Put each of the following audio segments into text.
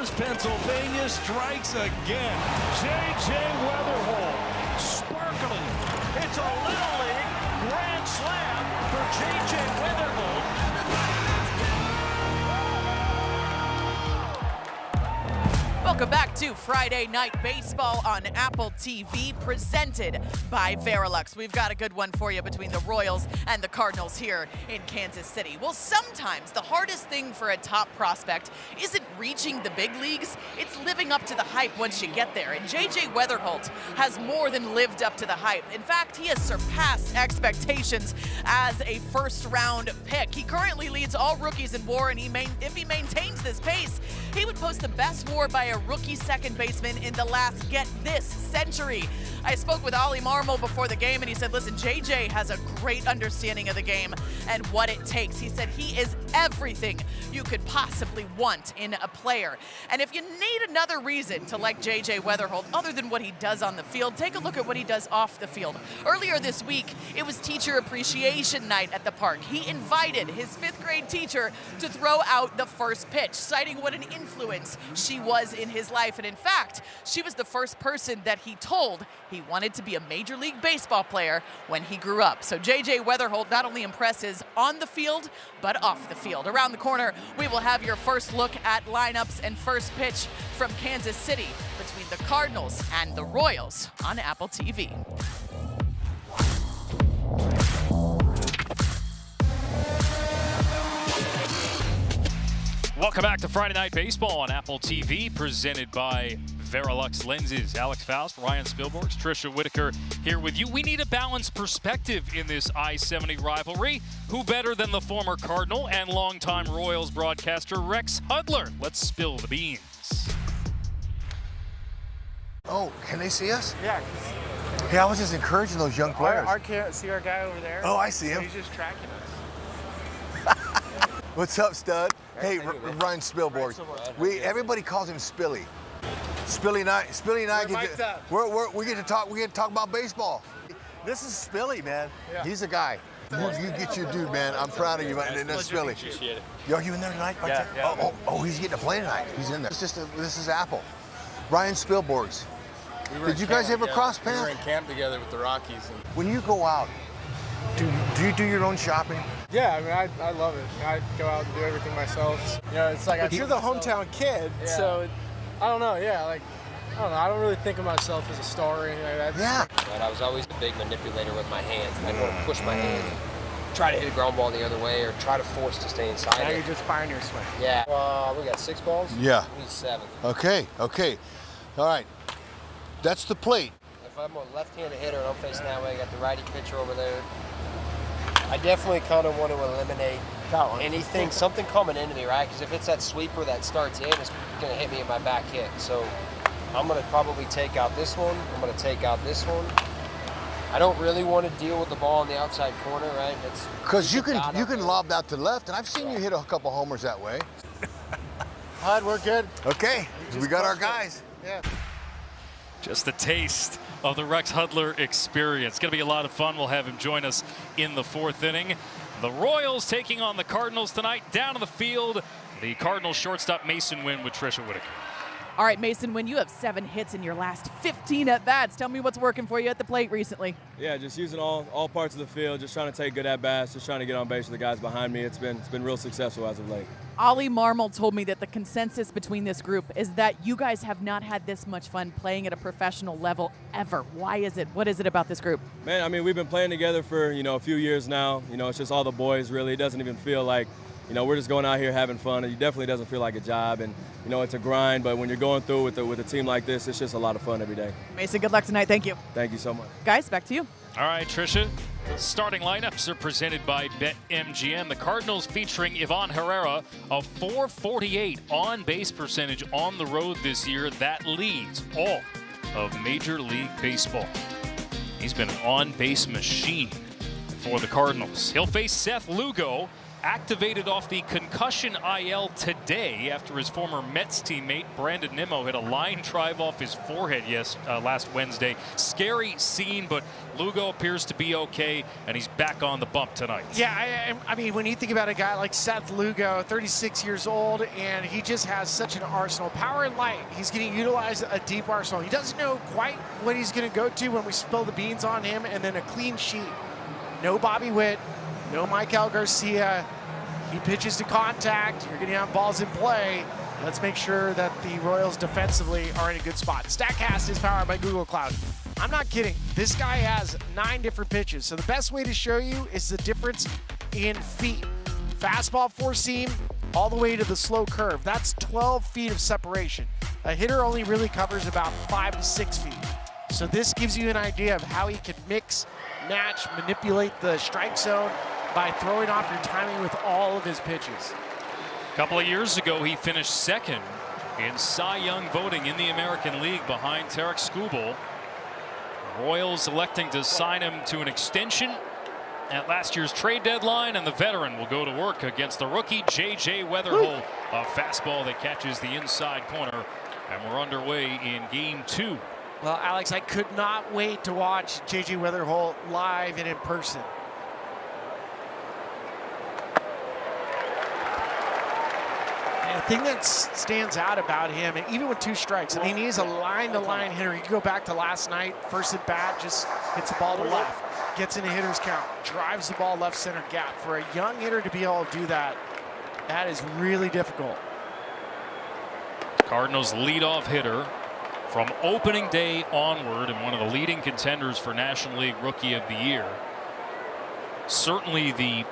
Yours, Pennsylvania strikes again. J.J. Weatherholt, sparkling. It's a Little League grand slam for J.J. Weatherholt. Welcome back to Friday Night Baseball on Apple TV, presented by Verilux. We've got a good one for you between the Royals and the Cardinals here in Kansas City. Well, sometimes the hardest thing for a top prospect isn't reaching the big leagues, it's living up to the hype once you get there. And J.J. Weatherholt has more than lived up to the hype. In fact, he has surpassed expectations as a first-round pick. He currently leads all rookies in WAR, and if he maintains this pace, he would post the best WAR by a rookie second baseman in the last, get this, century. I spoke with Ollie Marmol before the game, and he said, listen, JJ has a great understanding of the game and what it takes. He said he is everything you could possibly want in a player. And if you need another reason to like JJ Weatherholt, other than what he does on the field, take a look at what he does off the field. Earlier this week, it was Teacher Appreciation Night at the park. He invited his 5th grade teacher to throw out the first pitch, citing what an influence she was in his life. And in fact, she was the first person that he told he wanted to be a Major League Baseball player when he grew up. So J.J. Weatherholt not only impresses on the field, but off the field. Around the corner, we will have your first look at lineups and first pitch from Kansas City between the Cardinals and the Royals on Apple TV. Welcome back to Friday Night Baseball on Apple TV, presented by Verilux Lenses. Alex Faust, Ryan Spilborghs, Trisha Whitaker here with you. We need a balanced perspective in this I-70 rivalry. Who better than the former Cardinal and longtime Royals broadcaster Rex Hudler? Let's spill the beans. Oh, can they see us? Yeah. Hey, I was just encouraging those young players. See our guy over there? Oh, I see him. He's just tracking us. What's up, stud? Hey, Ryan Spilborghs. Right. Everybody calls him Spilly. Spilly and I we get to talk about baseball. This is Spilly, man. Yeah. He's a guy. You get your dude, man. I'm proud of you, man. And that's Spilly. Appreciate it. Are you in there tonight? Yeah. Oh, he's getting to play tonight. He's in there. This is Apple. Ryan Spilborghs. Did you guys ever cross paths? We were in camp together with the Rockies. When you go out, do you do your own shopping? Yeah, I mean, I love it. I go out and do everything myself. You know, it's like you're the hometown kid, so I don't know. Yeah, like I don't know. I don't really think of myself as a star or anything like that. Yeah. But I was always a big manipulator with my hands. I want to push my hands, try to hit a ground ball the other way, or try to force to stay inside Now it. you're just firing your swing. Yeah. We got 6 balls. Yeah. We need 7. Okay. All right. That's the plate. If I'm a left-handed hitter and I'm facing that way, I got the righty pitcher over there. I definitely kind of want to eliminate anything, something coming into me, right? Because if it's that sweeper that starts in, it's going to hit me in my back hip. So I'm going to probably take out this one. I'm going to take out this one. I don't really want to deal with the ball in the outside corner, right? Because you can lob that to the left, and I've seen you hit a couple homers that way. Hud, we're good. Okay, we got our guys. Yeah. Just a taste of the Rex Hudler experience. It's going to be a lot of fun. We'll have him join us in the 4th inning. The Royals taking on the Cardinals tonight. Down on the field, the Cardinals shortstop Mason Wynn with Trisha Whitaker. All right, Mason, when you have 7 hits in your last 15 at-bats, tell me what's working for you at the plate recently. Yeah, just using all parts of the field, just trying to take good at-bats, just trying to get on base with the guys behind me. It's been real successful as of late. Ollie Marmol told me that the consensus between this group is that you guys have not had this much fun playing at a professional level ever. Why is it? What is it about this group? Man, I mean, we've been playing together for, a few years now. It's just all the boys, really. It doesn't even feel like, we're just going out here having fun. It definitely doesn't feel like a job, and, it's a grind. But when you're going through with a team like this, it's just a lot of fun every day. Mason, good luck tonight. Thank you. Thank you so much. Guys, back to you. All right, Trisha. Starting lineups are presented by BetMGM. The Cardinals featuring Ivan Herrera, a .448 on-base percentage on the road this year. That leads all of Major League Baseball. He's been an on-base machine for the Cardinals. He'll face Seth Lugo, activated off the concussion IL today after his former Mets teammate Brandon Nimmo hit a line drive off his forehead last Wednesday. Scary scene, but Lugo appears to be okay, and he's back on the bump tonight. Yeah, I mean, when you think about a guy like Seth Lugo, 36 years old, and he just has such an arsenal. Power and light. He's going to utilize a deep arsenal. He doesn't know quite what he's going to go to when we spill the beans on him, and then a clean sheet. No Bobby Witt, no Michael Garcia. He pitches to contact. You're going to have balls in play. Let's make sure that the Royals defensively are in a good spot. StatCast is powered by Google Cloud. I'm not kidding. This guy has 9 different pitches. So the best way to show you is the difference in feet. Fastball, 4-seam, all the way to the slow curve. That's 12 feet of separation. A hitter only really covers about 5 to 6 feet. So this gives you an idea of how he can mix, match, manipulate the strike zone by throwing off your timing with all of his pitches. A couple of years ago, he finished second in Cy Young voting in the American League behind Tarek Skubal. Royals electing to sign him to an extension at last year's trade deadline, and the veteran will go to work against the rookie J.J. Weatherholt. A fastball that catches the inside corner, and we're underway in Game 2. Well, Alex, I could not wait to watch J.J. Weatherholt live and in person. And the thing that stands out about him, and even with 2 strikes, I mean, he's a line-to-line hitter. You can go back to last night, first at bat, just hits the ball to left, gets in a hitter's count, drives the ball left center gap. For a young hitter to be able to do that, that is really difficult. Cardinals leadoff hitter from opening day onward, and one of the leading contenders for National League Rookie of the Year. Certainly the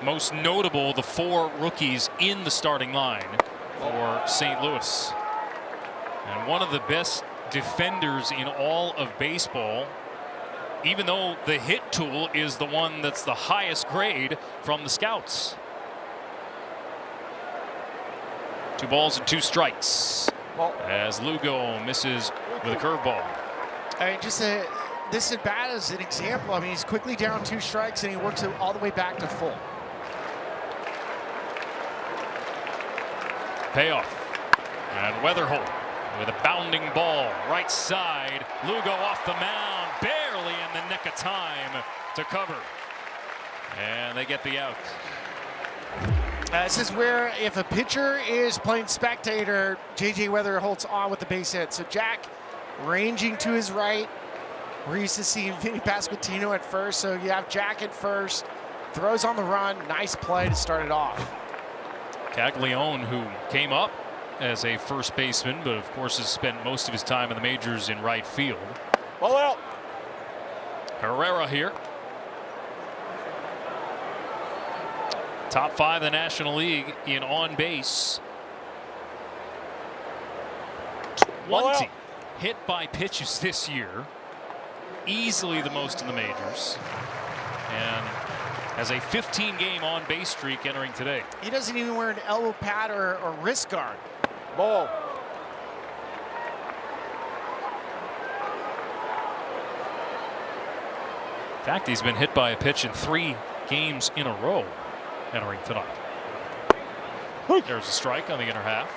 most notable, the 4 rookies in the starting line for St. Louis. And one of the best defenders in all of baseball, even though the hit tool is the one that's the highest grade from the scouts. 2 balls and 2 strikes as Lugo misses with a curveball. I mean, this at bat is an example. I mean, he's quickly down 2 strikes and he works it all the way back to full. Payoff. And Weatherholt with a bounding ball right side. Lugo off the mound, barely in the nick of time to cover. And they get the out. This is where if a pitcher is playing spectator, J.J. Weatherholt's on with the base hit. So Jack ranging to his right. We're used to seeing Vinny Pasquantino at first, so you have Jack at first. Throws on the run. Nice play to start it off. Caglione, who came up as a first baseman, but of course has spent most of his time in the majors in right field. Ball out. Herrera here. Top 5 in the National League in on base. 20 hit by pitches this year. Easily the most in the majors. And has a 15-game on-base streak entering today. He doesn't even wear an elbow pad or wrist guard. Ball. In fact, he's been hit by a pitch in 3 games in a row entering tonight. There's a strike on the inner half.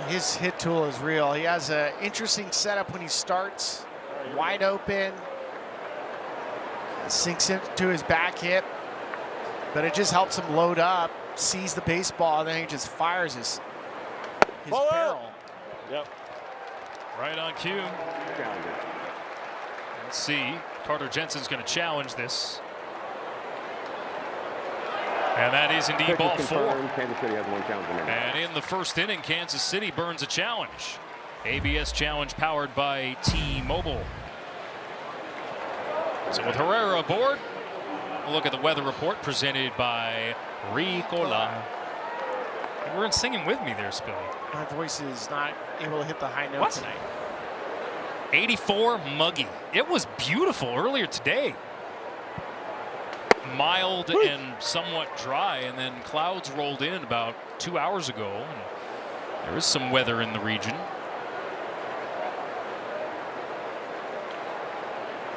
His hit tool is real. He has an interesting setup when he starts. Wide open. Sinks into his back hip. But it just helps him load up, sees the baseball, and then he just fires his barrel. Yep. Right on cue. Let's see. Carter Jensen's going to challenge this. And that is indeed ball 4. Kansas City has 1 challenge remaining. And in the first inning, Kansas City burns a challenge. ABS challenge powered by T-Mobile. So with Herrera aboard, we'll look at the weather report presented by Ricola. You weren't singing with me there, Spilly. My voice is not able to hit the high note tonight. 84 muggy. It was beautiful earlier today. Mild and somewhat dry, and then clouds rolled in about 2 hours ago, and there is some weather in the region.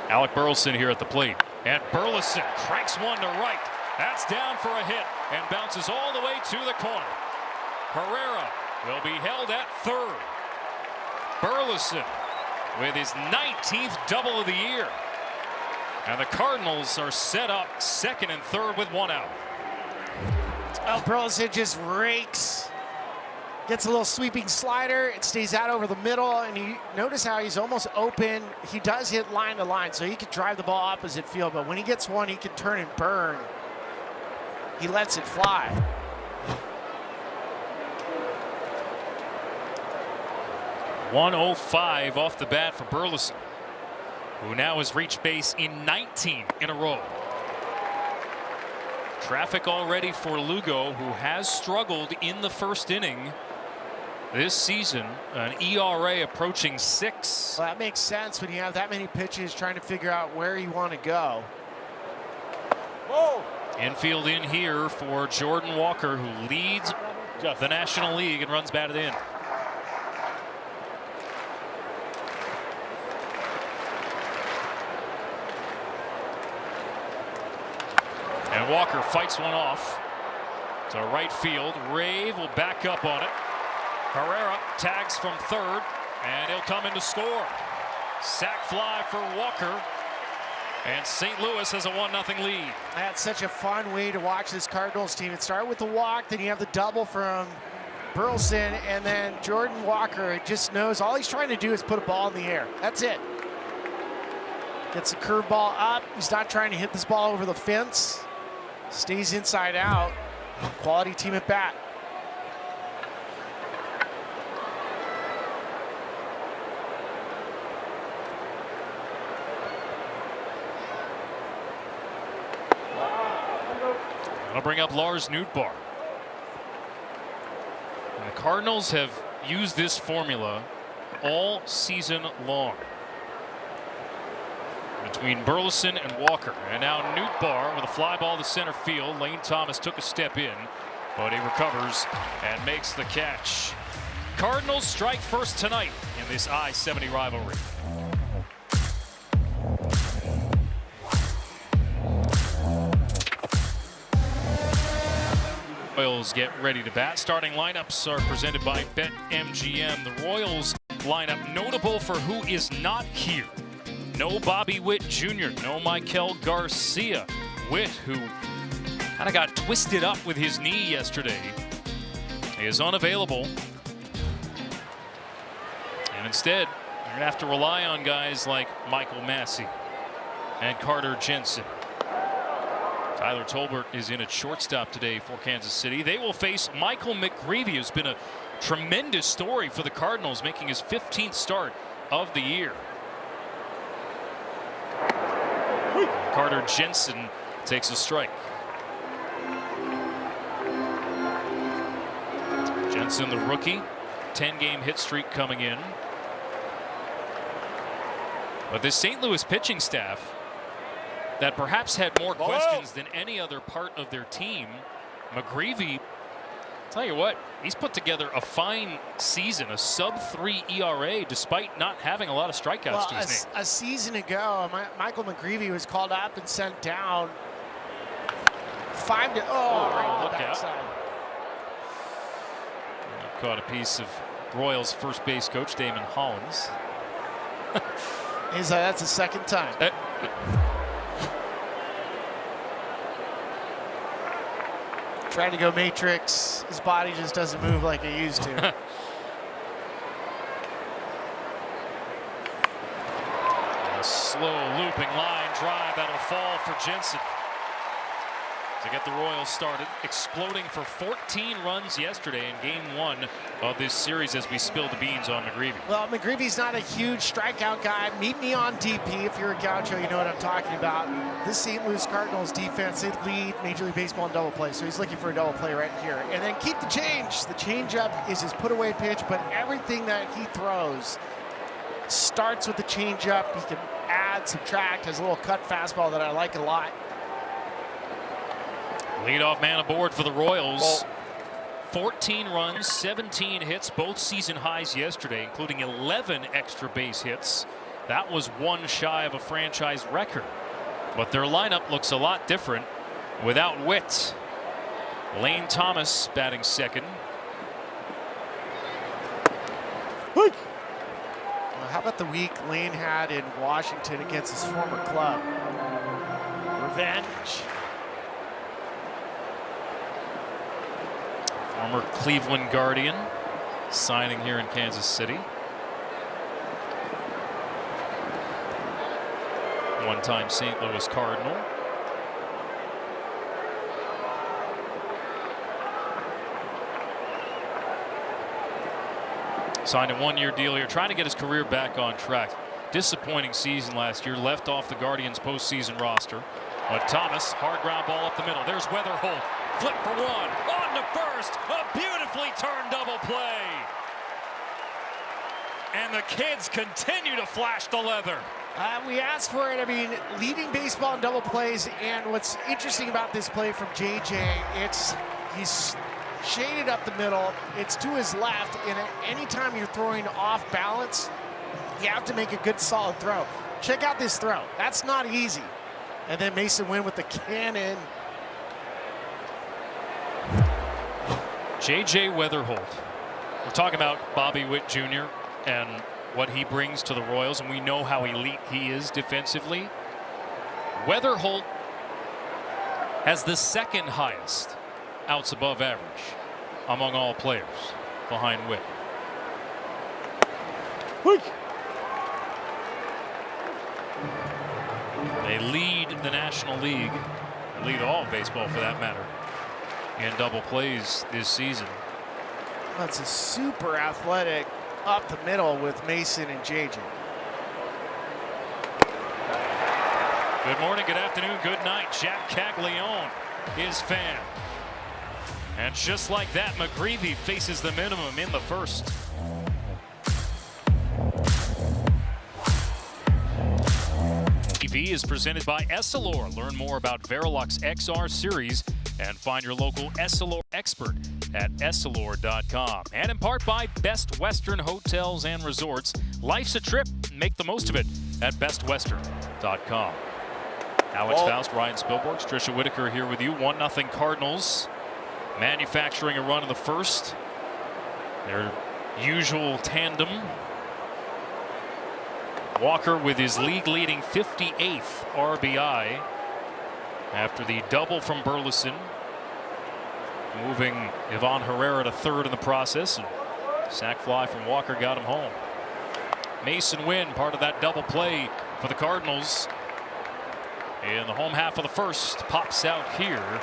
Alec Burleson here at the plate. And Burleson cranks one to right. That's down for a hit and bounces all the way to the corner. Herrera will be held at third. Burleson with his 19th double of the year. And the Cardinals are set up second and third with one out. Oh, Burleson just rakes. Gets a little sweeping slider. It stays out over the middle, and you notice how he's almost open. He does hit line to line, so he could drive the ball opposite field, but when he gets one, he can turn and burn. He lets it fly. .105 off the bat for Burleson, who now has reached base in 19 in a row. Traffic already for Lugo, who has struggled in the first inning this season. An ERA approaching 6. Well, that makes sense when you have that many pitches trying to figure out where you want to go. Whoa. Infield in here for Jordan Walker, who leads the National League and runs batted in. And Walker fights one off to right field. Rave will back up on it. Herrera tags from third, and he'll come in to score. Sac fly for Walker, and St. Louis has a 1-0 lead. That's such a fun way to watch this Cardinals team. It started with the walk, then you have the double from Burleson, and then Jordan Walker just knows all he's trying to do is put a ball in the air. That's it. Gets the curveball up. He's not trying to hit this ball over the fence. Stays inside out. Quality team at bat. I'll bring up Lars Nootbaar. And the Cardinals have used this formula all season long between Burleson and Walker. And now Nootbaar with a fly ball to center field. Lane Thomas took a step in, but he recovers and makes the catch. Cardinals strike first tonight in this I-70 rivalry. Royals get ready to bat. Starting lineups are presented by BetMGM. The Royals lineup notable for who is not here. No Bobby Witt Jr., no Michael Garcia. Witt, who kind of got twisted up with his knee yesterday, is unavailable. And instead, you're going to have to rely on guys like Michael Massey and Carter Jensen. Tyler Tolbert is in at shortstop today for Kansas City. They will face Michael McGreevy, who's been a tremendous story for the Cardinals, making his 15th start of the year. Carter Jensen takes a strike. Jensen, the rookie, 10-game hit streak coming in. But this St. Louis pitching staff that perhaps had more questions than any other part of their team. McGreevy, tell you what, he's put together a fine season, a sub-3 ERA, despite not having a lot of strikeouts to his name. A season ago, Michael McGreevy was called up and sent down 5 to right look on the out. backside. Caught a piece of Royals first base coach Damon Hollins. That's the second time. Trying to go Matrix. His body just doesn't move like it used to. A slow looping line drive that'll fall for Jensen to get the Royals started, exploding for 14 runs yesterday in Game 1 of this series as we spilled the beans on McGreevy. Well, McGreevy's not a huge strikeout guy. Meet me on DP if you're a Gaucho, you know what I'm talking about. This St. Louis Cardinals defense, they lead Major League Baseball in double play, so he's looking for a double play right here. And then keep the change. The changeup is his put-away pitch, but everything that he throws starts with the changeup. He can add, subtract, has a little cut fastball that I like a lot. Leadoff man aboard for the Royals. 14 runs, 17 hits, both season highs yesterday, including 11 extra base hits. That was one shy of a franchise record. But their lineup looks a lot different without Witt. Lane Thomas batting second. Well, how about the week Lane had in Washington against his former club? Revenge. Former Cleveland Guardian signing here in Kansas City. One-time St. Louis Cardinal. Signed a one-year deal here, trying to get his career back on track. Disappointing season last year, left off the Guardians' postseason roster. But Thomas, hard ground ball up the middle. There's Weatherholt, flip for one, on to first, a beautifully turned double play. And the kids continue to flash the leather. We asked for it. I mean, leading baseball in double plays, and what's interesting about this play from JJ, he's shaded up the middle, it's to his left, and anytime you're throwing off balance, you have to make a good solid throw. Check out this throw. That's not easy. And then Mason Wynn with the cannon. JJ Weatherholt. We're talking about Bobby Witt Jr. and what he brings to the Royals, and we know how elite he is defensively. Weatherholt has the second highest outs above average among all players, behind Witt. They lead the National League, lead all of baseball for that matter, in double plays this season. That's a super athletic up the middle with Mason and JJ. Good morning, good afternoon, good night. Jack Caglione is fan. And just like that, McGreevy faces the minimum in the first. TV is presented by Essilor. Learn more about Verilux XR series and find your local Essilor expert at Essilor.com. And in part by Best Western Hotels and Resorts. Life's a trip. Make the most of it at bestwestern.com. Alex Faust, Ryan Spilborghs, Trisha Whitaker here with you. 1-0 Cardinals. Manufacturing a run in the first. Their usual tandem. Walker with his league-leading 58th RBI after the double from Burleson, moving Ivan Herrera to third in the process. And sac fly from Walker got him home. Mason Wynn, part of that double play for the Cardinals in the home half of the first, pops out here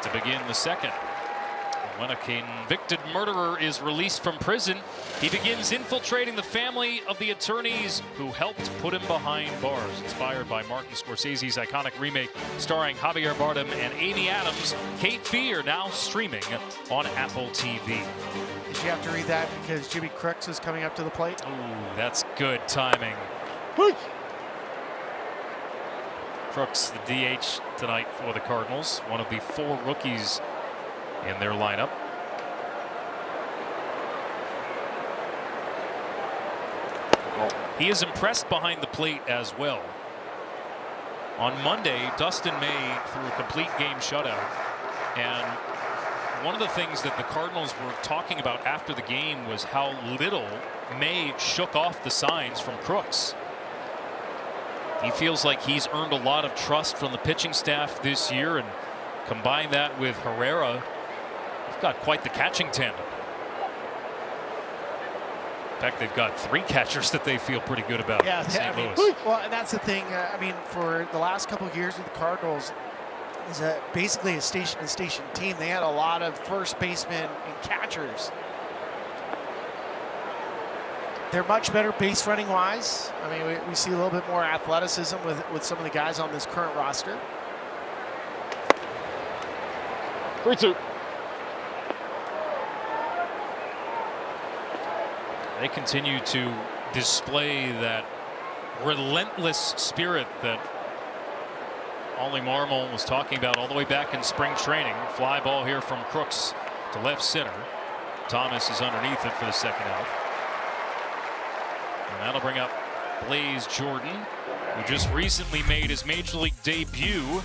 to begin the second. When a convicted murderer is released from prison, he begins infiltrating the family of the attorneys who helped put him behind bars. Inspired by Martin Scorsese's iconic remake starring Javier Bardem and Amy Adams, Cape Fear now streaming on Apple TV. Did you have to read that because Jimmy Crooks is coming up to the plate? Ooh, that's good timing. Crooks, the DH tonight for the Cardinals, one of the 4 rookies in their lineup. He is impressed behind the plate as well. On Monday, Dustin May threw a complete game shutout. And one of the things that the Cardinals were talking about after the game was how little May shook off the signs from Crooks. He feels like he's earned a lot of trust from the pitching staff this year, and combine that with Herrera, they've got quite the catching tandem. In fact, they've got 3 catchers that they feel pretty good about. Yeah, in St. Louis. Well, and that's the thing. I mean, for the last couple of years with the Cardinals, is basically a station-to-station team. They had a lot of first basemen and catchers. They're much better base running wise. I mean, we see a little bit more athleticism with some of the guys on this current roster. 3-2. They continue to display that relentless spirit that Ollie Marmol was talking about all the way back in spring training. Fly ball here from Crooks to left center. Thomas is underneath it for the second out. And that'll bring up Blaze Jordan. who just recently made his Major League debut.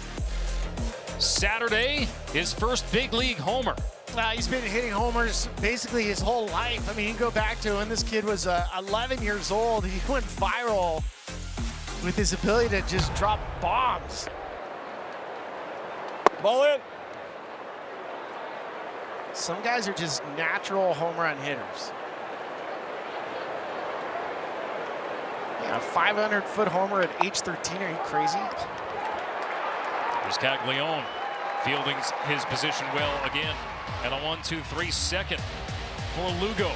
Saturday, his first big league homer. He's been hitting homers basically his whole life. I mean, you go back to when this kid was 11 years old. He went viral with his ability to just drop bombs. Ball in. Some guys are just natural home run hitters. Yeah, a 500-foot homer at age 13. Are you crazy? There's Caglione fielding his position well again. And a 1-2-3 second for Lugo.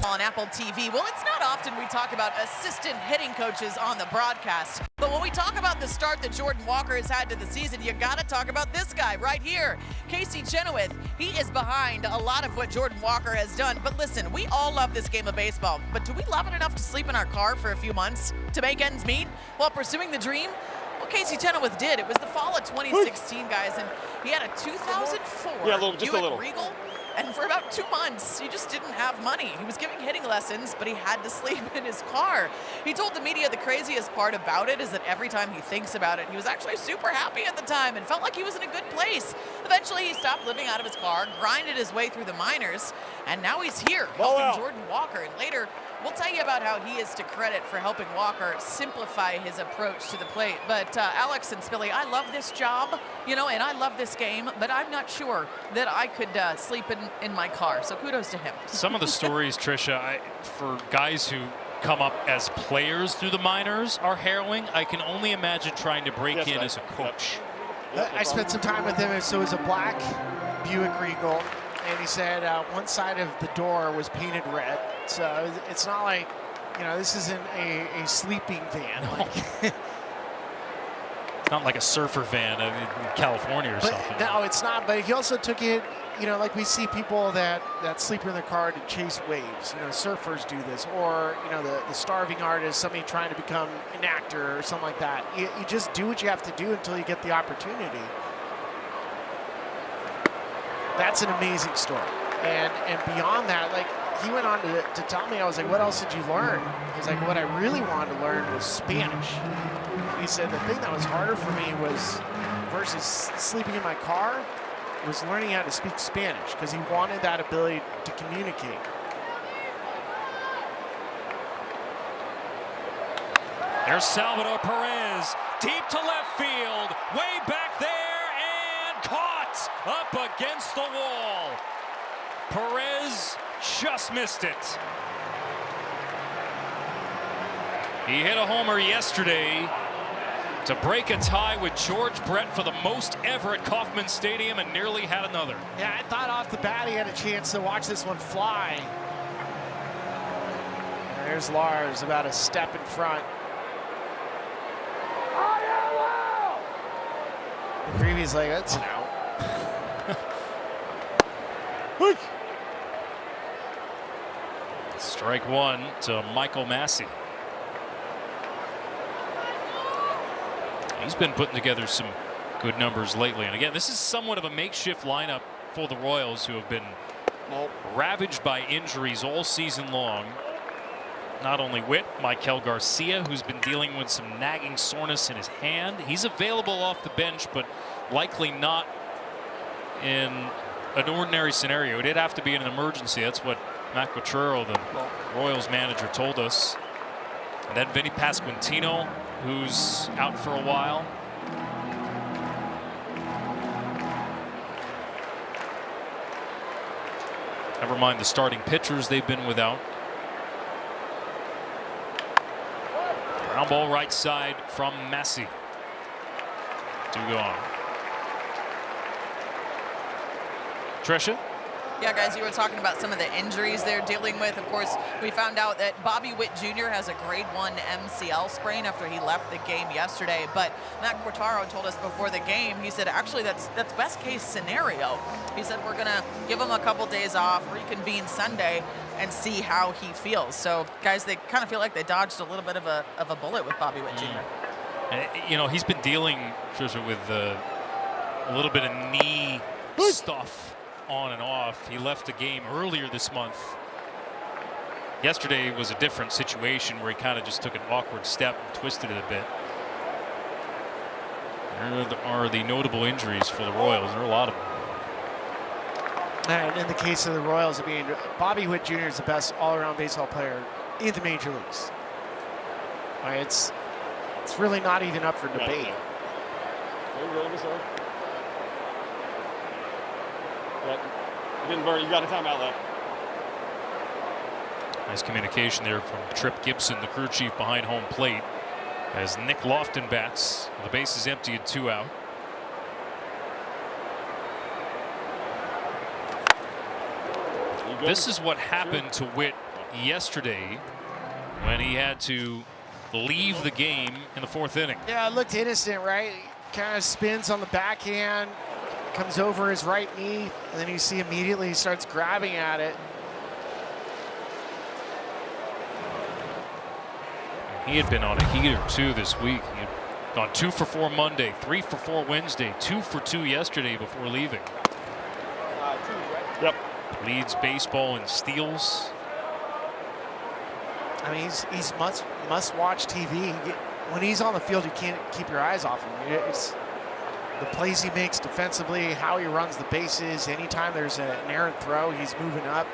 On Apple TV. Well, it's not often we talk about assistant hitting coaches on the broadcast, but when we talk about the start that Jordan Walker has had to the season, you gotta talk about this guy right here, Casey Chenoweth. He is behind a lot of what Jordan Walker has done, but listen, we all love this game of baseball, but do we love it enough to sleep in our car for a few months to make ends meet while pursuing the dream? Well, Casey Chenoweth did. It was the fall of 2016, guys, and he had a 2004 Buick Regal. And for about 2 months, he just didn't have money. He was giving hitting lessons, but he had to sleep in his car. He told the media the craziest part about it is that every time he thinks about it, he was actually super happy at the time and felt like he was in a good place. Eventually, he stopped living out of his car, grinded his way through the minors, and now he's here helping Jordan Walker. And later, we'll tell you about how he is to credit for helping Walker simplify his approach to the plate. But Alex and Spilly, I love this job, you know, and I love this game, but I'm not sure that I could sleep in my car. So kudos to him. Some of the stories, Tricia, for guys who come up as players through the minors are harrowing. I can only imagine trying to break in as a coach. I spent some time with him, so it was a black Buick Regal. And he said one side of the door was painted red. So it's not like, you know, this isn't a sleeping van. Like, it's not like a surfer van in California or something. No, it's not. But he also took it, you know, like we see people that sleep in their car to chase waves. You know, surfers do this. Or, you know, the starving artist, somebody trying to become an actor or something like that. You just do what you have to do until you get the opportunity. That's an amazing story. And beyond that, like, he went on to tell me, I was like, what else did you learn? He's like, what I really wanted to learn was Spanish. He said the thing that was harder for me was, versus sleeping in my car, was learning how to speak Spanish, because he wanted that ability to communicate. There's Salvador Perez, deep to left field, way back there, and caught up against the wall. Perez just missed it. He hit a homer yesterday to break a tie with George Brett for the most ever at Kauffman Stadium, and nearly had another. Yeah, I thought off the bat he had a chance to watch this one fly. And there's Lars, about a step in front. The preview's like, that's an out. Strike one to Michael Massey. He's been putting together some good numbers lately. And again, this is somewhat of a makeshift lineup for the Royals, who have been ravaged by injuries all season long. Not only Witt, Michael Garcia, who's been dealing with some nagging soreness in his hand. He's available off the bench, but likely not in an ordinary scenario. It'd have to be an emergency. That's what Matt Quatrero, the Royals manager, told us. And then Vinny Pasquantino, who's out for a while. Never mind the starting pitchers they've been without. Ground ball right side from Massey. 2 gone. Tricia? Yeah, guys, you were talking about some of the injuries they're dealing with. Of course, we found out that Bobby Witt Jr. has a grade 1 MCL sprain after he left the game yesterday. But Matt Quatraro told us before the game, he said, actually, that's best case scenario. He said, we're going to give him a couple days off, reconvene Sunday, and see how he feels. So, guys, they kind of feel like they dodged a little bit of a bullet with Bobby Witt Jr. You know, he's been dealing, Trisha, with a little bit of knee stuff on and off. He left the game earlier this month. Yesterday was a different situation where he kind of just took an awkward step and twisted it a bit. There are the notable injuries for the Royals. There are a lot of them. And in the case of the Royals, I mean, Bobby Witt Jr. is the best all-around baseball player in the major leagues. Right, it's really not even up for debate. Didn't burn. You got a timeout left. Nice communication there from Trip Gibson, the crew chief behind home plate, as Nick Lofton bats. The base is empty and 2 out. This is what happened to Witt yesterday when he had to leave the game in the 4th inning. Yeah, it looked innocent, right? Kind of spins on the backhand, comes over his right knee, and then you see immediately he starts grabbing at it. He had been on a heater too this week. He had gone 2 for 4 Monday, 3 for 4 Wednesday, 2 for 2 yesterday before leaving. Yep. Leads baseball in steals. I mean, he's must-watch TV. When he's on the field, you can't keep your eyes off him. It's the plays he makes defensively, how he runs the bases. Anytime there's an errant throw, he's moving up.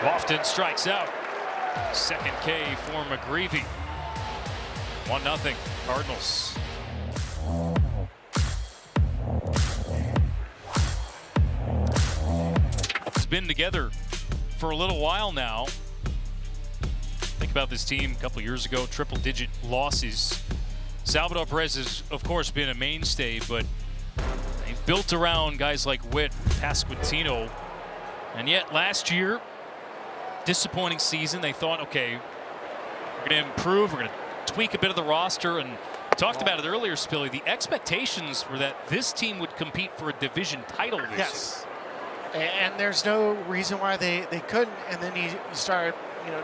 Lofton strikes out. Second K for McGreevy. 1-0 Cardinals. It's been together for a little while now. Think about this team a couple years ago, triple-digit losses. Salvador Perez has, of course, been a mainstay, but they've built around guys like Witt, Pasquantino, and yet last year, disappointing season. They thought, okay, we're going to improve, we're going to tweak a bit of the roster, and talked about it earlier, Spilly. The expectations were that this team would compete for a division title this year. Yes. And there's no reason why they couldn't. And then you start,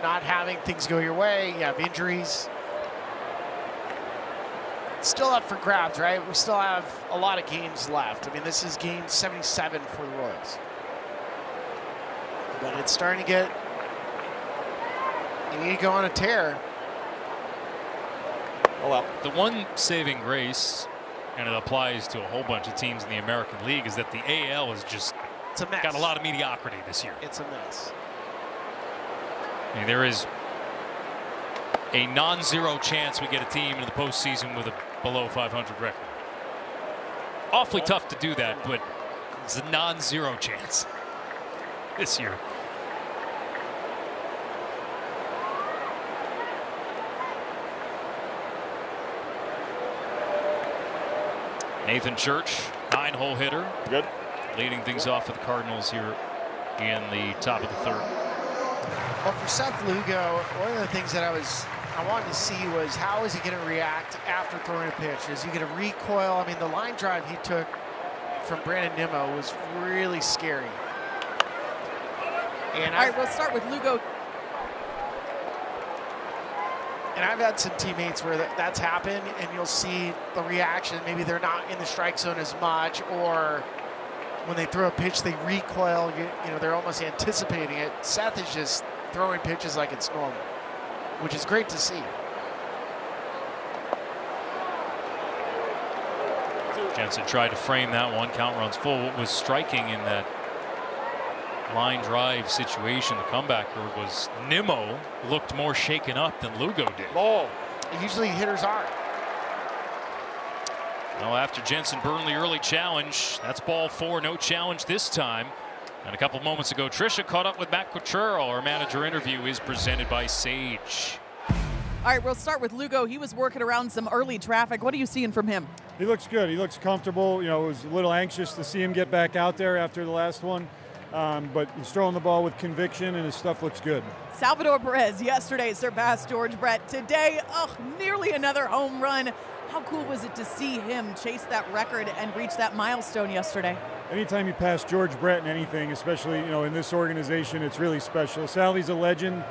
not having things go your way. You have injuries. It's still up for grabs, right? We still have a lot of games left. I mean, this is game 77 for the Royals. But it's starting to get, you need to go on a tear. Oh, well. The one saving grace, and it applies to a whole bunch of teams in the American League, is that the AL has just It's a mess. got a lot of mediocrity this year. It's a mess. I mean, there is a non-zero chance we get a team in the postseason with a below 500 record. Awfully tough to do that, but it's a non-zero chance this year. Nathan Church, 9-hole hitter. Good. Leading things off for the Cardinals here in the top of the 3rd. Well, for Seth Lugo, one of the things that I wanted to see was how is he going to react after throwing a pitch? Is he going to recoil? I mean, the line drive he took from Brandon Nimmo was really scary. And All right, we'll start with Lugo. And I've had some teammates where that's happened, and you'll see the reaction. Maybe they're not in the strike zone as much, or when they throw a pitch, they recoil. They're almost anticipating it. Seth is just throwing pitches like it's normal, which is great to see. Jensen tried to frame that one. Count runs full. What was striking in that line drive situation, the comebacker, was Nimmo looked more shaken up than Lugo did. Ball. Usually hitters are. Well, after Jensen Burnley early challenge, that's ball 4, no challenge this time. And a couple moments ago, Tricia caught up with Matt Quatrero. Our manager interview is presented by Sage. All right, we'll start with Lugo. He was working around some early traffic. What are you seeing from him? He looks good. He looks comfortable. It was a little anxious to see him get back out there after the last one. But he's throwing the ball with conviction, and his stuff looks good. Salvador Perez yesterday surpassed George Brett. Today, nearly another home run. How cool was it to see him chase that record and reach that milestone yesterday? Anytime you pass George Brett in anything, especially in this organization, it's really special. Sally's a legend.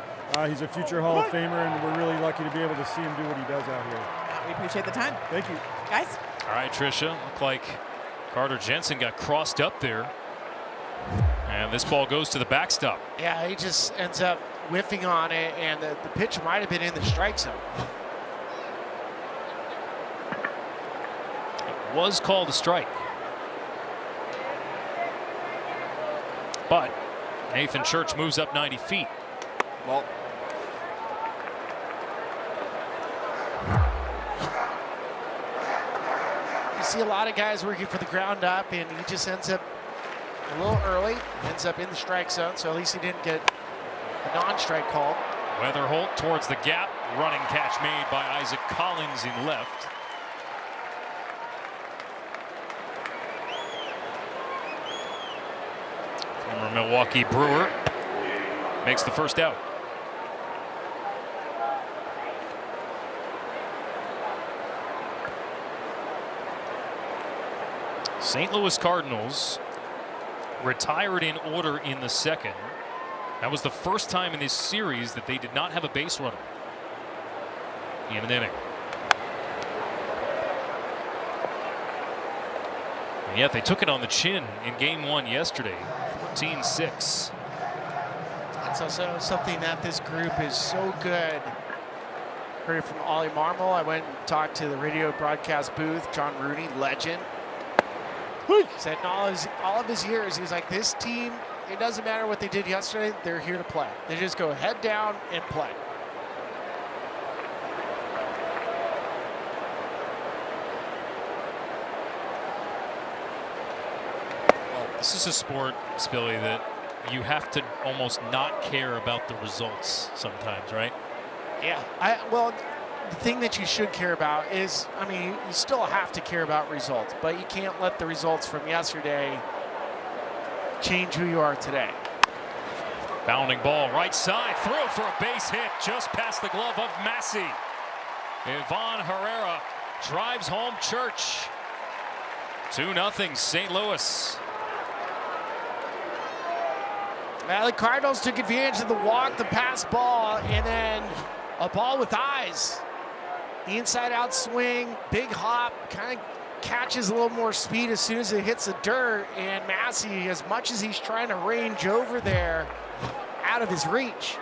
He's a future Hall of Famer, and we're really lucky to be able to see him do what he does out here. We appreciate the time. Thank you. Guys? All right, Tricia, looked like Carter Jensen got crossed up there. And this ball goes to the backstop. Yeah, he just ends up whiffing on it, and the pitch might have been in the strike zone. It was called a strike. But Nathan Church moves up 90 feet. Well, you see a lot of guys working for the ground up, and he just ends up a little early, ends up in the strike zone, so at least he didn't get a non-strike call. Weatherholt towards the gap. Running catch made by Isaac Collins in left. Former Milwaukee Brewer makes the first out. St. Louis Cardinals retired in order in the second. That was the first time in this series that they did not have a base runner in an inning. And yet they took it on the chin in game one yesterday, 14-6. That's also something that this group is so good. Heard it from Ollie Marmol. I went and talked to the radio broadcast booth. John Rooney, legend. Said in all of his years, he was like, this team, it doesn't matter what they did yesterday, they're here to play. They just go head down and play. This is a sport, Spilly, that you have to almost not care about the results sometimes, right? Yeah. Well, the thing that you should care about is, I mean, you still have to care about results, but you can't let the results from yesterday change who you are today. Bounding ball right side, throw for a base hit just past the glove of Massey. Ivan Herrera drives home Church. 2-0 St. Louis. Well, the Cardinals took advantage of the walk, the pass ball, and then a ball with eyes. The inside-out swing, big hop, kind of catches a little more speed as soon as it hits the dirt, and Massey, as much as he's trying to range over there, out of his reach.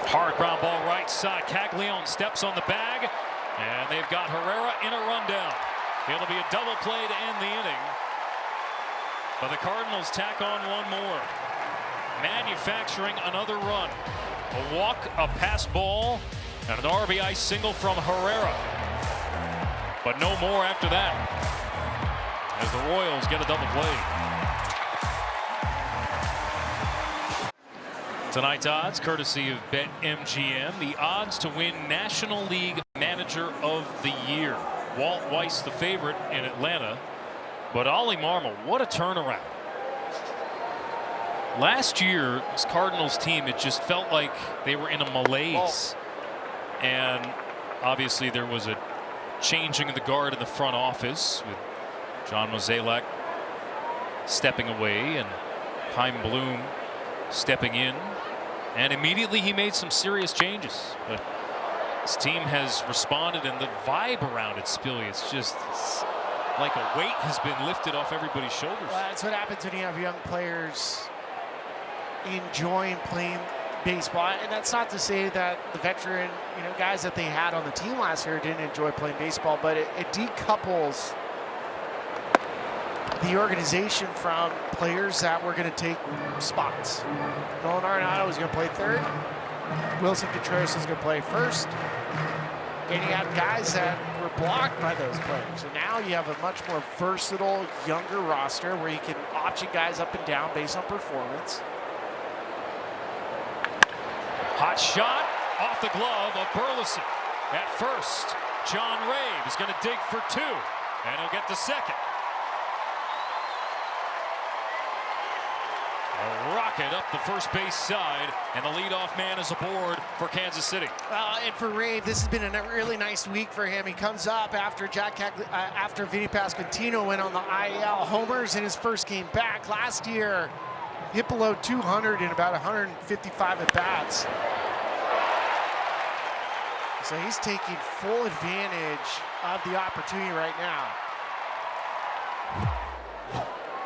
Hard ground ball right side. Caglione steps on the bag, and they've got Herrera in a rundown. It'll be a double play to end the inning. But the Cardinals tack on one more, manufacturing another run. A walk, a pass ball, and an RBI single from Herrera. But no more after that, as the Royals get a double play. Tonight's odds, courtesy of BetMGM, the odds to win National League Manager of the Year. Walt Weiss, the favorite in Atlanta. But Ollie Marmol, what a turnaround. Last year, this Cardinals team, it just felt like they were in a malaise. And obviously there was a changing of the guard in the front office with John Mozeliak stepping away and Chaim Bloom stepping in. And immediately he made some serious changes. But this team has responded, and the vibe around it, Spilly, it's like a weight has been lifted off everybody's shoulders. Well, that's what happens when you have young players enjoying playing baseball. And that's not to say that the veteran, guys that they had on the team last year didn't enjoy playing baseball, but it decouples the organization from players that were going to take spots. Nolan Arenado was going to play third. Wilson Contreras was going to play first. And you had guys that were blocked by those players. And now you have a much more versatile, younger roster where you can option guys up and down based on performance. Hot shot off the glove of Burleson. At first, John Rave is going to dig for two, and he'll get the second. A rocket up the first base side, and the leadoff man is aboard for Kansas City. And for Rave, this has been a really nice week for him. He comes up after after Vinny Pasquantino went on the IL. Homers in his first game back. Last year, hit below 200 in about 155 at-bats. So he's taking full advantage of the opportunity right now.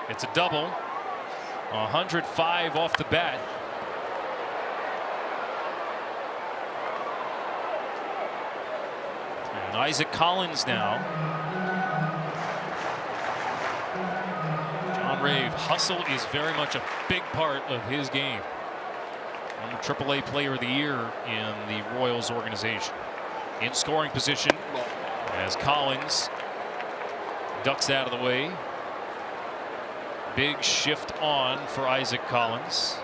It's a double. 105 off the bat. And Isaac Collins now. John Rave, hustle is very much a big part of his game. Former AAA Player of the Year in the Royals organization. In scoring position as Collins ducks out of the way. Big shift on for Isaac Collins.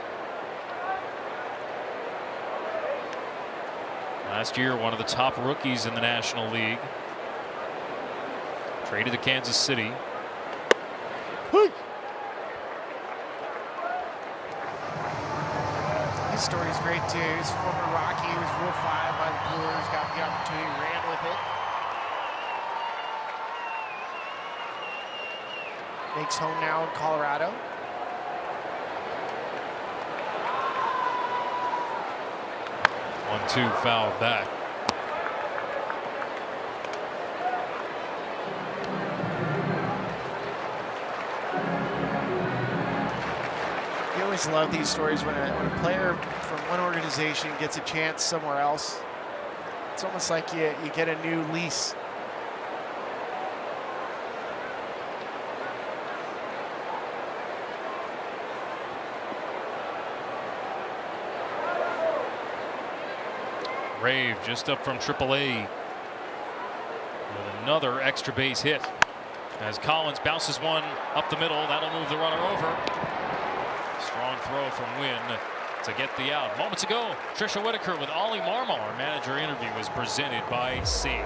Last year, one of the top rookies in the National League. Traded to Kansas City. His story is great too. He's a former Rocky. He was Rule 5 by the Brewers. Got the opportunity, ran with it. Makes home now in Colorado. One-two foul back. You always love these stories when a player from one organization gets a chance somewhere else. It's almost like you get a new lease. Rave just up from AAA with another extra base hit as Collins bounces one up the middle. That'll move the runner over. Strong throw from Wynn to get the out. Moments ago, Trisha Whitaker with Ollie Marmol. Our manager interview was presented by Sage.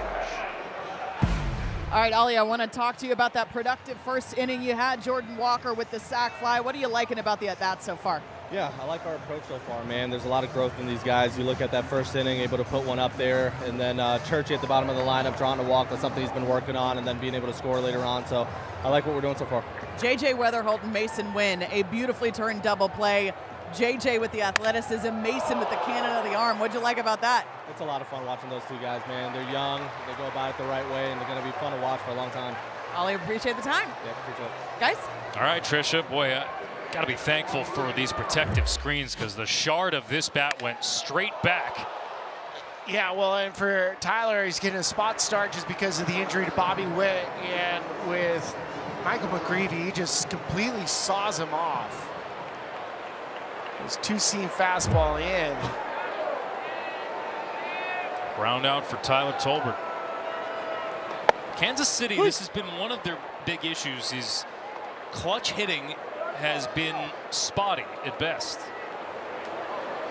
All right, Ollie, I want to talk to you about that productive first inning you had. Jordan Walker with the sac fly. What are you liking about the at-bat so far? Yeah, I like our approach so far, man. There's a lot of growth in these guys. You look at that first inning, able to put one up there, and then Churchy at the bottom of the lineup, drawing a walk. That's something he's been working on, and then being able to score later on. So I like what we're doing so far. J.J. Weatherholt and Mason Wynn, a beautifully turned double play. J.J. with the athleticism, Mason with the cannon of the arm. What'd you like about that? It's a lot of fun watching those two guys, man. They're young, they go about it the right way, and they're going to be fun to watch for a long time. Ollie, appreciate the time. Yeah, appreciate it. Guys? All right, Trisha, boy, got to be thankful for these protective screens because the shard of this bat went straight back. Yeah, well, and for Tyler, he's getting a spot start just because of the injury to Bobby Witt. And with Michael McGreevy, he just completely saws him off. His two-seam fastball in. Ground out for Tyler Tolbert. Kansas City, this has been one of their big issues, is clutch hitting has been spotty at best.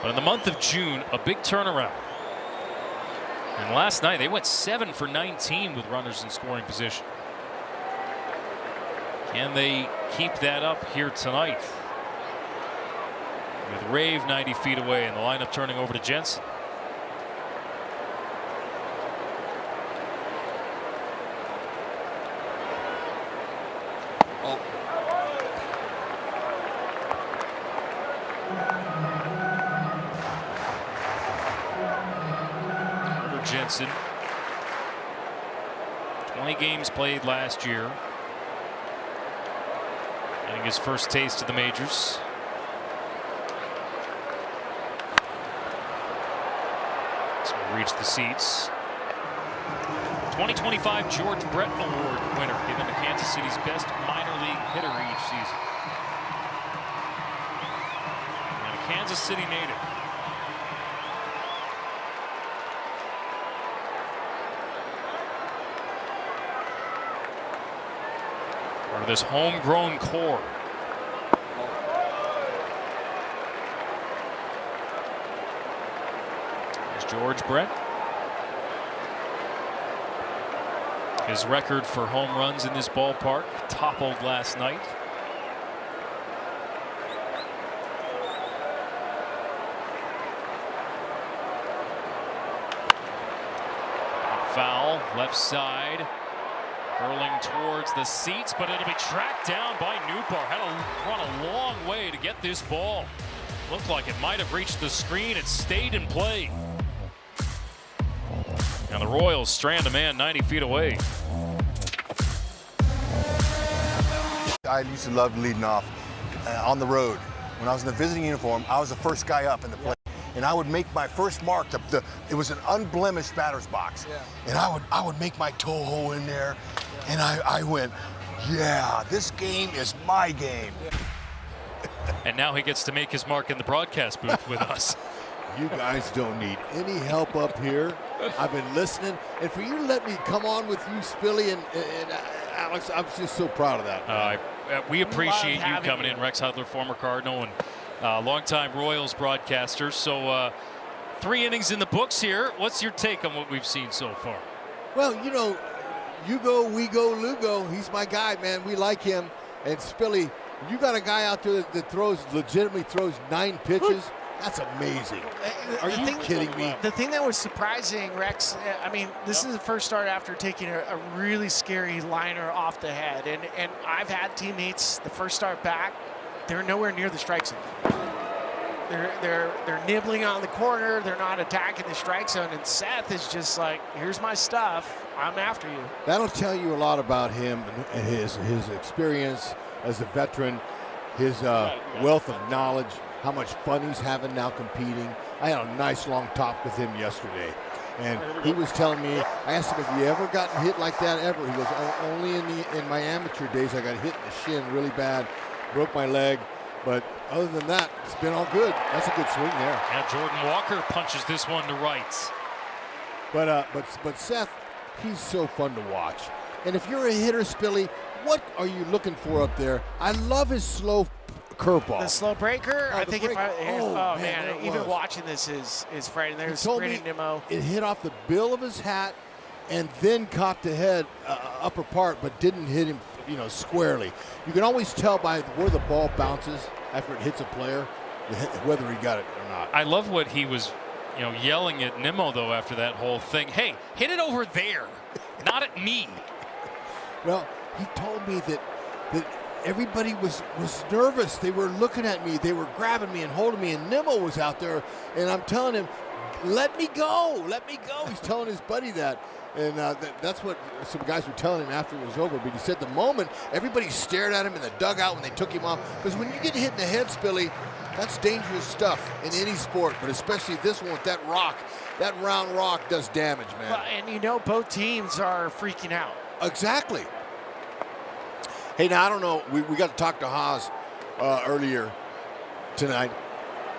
But in the month of June, a big turnaround. And last night, they went 7 for 19 with runners in scoring position. Can they keep that up here tonight? With Rave 90 feet away and the lineup turning over to Jensen. Jensen, 20 games played last year. Getting his first taste of the majors. So we reach the seats. 2025 George Brett Award winner, given to Kansas City's best minor league hitter each season. And a Kansas City native. Part of this homegrown core. There's George Brett. His record for home runs in this ballpark toppled last night. Foul, left side. Curling towards the seats, but it'll be tracked down by Newbar. Had to run a long way to get this ball. Looked like it might have reached the screen. It stayed in play. And the Royals strand a man 90 feet away. I used to love leading off on the road. When I was in the visiting uniform, I was the first guy up in the play. And I would make my first mark. It was an unblemished batter's box. And I would make my toe hole in there. And I went, yeah, this game is my game. And now he gets to make his mark in the broadcast booth with us. You guys don't need any help up here. I've been listening. And for you to let me come on with you, Spilly and Alex, I'm just so proud of that. We appreciate you coming in, Rex Hudler, former Cardinal and longtime Royals broadcaster. So 3 innings in the books here. What's your take on what we've seen so far? Well, you know, you go, we go, Lugo. He's my guy, man. We like him. And Spilly, you got a guy out there that legitimately throws 9 pitches. That's amazing. Are you kidding me? The thing that was surprising, Rex, I mean, this is the first start after taking a really scary liner off the head. And I've had teammates, the first start back, they're nowhere near the strike zone. They're nibbling on the corner. They're not attacking the strike zone. And Seth is just like, here's my stuff. I'm after you. That'll tell you a lot about him and his experience as a veteran, his wealth of knowledge, how much fun he's having now competing. I had a nice long talk with him yesterday. And he was telling me, I asked him if he ever gotten hit like that ever. He goes, only in my amateur days I got hit in the shin really bad, broke my leg. But other than that, it's been all good. That's a good swing there. Yeah, Jordan Walker punches this one to right. But Seth, he's so fun to watch. And if you're a hitter, Spilly, what are you looking for up there? I love his slow curveball. The slow breaker. I think break. oh man, even watching this is frightening. There's Brandon Nimmo. It hit off the bill of his hat and then caught the head upper part, but didn't hit him, squarely. You can always tell by where the ball bounces after it hits a player whether he got it or not. I love what he was, yelling at Nimmo though after that whole thing. Hey, hit it over there, not at me. Well, he told me that everybody was nervous. They were looking at me. They were grabbing me and holding me, and Nimmo was out there, and I'm telling him, let me go, let me go. He's telling his buddy that. And that's what some guys were telling him after it was over. But he said the moment everybody stared at him in the dugout when they took him off, because when you get hit in the head, Spilly, that's dangerous stuff in any sport, but especially this one with that rock. That round rock does damage, man. Well, and both teams are freaking out. Exactly. Hey, now I don't know. We got to talk to Haas earlier tonight,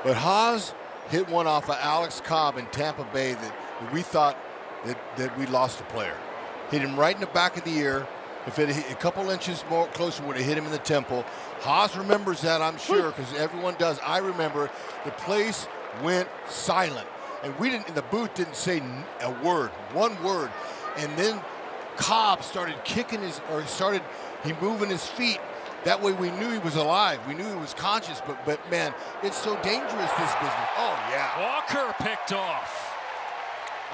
but Haas hit one off of Alex Cobb in Tampa Bay that we thought that we lost a player. Hit him right in the back of the ear. If it hit a couple inches more closer, would have hit him in the temple. Haas remembers that, I'm sure, because everyone does. I remember the place went silent, and we didn't in the booth didn't say a word, one word, and then Cobb started moving his feet. That way we knew he was alive. We knew he was conscious, but man, it's so dangerous, this business. Oh, yeah. Walker picked off.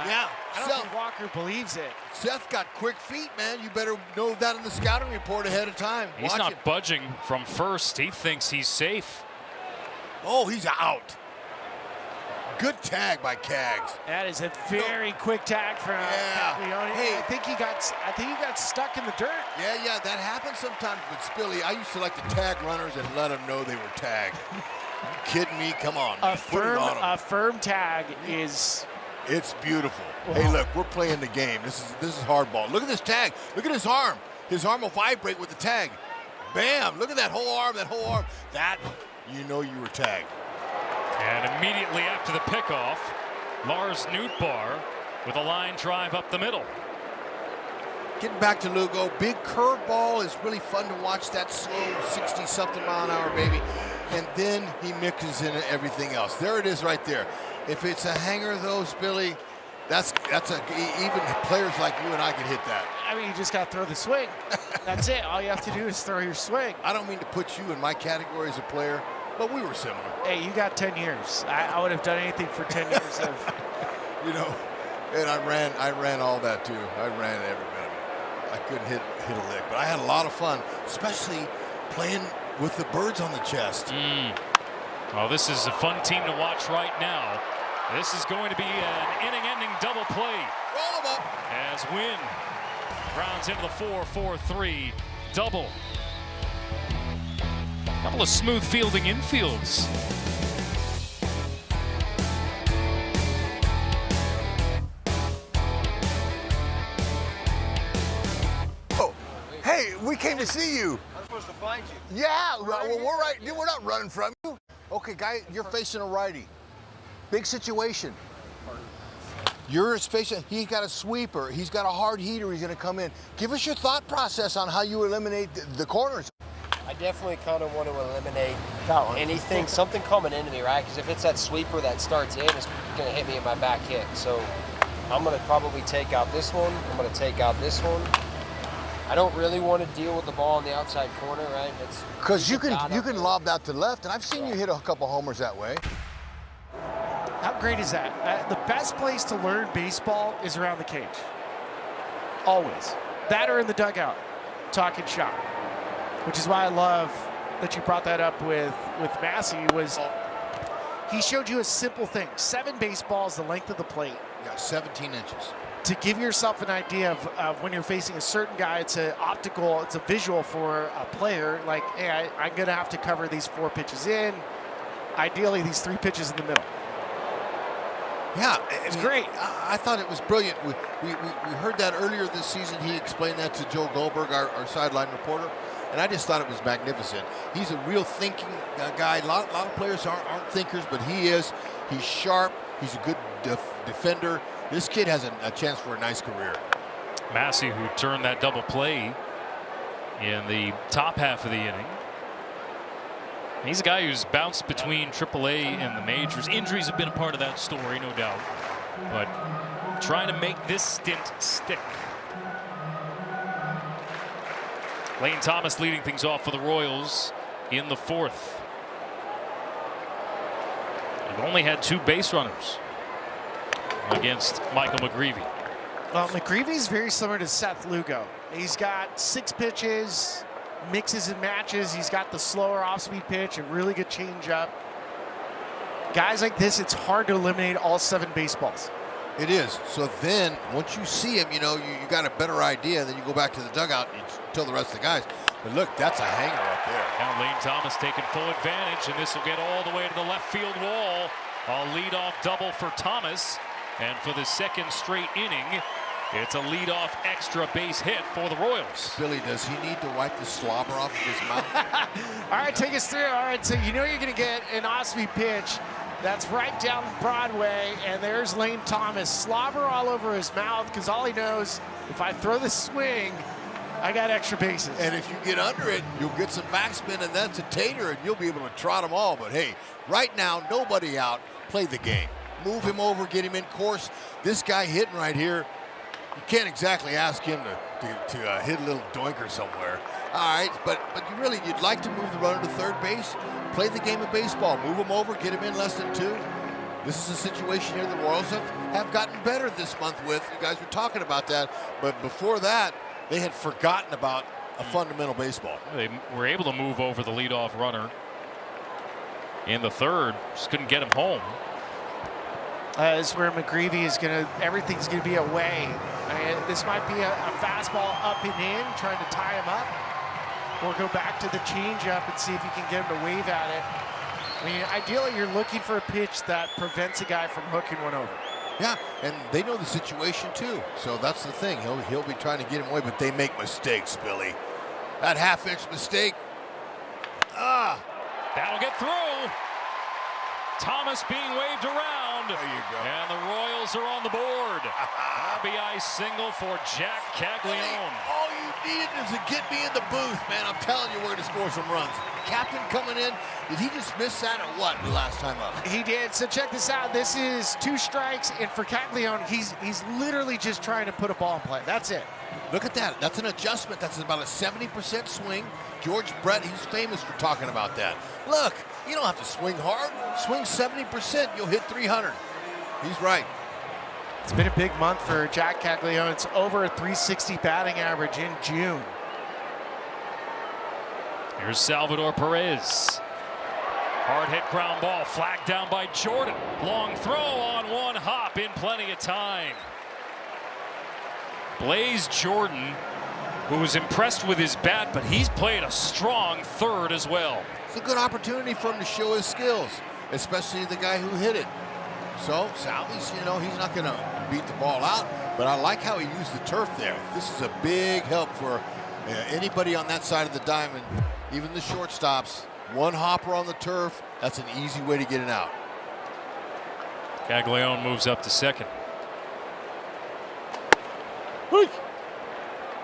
Yeah. I don't think Walker believes it. Seth got quick feet, man. You better know that in the scouting report ahead of time. He's not budging from first. He thinks he's safe. Oh, he's out. Good tag by Cags. That is a very quick tag from Caglione. Hey, I think he got stuck in the dirt. Yeah, that happens sometimes. But Spilly, I used to like to tag runners and let them know they were tagged. You kidding me? Come on. A firm tag is. It's beautiful. Wow. Hey, look, we're playing the game. This is hardball. Look at this tag. Look at his arm. His arm will vibrate with the tag. Bam! Look at that whole arm. That you know you were tagged. And immediately after the pickoff, Lars Nootbaar with a line drive up the middle. Getting back to Lugo, big curveball is really fun to watch. That slow 60-something mile an hour, baby. And then he mixes in everything else. There it is right there. If it's a hanger, though, Spilly, even players like you and I can hit that. I mean, you just got to throw the swing. That's it. All you have to do is throw your swing. I don't mean to put you in my category as a player, but we were similar. Hey, you got 10 years. I would have done anything for 10 years of. And I ran all that too. I ran every bit of it. I couldn't hit a lick, but I had a lot of fun, especially playing with the birds on the chest. Well, this is a fun team to watch right now This is going to be an inning-ending double play. Roll him up. As Wynn grounds into the 4-4-3 double. Couple of smooth fielding infields. Oh, hey, we came to see you. I'm supposed to find you. Yeah, well, we're right. Dude, we're not running from you. Okay, guy, you're facing a righty. Big situation. You're facing, he's got a sweeper, he's got a hard heater, he's gonna come in. Give us your thought process on how you eliminate the corners. I definitely kind of want to eliminate anything, something coming into me, right? Because if it's that sweeper that starts in, it's going to hit me in my back hip. So I'm going to probably take out this one. I'm going to take out this one. I don't really want to deal with the ball in the outside corner, right? Because you can lob that to the left, and I've seen you hit a couple homers that way. How great is that? The best place to learn baseball is around the cage. Always. That or in the dugout, talking shop. Which is why I love that you brought that up with Massey. Was he showed you a simple thing: 7 baseballs, the length of the plate. Yeah, 17 inches. To give yourself an idea of when you're facing a certain guy, it's an optical, it's a visual for a player. Like, hey, I'm gonna have to cover these 4 pitches in. Ideally, these 3 pitches in the middle. Yeah, it's great. I thought it was brilliant. We heard that earlier this season. He explained that to Joe Goldberg, our sideline reporter. And I just thought it was magnificent. He's a real thinking guy. A lot of players aren't thinkers, but he is. He's sharp. He's a good defender. This kid has a chance for a nice career. Massey, who turned that double play in the top half of the inning. He's a guy who's bounced between AAA and the majors. Injuries have been a part of that story, no doubt. But trying to make this stint stick. Lane Thomas leading things off for the Royals in the 4th. They've only had 2 base runners against Michael McGreevy. Well, McGreevy's very similar to Seth Lugo. He's got 6 pitches, mixes and matches. He's got the slower off-speed pitch, a really good changeup. Guys like this, it's hard to eliminate all 7 baseballs. It is. So then, once you see him, you know, you got a better idea. Then you go back to the dugout and tell the rest of the guys. But look, that's a hanger up there. Now Lane Thomas taking full advantage, and this will get all the way to the left field wall. A leadoff double for Thomas. And for the 2nd straight inning, it's a leadoff extra base hit for the Royals. Billy, does he need to wipe the slobber off of his mouth? All right, take us through. All right, so you know you're going to get an off-speed pitch. That's right down Broadway, and there's Lane Thomas. Slobber all over his mouth, because all he knows, if I throw the swing, I got extra bases. And if you get under it, you'll get some backspin, and that's a tater, and you'll be able to trot them all. But hey, right now, nobody out. Play the game. Move him over, get him in course. This guy hitting right here, you can't exactly ask him to hit a little doinker somewhere. All right, but you'd like to move the runner to third base. Play the game of baseball. Move him over, get him in less than 2. This is a situation here the Royals have gotten better this month with. You guys were talking about that, but before that, they had forgotten about a fundamental baseball. They were able to move over the leadoff runner in the 3rd. Just couldn't get him home. Is where McGreevy is everything's gonna be away. This might be a fastball up and in, trying to tie him up, or go back to the changeup and see if you can get him to wave at it. I mean, ideally, you're looking for a pitch that prevents a guy from hooking one over. Yeah, and they know the situation too. So that's the thing. He'll be trying to get him away, but they make mistakes, Billy. That half-inch mistake. That'll get through. Thomas being waved around. There you go. And the Royals are on the board. RBI single for Jack Caglione. All you needed is to get me in the booth, man. I'm telling you, we're going to score some runs. Captain coming in. Did he just miss that or what the last time up? He did. So check this out. This is 2 strikes, and for Caglione, he's literally just trying to put a ball in play. That's it. Look at that. That's an adjustment. That's about a 70% swing. George Brett, he's famous for talking about that. Look, you don't have to swing hard. Swing 70%, you'll hit 300. He's right. It's been a big month for Jack Caglione. It's over a 360 batting average in June. Here's Salvador Perez. Hard hit ground ball, flagged down by Jordan. Long throw on one hop in plenty of time. Blaze Jordan, who was impressed with his bat, but he's played a strong third as well. It's a good opportunity for him to show his skills, especially the guy who hit it. So Salvi's, he's not going to beat the ball out, but I like how he used the turf there. This is a big help for anybody on that side of the diamond, even the shortstops. One hopper on the turf, that's an easy way to get it out. Caglione moves up to second.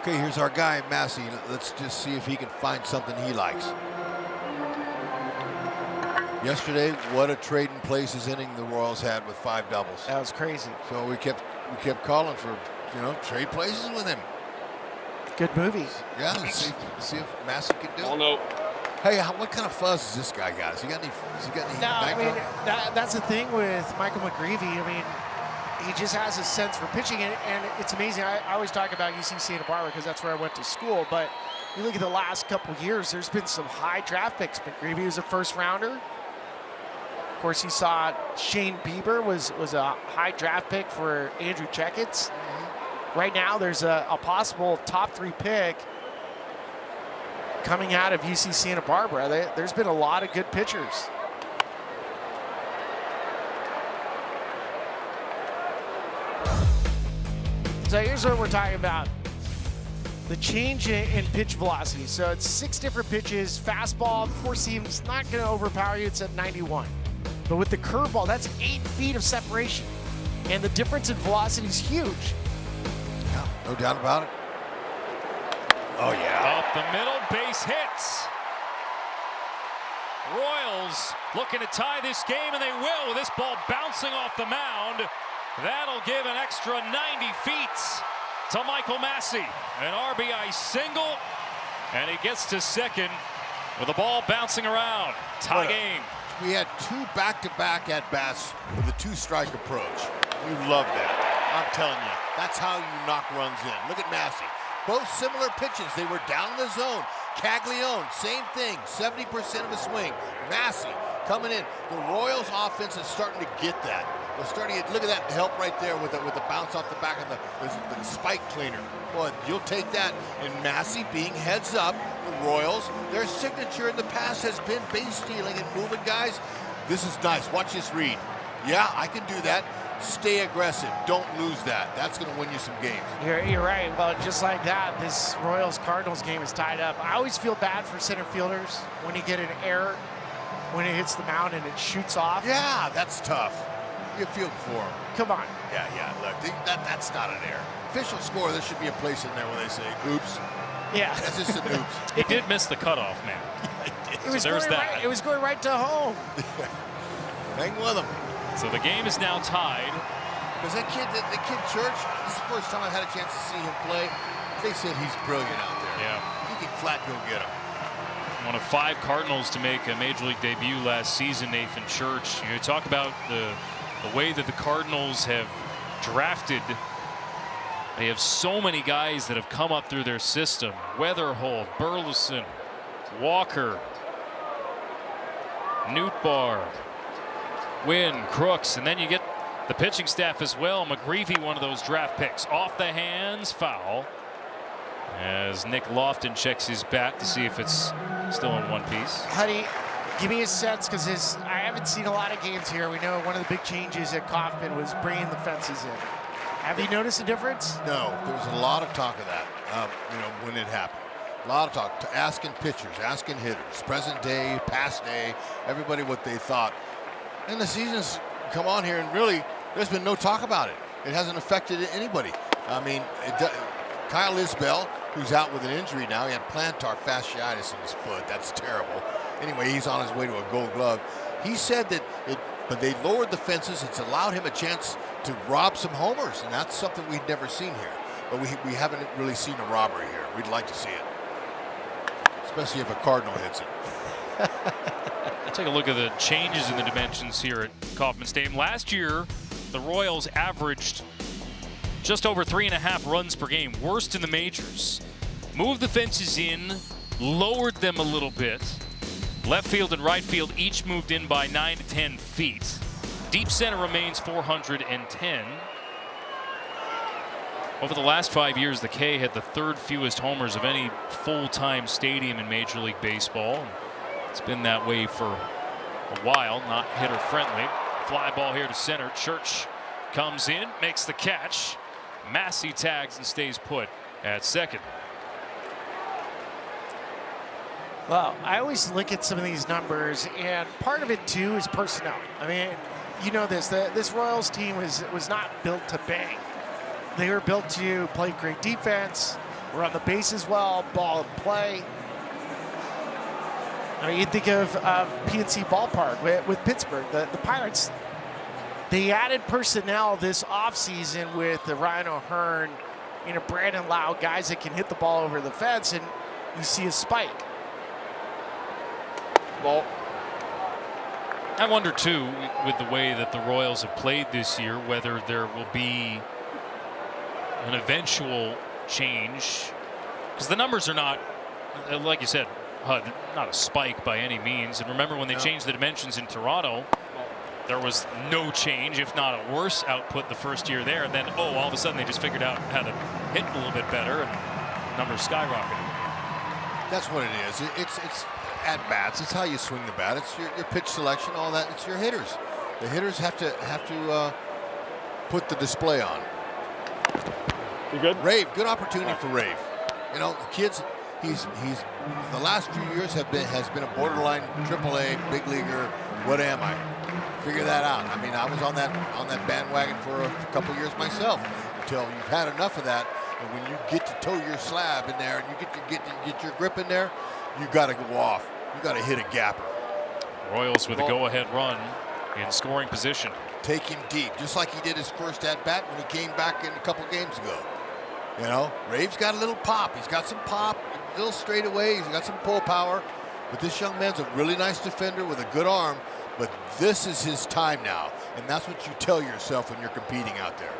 Okay, here's our guy, Massey. Let's just see if he can find something he likes. Yesterday, what a trading places inning the Royals had with 5 doubles. That was crazy. So we kept calling for, trade places with him. Good movie. Yeah, let's see if Massey can do it. Oh, no. Hey, what kind of fuzz has this guy got? Has he got any? No, I mean that's the thing with Michael McGreevy. I mean, he just has a sense for pitching, and it's amazing. I always talk about UC Santa Barbara because that's where I went to school. But you look at the last couple years, there's been some high draft picks. McGreevy was a first rounder. Of course, you saw Shane Bieber was a high draft pick for Andrew Checketts. Right now, there's a possible top 3 pick coming out of UC Santa Barbara. There's been a lot of good pitchers. So here's what we're talking about. The change in pitch velocity. So it's 6 different pitches. Fastball, 4 seams, not going to overpower you. It's at 91. But with the curveball, that's 8 feet of separation. And the difference in velocity is huge. Yeah, no doubt about it. Oh, yeah. Up the middle, base hits. Royals looking to tie this game, and they will with this ball bouncing off the mound. That'll give an extra 90 feet to Michael Massey. An RBI single, and he gets to second with the ball bouncing around. Tie game. We had 2 back-to-back at-bats with a 2-strike approach. We love that. I'm telling you, that's how you knock runs in. Look at Massey. Both similar pitches. They were down in the zone. Caglione, same thing, 70% of a swing. Massey coming in. The Royals offense is starting to get that. They're starting to look at that help right there with the bounce off the back of the spike cleaner. Boy, you'll take that. And Massey being heads up, the Royals, their signature in the past has been base stealing and moving guys. This is nice. Watch this read. Yeah, I can do that. Stay aggressive. Don't lose that. That's going to win you some games. You're right. Well, just like that, this Royals-Cardinals game is tied up. I always feel bad for center fielders when you get an error, when it hits the mound and it shoots off. Yeah, that's tough. You feel for them. Come on. Yeah. Look, that's not an error. Official score, there should be a place in there where they say, oops. Yeah. That's just an oops. He did miss the cutoff, man. It was, it was going right to home. Hang with them. So the game is now tied. Because that kid, the kid Church, this is the first time I've had a chance to see him play. They said he's brilliant out there. Yeah. He can flat go get him. One of 5 Cardinals to make a Major League debut last season, Nathan Church. You talk about the way that the Cardinals have drafted. They have so many guys that have come up through their system. Weatherholt, Burleson, Walker, Nootbaar, Wynn, Crooks, and then you get the pitching staff as well. McGreevy, one of those draft picks. Off the hands, foul. As Nick Lofton checks his bat to see if it's still in one piece. Honey, give me a sense, because I haven't seen a lot of games here. We know one of the big changes at Kauffman was bringing the fences in. Have you noticed a difference? No, there was a lot of talk of that, when it happened. A lot of talk, asking pitchers, asking hitters, present day, past day, everybody what they thought. And the season's come on here, and really, there's been no talk about it. It hasn't affected anybody. I mean, Kyle Isbell, who's out with an injury now, he had plantar fasciitis in his foot. That's terrible. Anyway, he's on his way to a Gold Glove. He said that but they lowered the fences. It's allowed him a chance to rob some homers, and that's something we'd never seen here. But we haven't really seen a robbery here. We'd like to see it, especially if a Cardinal hits it. Take a look at the changes in the dimensions here at Kauffman Stadium. Last year, the Royals averaged just over 3.5 runs per game, worst in the majors. Moved the fences in, lowered them a little bit, Left field and right field each moved in by 9 to 10 feet. Deep center remains 410. Over the last 5 years, the K had the 3rd fewest homers of any full-time stadium in Major League Baseball. It's been that way for a while, not hitter-friendly. Fly ball here to center. Church comes in, makes the catch. Massey tags and stays put at second. Well, I always look at some of these numbers, and part of it too is personnel. I mean, you know this. This Royals team was not built to bang. They were built to play great defense, run the bases well, ball and play. I mean, you think of PNC Ballpark with Pittsburgh, the Pirates. They added personnel this offseason with the Ryan O'Hearn, Brandon Lau, guys that can hit the ball over the fence, and you see a spike. Ball. I wonder too, with the way that the Royals have played this year, whether there will be an eventual change, because the numbers are not, like you said, not a spike by any means. And remember when they changed the dimensions in Toronto, there was no change, if not a worse output the first year there, and then all of a sudden they just figured out how to hit a little bit better, and numbers skyrocketed. That's what it is. It's at bats. It's how you swing the bat. It's your pitch selection, all that. It's your hitters. The hitters have to put the display on. You good? Rave, good opportunity for Rave. You know, the kids. He's the last few years has been a borderline AAA big leaguer. What am I? Figure that out. I mean, I was on that bandwagon for a couple years myself until you've had enough of that. And when you get to toe your slab in there and you get your grip in there, you got to go off. You got to hit a gapper. Royals with a go-ahead run in scoring position. Take him deep, just like he did his first at-bat when he came back in a couple games ago. You know, Rave's got a little pop. He's got some pop, a little straightaway. He's got some pull power. But this young man's a really nice defender with a good arm. But this is his time now. And that's what you tell yourself when you're competing out there.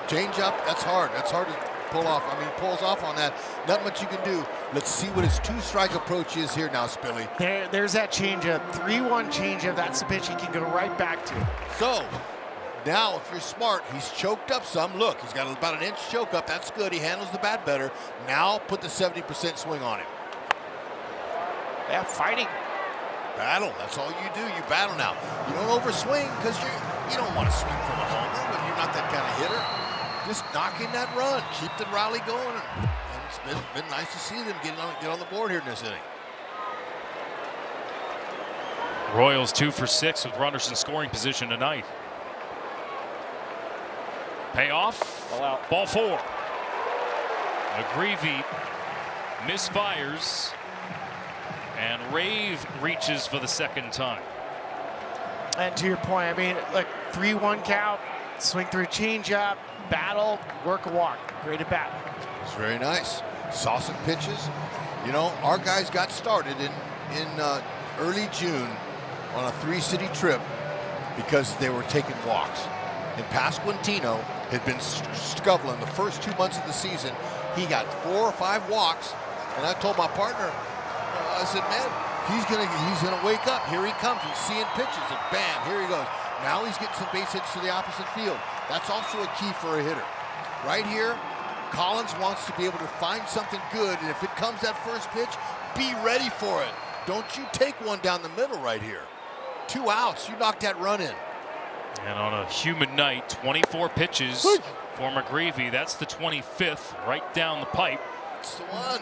Change up, that's hard. That's hard to pull off. I mean, pulls off on that. Not much you can do. Let's see what his 2-strike approach is here now, Spilly. There's that changeup, 3-1 changeup. That's the pitch he can go right back to. So, now if you're smart, he's choked up some. Look, he's got about an inch choke up. That's good. He handles the bat better. Now put the 70% swing on him. Yeah, fighting. Battle. That's all you do. You battle now. You don't overswing because you don't want to swing for the homer, but you're not that kind of hitter. Just knock in that run. Keep the rally going. And it's been nice to see them get on the board here in this inning. Royals 2 for 6 with runners in scoring position tonight. Payoff. Ball out. Ball 4. McGreevy misfires. And Rave reaches for the second time. And to your point, I mean, like 3-1 count, swing through a changeup, battle, work a walk. Great at bat. It's very nice. Saw some pitches. You know, our guys got started in early June on a 3-city trip because they were taking walks. And Pasquantino had been scuffling the first 2 months of the season. He got 4 or 5 walks, and I told my partner, I said, man, he's gonna wake up. Here he comes. He's seeing pitches, and bam, here he goes. Now he's getting some base hits to the opposite field. That's also a key for a hitter. Right here, Collins wants to be able to find something good, and if it comes that first pitch, be ready for it. Don't you take one down the middle right here. 2 outs. You knock that run in. And on a humid night, 24 pitches for McGreevy. That's the 25th, right down the pipe. It's the one.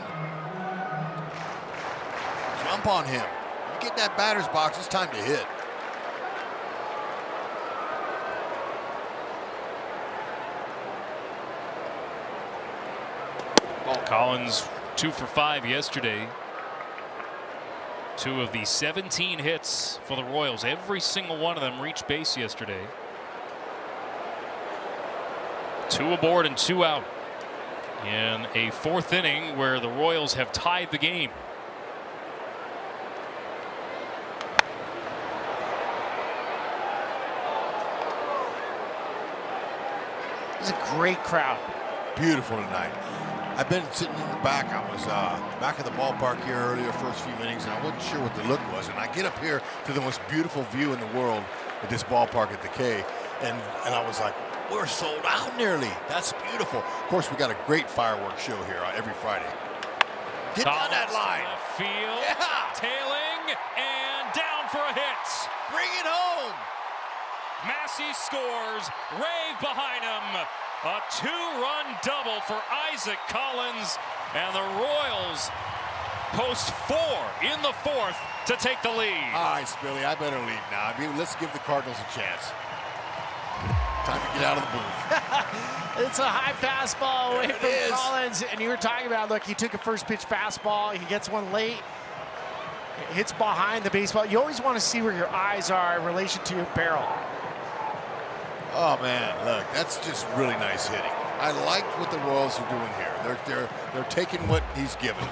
Jump on him. You get in that batter's box, it's time to hit. Collins 2 for 5 yesterday. 2 of the 17 hits for the Royals. Every single one of them reached base yesterday. 2 aboard and 2 out in a 4th inning where the Royals have tied the game. It's a great crowd. Beautiful tonight. I've been sitting in the back. I was back at the ballpark here earlier, first few innings, and I wasn't sure what the look was. And I get up here to the most beautiful view in the world at this ballpark at the K, and I was like, we're sold out nearly. That's beautiful. Of course, we got a great fireworks show here every Friday. Get down that line. Field, tailing, and down for a hit. Bring it home. Massey scores, Rave behind him. A 2-run double for Isaac Collins, and the Royals post 4 in the 4th to take the lead. All right, Spilly, I better leave now. I mean, let's give the Cardinals a chance. Time to get out of the booth. It's a high fastball away from Collins, and you were talking about, look, he took a first pitch fastball, he gets one late, it hits behind the baseball. You always want to see where your eyes are in relation to your barrel. Oh man, look, that's just really nice hitting. I like what the Royals are doing here. They're taking what he's given.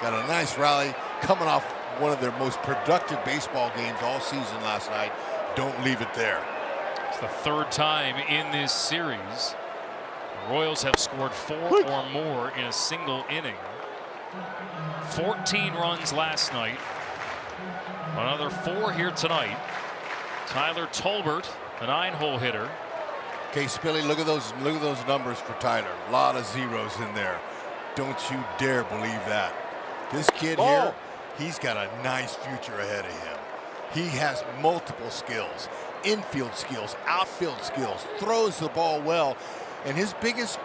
Got a nice rally coming off one of their most productive baseball games all season last night. Don't leave it there. It's the 3rd time in this series. The Royals have scored 4 or more in a single inning. 14 runs last night. Another 4 here tonight. Tyler Tolbert, a 9-hole hitter. Okay, Spilly, look at those numbers for Tyler. A lot of zeros in there. Don't you dare believe that. This kid here, he's got a nice future ahead of him. He has multiple skills, infield skills, outfield skills, throws the ball well, and his biggest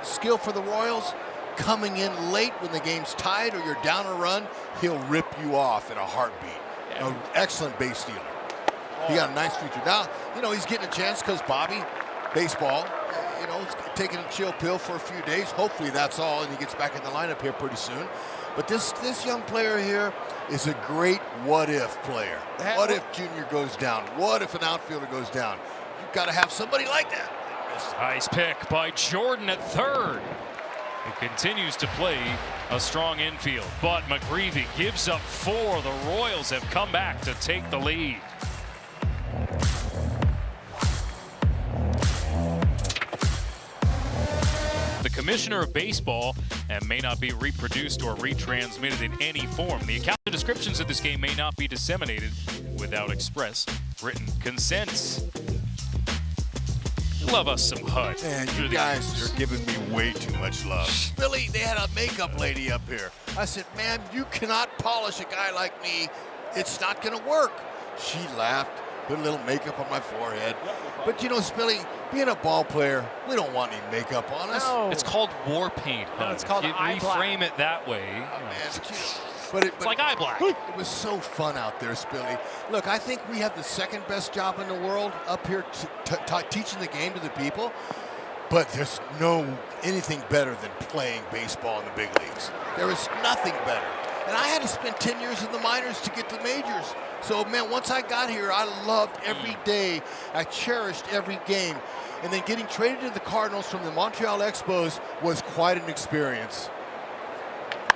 skill for the Royals, coming in late when the game's tied or you're down a run, he'll rip you off in a heartbeat. An excellent base stealer. He got a nice future. Now, you know, he's getting a chance because Bobby, baseball, you know, he's taking a chill pill for a few days. Hopefully that's all, and he gets back in the lineup here pretty soon. But this young player here is a great what-if player. What if Junior goes down? What if an outfielder goes down? You've got to have somebody like that. Nice pick by Jordan at 3rd. He continues to play a strong infield, but McGreevy gives up 4. The Royals have come back to take the lead. The Commissioner of Baseball and may not be reproduced or retransmitted in any form. The account descriptions of this game may not be disseminated without express written consent. Love us some HUD. Man, you guys are giving me way too much love. Billy, they had a makeup lady up here. I said, ma'am, you cannot polish a guy like me. It's not going to work. She laughed, put a little makeup on my forehead. But, you know, Spilly, being a ball player, we don't want any makeup on us. No. It's called war paint. No, it's called eye black. Reframe it that way. It's like eye black. It was so fun out there, Spilly. Look, I think we have the 2nd best job in the world up here teaching the game to the people. But there's anything better than playing baseball in the big leagues. There is nothing better. And I had to spend 10 years in the minors to get to majors. So, man, once I got here, I loved every day. I cherished every game. And then getting traded to the Cardinals from the Montreal Expos was quite an experience.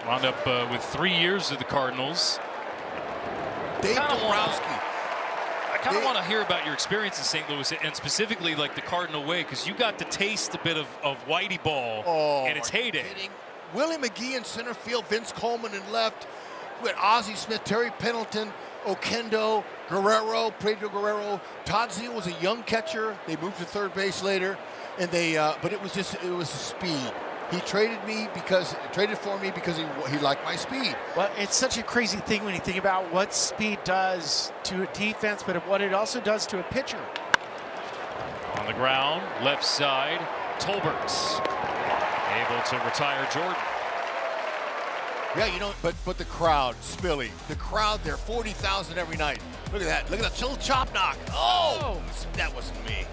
Wound up with 3 years of the Cardinals. Dave Dombrowski. I kind of want to hear about your experience in St. Louis, and specifically like the Cardinal way, because you got to taste a bit of Whitey ball in its heyday. Willie McGee in center field, Vince Coleman in left. We had Ozzie Smith, Terry Pendleton, Oquendo, Guerrero, Pedro Guerrero. Todd Zeal was a young catcher. They moved to third base later, and but it was the speed. He traded for me because he liked my speed. Well, it's such a crazy thing when you think about what speed does to a defense, but what it also does to a pitcher. On the ground, left side, Tolbert able to retire Jordan. Yeah, you know, but the crowd, Spilly, the crowd there, 40,000 every night. Look at that. Look at that little chop knock. Oh, that wasn't me.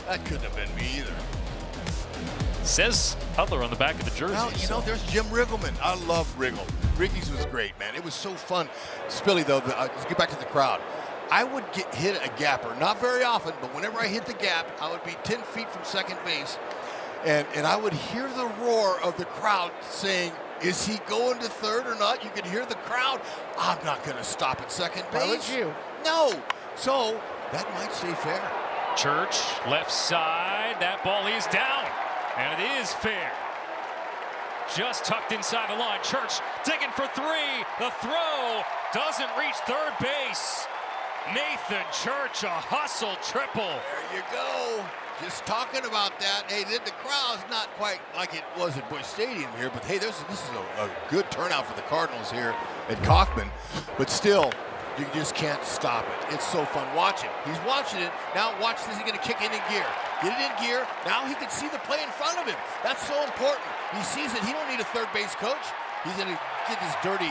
That couldn't have been me either. Says Hudler on the back of the jersey. Well, you know, there's Jim Riggleman. I love Riggle. Riggy's was great, man. It was so fun. Spilly, though, let's get back to the crowd. I would hit a gapper, not very often, but whenever I hit the gap, I would be 10 feet from second base, and I would hear the roar of the crowd saying, is he going to third or not? You could hear the crowd. I'm not going to stop at second base. Why would you? No. So that might stay fair. Church, left side. That ball is down. And it is fair. Just tucked inside the line. Church digging for three. The throw doesn't reach third base. Nathan Church, a hustle triple. There you go. Just talking about that. Hey, the crowd's not quite like it was at Busch Stadium here, but hey, this is a good turnout for the Cardinals here at Kauffman. But still, you just can't stop it. It's so fun watching. He's watching it. Now watch this. He's going to kick it in gear. Get it in gear. Now he can see the play in front of him. That's so important. He sees it. He don't need a third base coach. He's going to get this dirty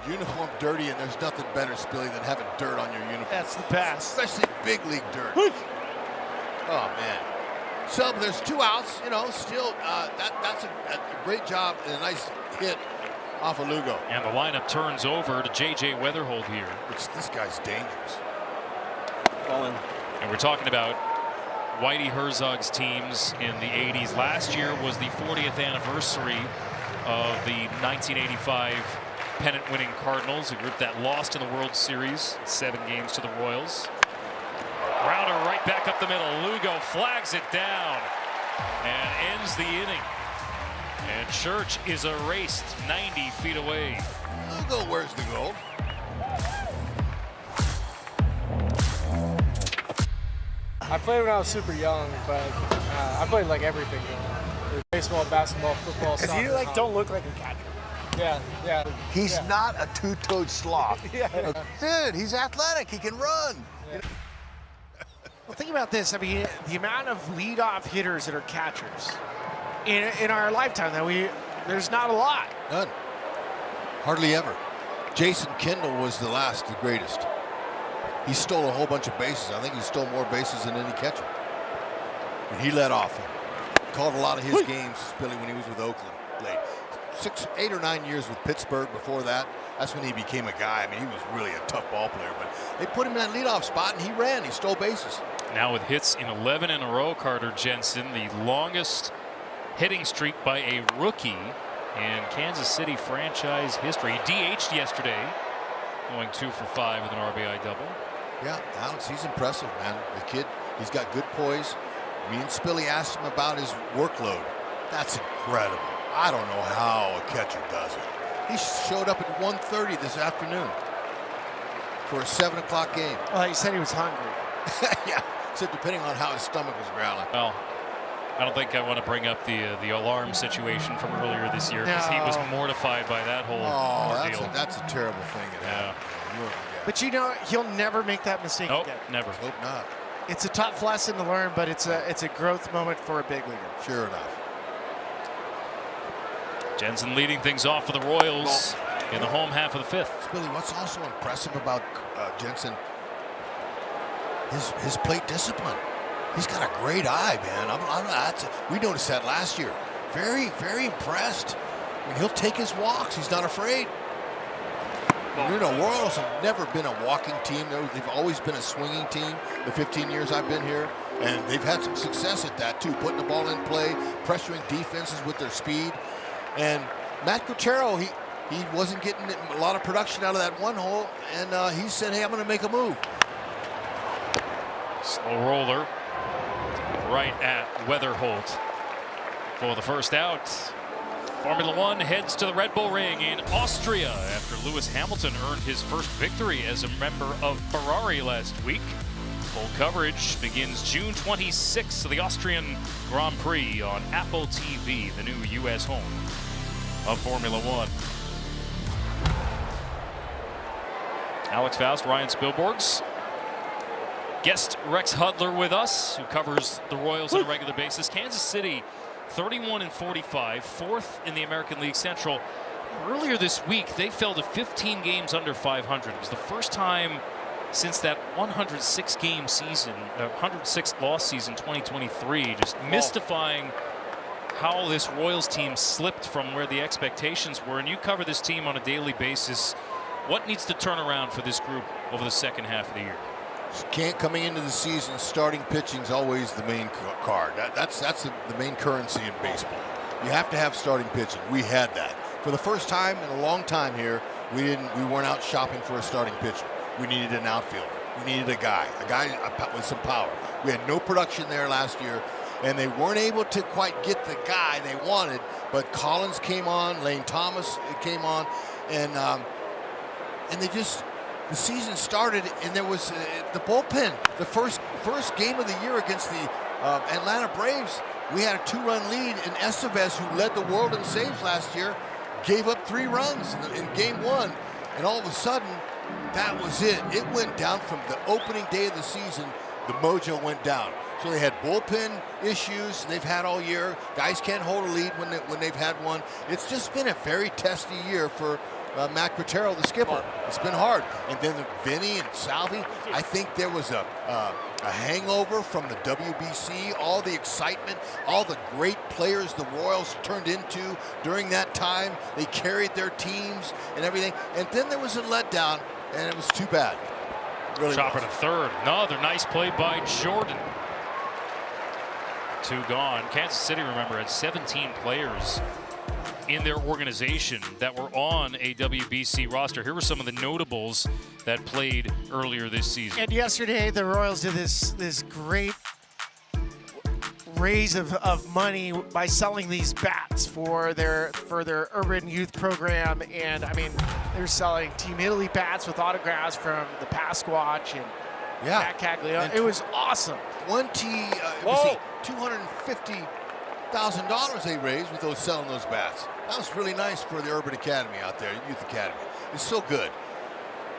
uniform dirty, and there's nothing better, Spilly, than having dirt on your uniform. That's the best. Especially big league dirt. Oh, man. So there's 2 outs. You know, still, that's a great job and a nice hit off of Lugo. And the lineup turns over to J.J. Weatherholt here. This guy's dangerous. And we're talking about Whitey Herzog's teams in the 80s. Last year was the 40th anniversary of the 1985 pennant-winning Cardinals, a group that lost in the World Series, 7 games to the Royals. Grounder right back up the middle. Lugo flags it down and ends the inning. And Church is erased 90 feet away. Lugo, where's the goal? I played when I was super young, but I played like everything. Baseball, basketball, football, soccer. You don't look like a catcher. Yeah. He's not a two-toed sloth. Dude, he's athletic. He can run. Yeah. Well, think about this. I mean, the amount of leadoff hitters that are catchers in our lifetime, there's not a lot. None. Hardly ever. Jason Kendall was the last, the greatest. He stole a whole bunch of bases. I think he stole more bases than any catcher. And he led off. Called a lot of his games, Billy, when he was with Oakland. Played 8 or 9 years with Pittsburgh before that. That's when he became a guy. I mean, he was really a tough ball player, but they put him in that leadoff spot, and he ran. He stole bases. Now with hits in 11 in a row, Carter Jensen, the longest hitting streak by a rookie in Kansas City franchise history. He DH'd yesterday, going 2 for 5 with an RBI double. Yeah, Alex, he's impressive, man. The kid, he's got good poise. Me and Spilly asked him about his workload. That's incredible. I don't know how a catcher does it. He showed up at 1:30 this afternoon for a 7 o'clock game. Well, he said he was hungry. Yeah, so depending on how his stomach was growling. Well, I don't think I want to bring up the alarm situation from earlier this year, because he was mortified by that whole ordeal. That's a terrible thing. But you know, he'll never make that mistake again. Never. Hope not. It's a tough lesson to learn, but it's a growth moment for a big leaguer. Sure enough. Jensen leading things off for the Royals in the home half of the 5th. Spilly, what's also impressive about Jensen, his plate discipline. He's got a great eye, man. We noticed that last year. Very, very impressed. I mean, he'll take his walks. He's not afraid. You know, Royals have never been a walking team. They've always been a swinging team the 15 years I've been here. And they've had some success at that, too, putting the ball in play, pressuring defenses with their speed. And Matt Cotero, he wasn't getting a lot of production out of that one hole, and he said, hey, I'm going to make a move. Slow roller right at Weatherholt for the first out. Formula One heads to the Red Bull Ring in Austria after Lewis Hamilton earned his first victory as a member of Ferrari last week. Full coverage begins June 26th of the Austrian Grand Prix on Apple TV, the new U.S. home of Formula One. Alex Faust, Ryan Spilborghs. Guest Rex Hudler with us, who covers the Royals on a regular basis. Kansas City 31-45, 4th in the American League Central. Earlier this week, they fell to 15 games under 500. It was the first time since that 106-game season, 106th loss season 2023, just mystifying how this Royals team slipped from where the expectations were. And you cover this team on a daily basis. What needs to turn around for this group over the second half of the year? Coming into the season, starting pitching is always the main card. That's the main currency in baseball. You have to have starting pitching. We had that for the first time in a long time here. We weren't out shopping for a starting pitcher. We needed an outfielder. We needed a guy with some power. We had no production there last year, and they weren't able to quite get the guy they wanted. But Collins came on, Lane Thomas came on, and they just, the season started, and there was the bullpen. The first game of the year against the Atlanta Braves, we had a 2-run lead, and Estevez, who led the world in saves last year, gave up 3 runs in game 1, and all of a sudden, that was it. It went down from the opening day of the season. The mojo went down. So they had bullpen issues they've had all year. Guys can't hold a lead when they've had one. It's just been a very testy year for Matt Quintero, the skipper. It's been hard. And then Vinny and Salvi, I think there was a hangover from the WBC, all the excitement, all the great players the Royals turned into during that time. They carried their teams and everything. And then there was a letdown, and it was too bad. Really Chopper to third. Another nice play by Jordan. 2 gone. Kansas City, remember, had 17 players in their organization that were on a WBC roster. Here were some of the notables that played earlier this season. And yesterday, the Royals did this great raise of money by selling these bats for their urban youth program. And I mean, they're selling Team Italy bats with autographs from the Pasquatch and Matt Caglione. It was awesome. $250,000 they raised with those selling those bats. That was really nice for the Urban Academy out there, Youth Academy. It's so good.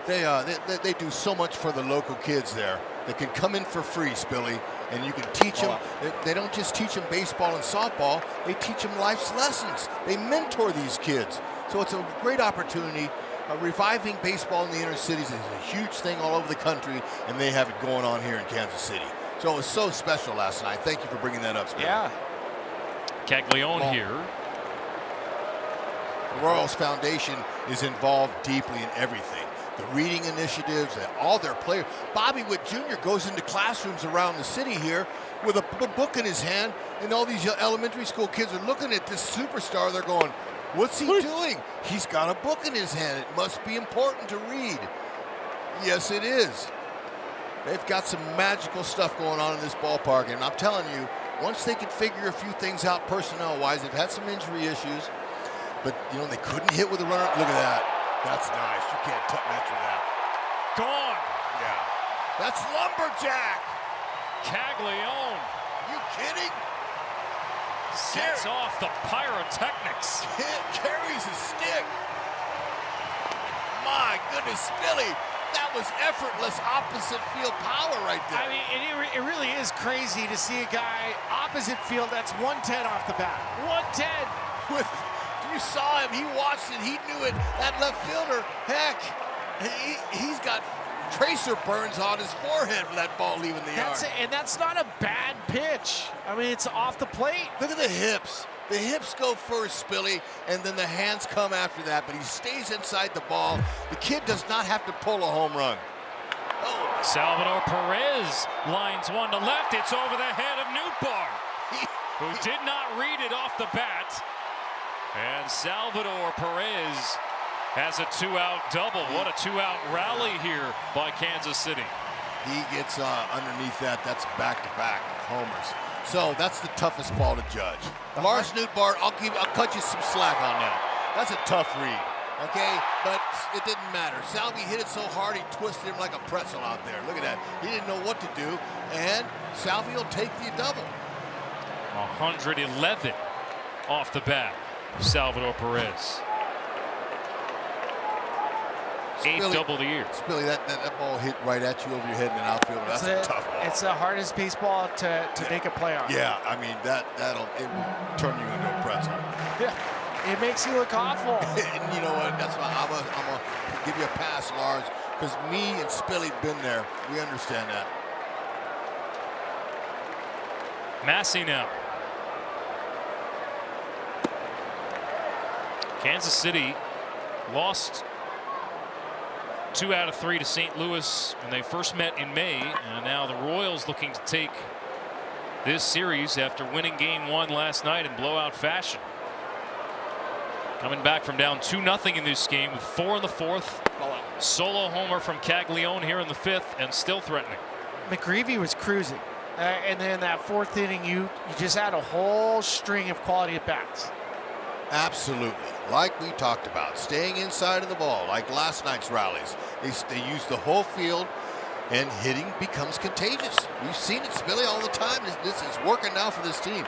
They do so much for the local kids there. They can come in for free, Spilly, and you can teach them. They don't just teach them baseball and softball. They teach them life's lessons. They mentor these kids. So it's a great opportunity. Reviving baseball in the inner cities is a huge thing all over the country, and they have it going on here in Kansas City. So it was so special last night. Thank you for bringing that up, Spilly. Yeah. Caglione here. The Royals Foundation is involved deeply in everything. The reading initiatives and all their players. Bobby Witt Jr. goes into classrooms around the city here with a book in his hand, and all these elementary school kids are looking at this superstar. They're going, what's he doing? He's got a book in his hand. It must be important to read. Yes, it is. They've got some magical stuff going on in this ballpark, and I'm telling you, once they can figure a few things out personnel-wise, they've had some injury issues, but you know, they couldn't hit with a runner. Look at that. That's nice. You can't match with that. Gone. Yeah. That's lumberjack. Caglione. You kidding? Sets off the pyrotechnics. Carries a stick. My goodness, Spilly. That was effortless opposite field power right there. I mean, it really is crazy to see a guy opposite field that's 110 off the bat. 110. You saw him. He watched it. He knew it. That left fielder, heck, he's got tracer burns on his forehead for that ball leaving the yard. And that's not a bad pitch. I mean, it's off the plate. Look at the hips. The hips go first, Spilly, and then the hands come after that, but he stays inside the ball. The kid does not have to pull a home run. Oh. Salvador Perez lines one to left. It's over the head of Nootbaar, who did not read it off the bat. And Salvador Perez has a 2-out double. What a 2-out rally here by Kansas City. He gets underneath that. That's back-to-back homers. So that's the toughest ball to judge. Lars Nootbaar, I'll cut you some slack on that. That's a tough read, okay? But it didn't matter. Salvi hit it so hard he twisted him like a pretzel out there. Look at that. He didn't know what to do, and Salvi will take the double. 111 off the bat. Salvador Perez. Eighth double of the year. Spilly, that ball hit right at you over your head in an outfield. That's a tough ball. It's the hardest baseball to make a play on. Yeah, I mean, it will turn you into a pretzel. Yeah, it makes you look awful. And you know what? That's why I'm gonna give you a pass, Lars, because me and Spilly been there. We understand that. Massey now. Kansas City lost 2 out of 3 to St. Louis when they first met in May, and now the Royals looking to take this series after winning game 1 last night in blowout fashion. Coming back from down 2-0 in this game with 4 in the 4th. Solo homer from Caglione here in the 5th, and still threatening. McGreevy was cruising. And then that fourth inning, you just had a whole string of quality at-bats. Absolutely. Like we talked about, staying inside of the ball, like last night's rallies. They use the whole field, and hitting becomes contagious. We've seen it, Billy, all the time. This is working now for this team.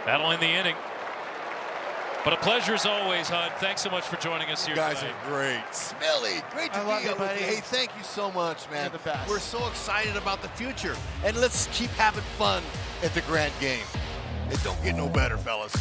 Battle in the inning. But a pleasure as always, Hud. Thanks so much for joining us here You guys tonight. are great. Smelly, great to be here with you. Hey, thank you so much, man. You're the best. We're so excited about the future. And let's keep having fun at the Grand Game. It don't get no better, fellas.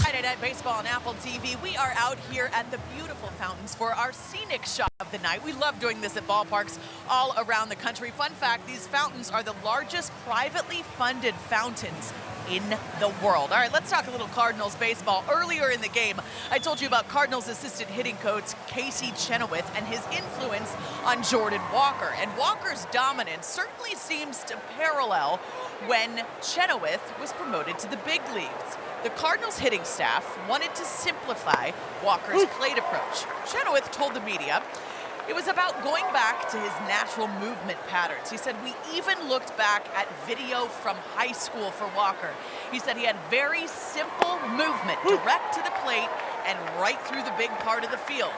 Friday Night Baseball on Apple TV. We are out here at the beautiful fountains for our scenic shot of the night. We love doing this at ballparks all around the country. Fun fact, these fountains are the largest privately funded fountains in the world. All right, let's talk a little Cardinals baseball. Earlier in the game, I told you about Cardinals assistant hitting coach Casey Chenoweth and his influence on Jordan Walker. And Walker's dominance certainly seems to parallel when Chenoweth was promoted to the big leagues. The Cardinals hitting staff wanted to simplify Walker's plate approach. Chenoweth told the media it was about going back to his natural movement patterns. He said, we even looked back at video from high school for Walker. He said he had very simple movement, direct to the plate and right through the big part of the field.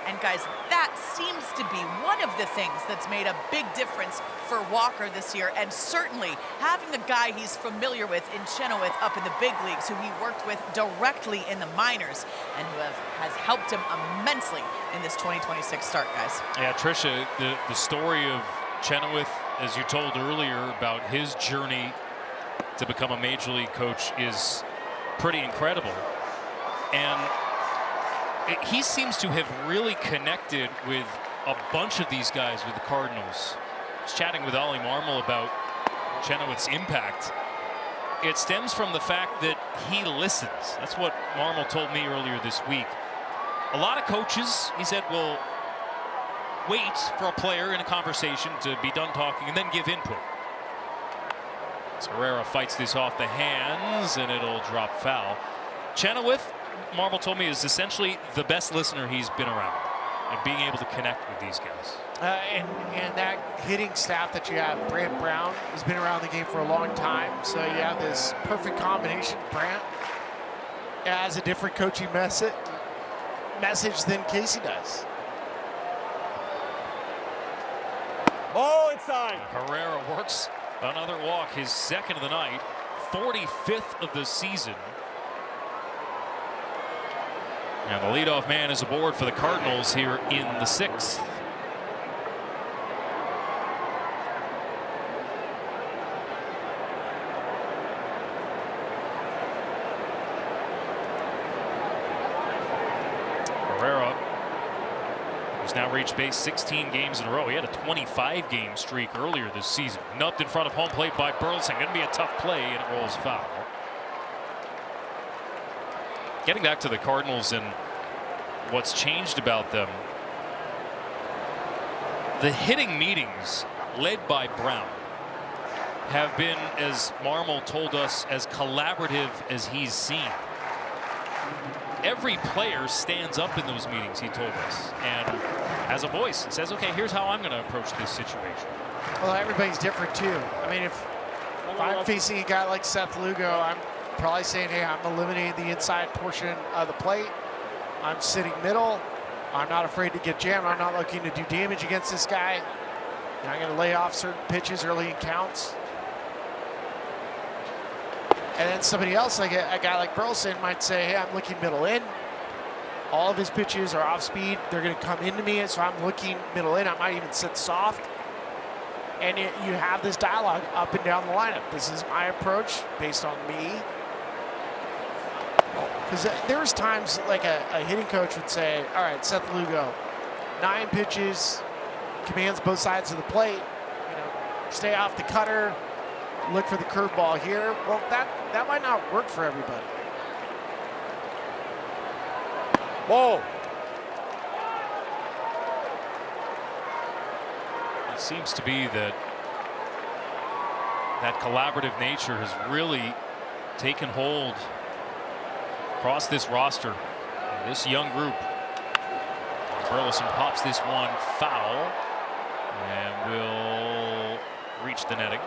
And guys, that seems to be one of the things that's made a big difference for Walker this year, and certainly having the guy he's familiar with in Chenoweth up in the big leagues, who he worked with directly in the minors, and who has helped him immensely in this 2026 start, guys. Yeah, Tricia, the story of Chenoweth, as you told earlier about his journey to become a major league coach, is pretty incredible. And he seems to have really connected with a bunch of these guys with the Cardinals. I was chatting with Ollie Marmol about Chenoweth's impact. It stems from the fact that he listens. That's what Marmol told me earlier this week. A lot of coaches, he said, will wait for a player in a conversation to be done talking and then give input. So Herrera fights this off the hands, and it'll drop foul. Chenoweth, Marmol told me, is essentially the best listener he's been around, and being able to connect with these guys. And that hitting staff that you have, Brant Brown has been around the game for a long time, so you have this perfect combination. Brant has a different coaching message than Casey does. Ball inside. Herrera works another walk, his second of the night, 45th of the season. And the leadoff man is aboard for the Cardinals here in the 6th. Herrera, who's now reached base 16 games in a row. He had a 25-game streak earlier this season. Nubbed in front of home plate by Burleson. Going to be a tough play, and it rolls foul. Getting back to the Cardinals and what's changed about them, the hitting meetings led by Brown have been, as Marmol told us, as collaborative as he's seen. Every player stands up in those meetings, he told us, and has a voice and says, okay, here's how I'm going to approach this situation. Well, everybody's different too. I mean, if I'm facing a guy like Seth Lugo, I'm probably saying, hey, I'm eliminating the inside portion of the plate. I'm sitting middle. I'm not afraid to get jammed. I'm not looking to do damage against this guy. And I'm going to lay off certain pitches early in counts. And then somebody else, like a guy like Burleson, might say, hey, I'm looking middle in. All of his pitches are off speed. They're going to come into me, so I'm looking middle in. I might even sit soft. And you have this dialogue up and down the lineup. This is my approach based on me. Because there was times like a hitting coach would say, all right, Seth Lugo, 9 pitches, commands both sides of the plate, stay off the cutter, look for the curveball here. Well, that might not work for everybody. Ball. It seems to be that collaborative nature has really taken hold across this roster, this young group. Burleson pops this one foul, And will reach the netting.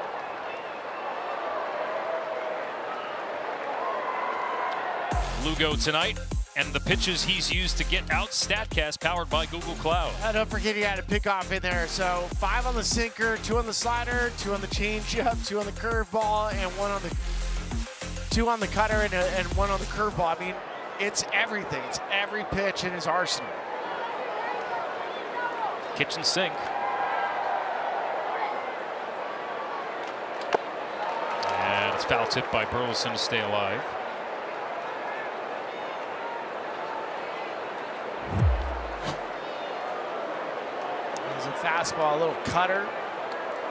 Lugo tonight, and the pitches he's used to get out. StatCast powered by Google Cloud. Don't forget he had a pickoff in there. So 5 on the sinker, 2 on the slider, 2 on the changeup, 2 on the curveball, and 2 on the cutter, and 1 on the curveball. I mean, it's everything. It's every pitch in his arsenal. Kitchen sink. And it's foul tip by Burleson to stay alive. There's a fastball, a little cutter,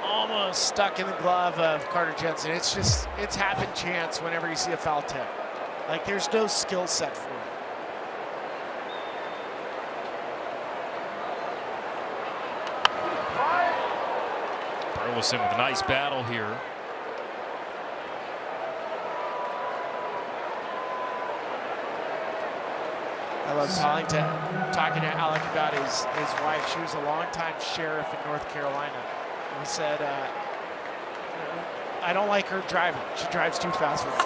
almost stuck in the glove of Carter Jensen. It's happen chance whenever you see a foul tip. Like, there's no skill set for it. Burleson with a nice battle here. I love talking to Alec about his wife. She was a longtime sheriff in North Carolina. And he said, I don't like her driving. She drives too fast for me.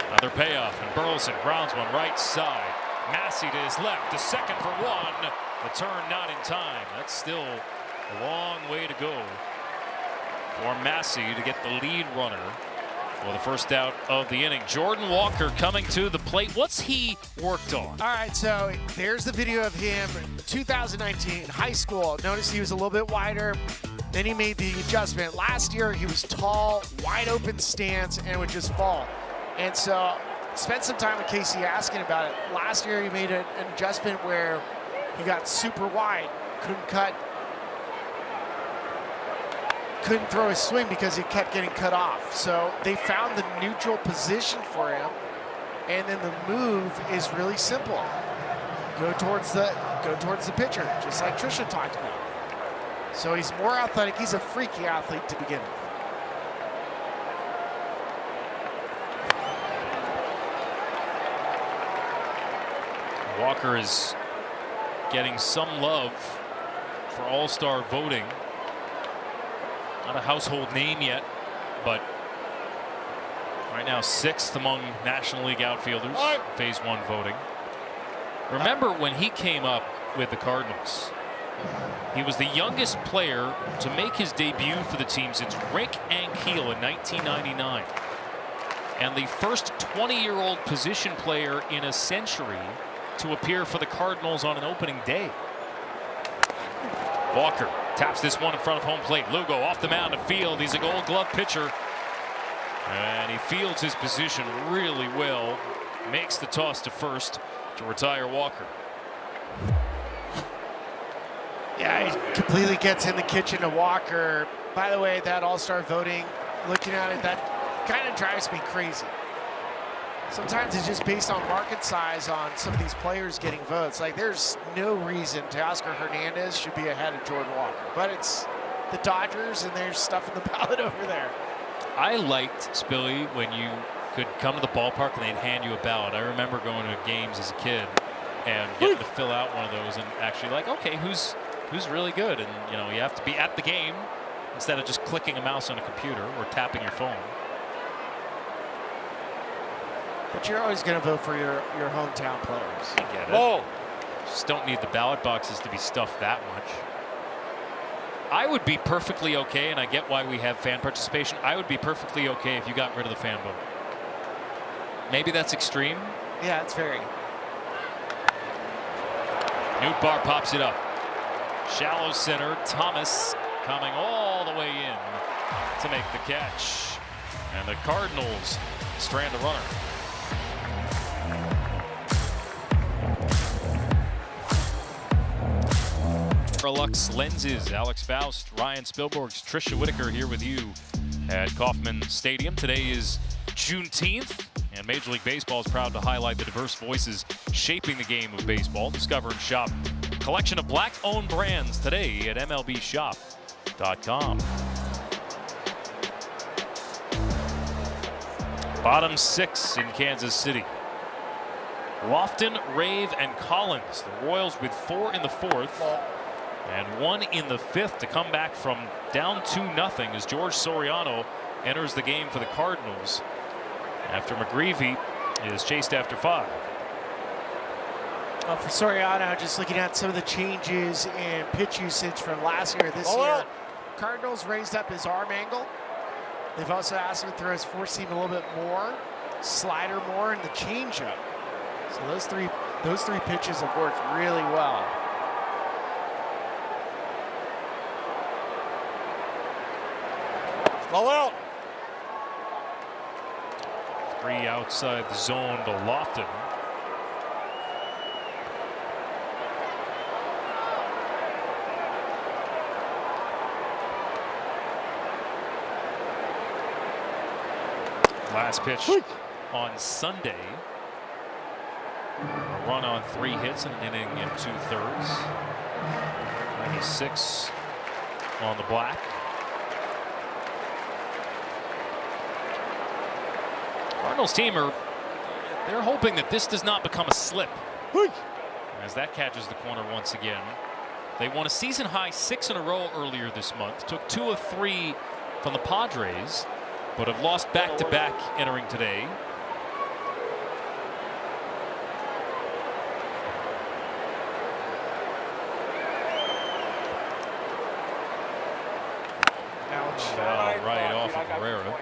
Another payoff, and Burleson grounds one right side. Massey to his left, to second for 1. The turn not in time. That's still a long way to go for Massey to get the lead runner for the first out of the inning. Jordan Walker coming to the plate. What's he worked on? All right, so there's the video of him 2019 high school. Notice he was a little bit wider. Then he made the adjustment. Last year he was tall, wide open stance, and would just fall. And so spent some time with Casey asking about it. Last year he made an adjustment where he got super wide, couldn't throw his swing because he kept getting cut off. So they found the neutral position for him, and then the move is really simple. Go towards the pitcher, just like Trisha talked about. So he's more athletic. He's a freaky athlete to begin with. Walker is getting some love for All-Star voting. Not a household name yet, but right now 6th among National League outfielders, Phase 1 voting. Remember when he came up with the Cardinals, he was the youngest player to make his debut for the team since Rick Ankiel in 1999, and the first 20-year-old position player in a century to appear for the Cardinals on an opening day. Walker taps this one in front of home plate. Lugo off the mound to field. He's a Gold Glove pitcher, and he fields his position really well. Makes the toss to first to retire Walker. Yeah, he completely gets in the kitchen to Walker. By the way, that All-Star voting, looking at it, that kind of drives me crazy. Sometimes it's just based on market size on some of these players getting votes. Like, there's no reason Teoscar Hernandez should be ahead of Jordan Walker. But it's the Dodgers, and there's stuff in the ballot over there. I liked, Spilly, when you could come to the ballpark and they'd hand you a ballot. I remember going to games as a kid and getting to fill out one of those and actually like, okay, who's really good? And, you know, you have to be at the game instead of just clicking a mouse on a computer or tapping your phone. But you're always going to vote for your hometown players. I get it. Just don't need the ballot boxes to be stuffed that much. I would be perfectly okay, and I get why we have fan participation. I would be perfectly okay if you got rid of the fan vote. Maybe that's extreme. Yeah, it's very. Nootbaar pops it up. Shallow center. Thomas coming all the way in to make the catch. And the Cardinals strand the runner. Lux Lenses, Alex Faust, Ryan Spilborghs, Trisha Whitaker here with you at Kauffman Stadium. Today is Juneteenth, and Major League Baseball is proud to highlight the diverse voices shaping the game of baseball. Discover and shop a collection of black-owned brands today at MLBshop.com. Bottom 6 in Kansas City. Lofton, Rave, and Collins. The Royals with 4 in the 4th and 1 in the 5th to come back from down 2-0 as George Soriano enters the game for the Cardinals after McGreevy is chased after 5. For Soriano, just looking at some of the changes in pitch usage from last year, this year, Cardinals raised up his arm angle. They've also asked him to throw his four seam a little bit more, slider more, and the changeup. So those three pitches have worked really well. Ball out. 3 outside the zone to Lofton. Last pitch on Sunday. A run on 3 hits in an inning in 2/3. 96 on the black. Cardinals team they're hoping that this does not become a slip as that catches the corner once again. They won a season high 6 in a row earlier this month, took 2 of 3 from the Padres, but have lost back-to-back entering today. Right off of Herrera.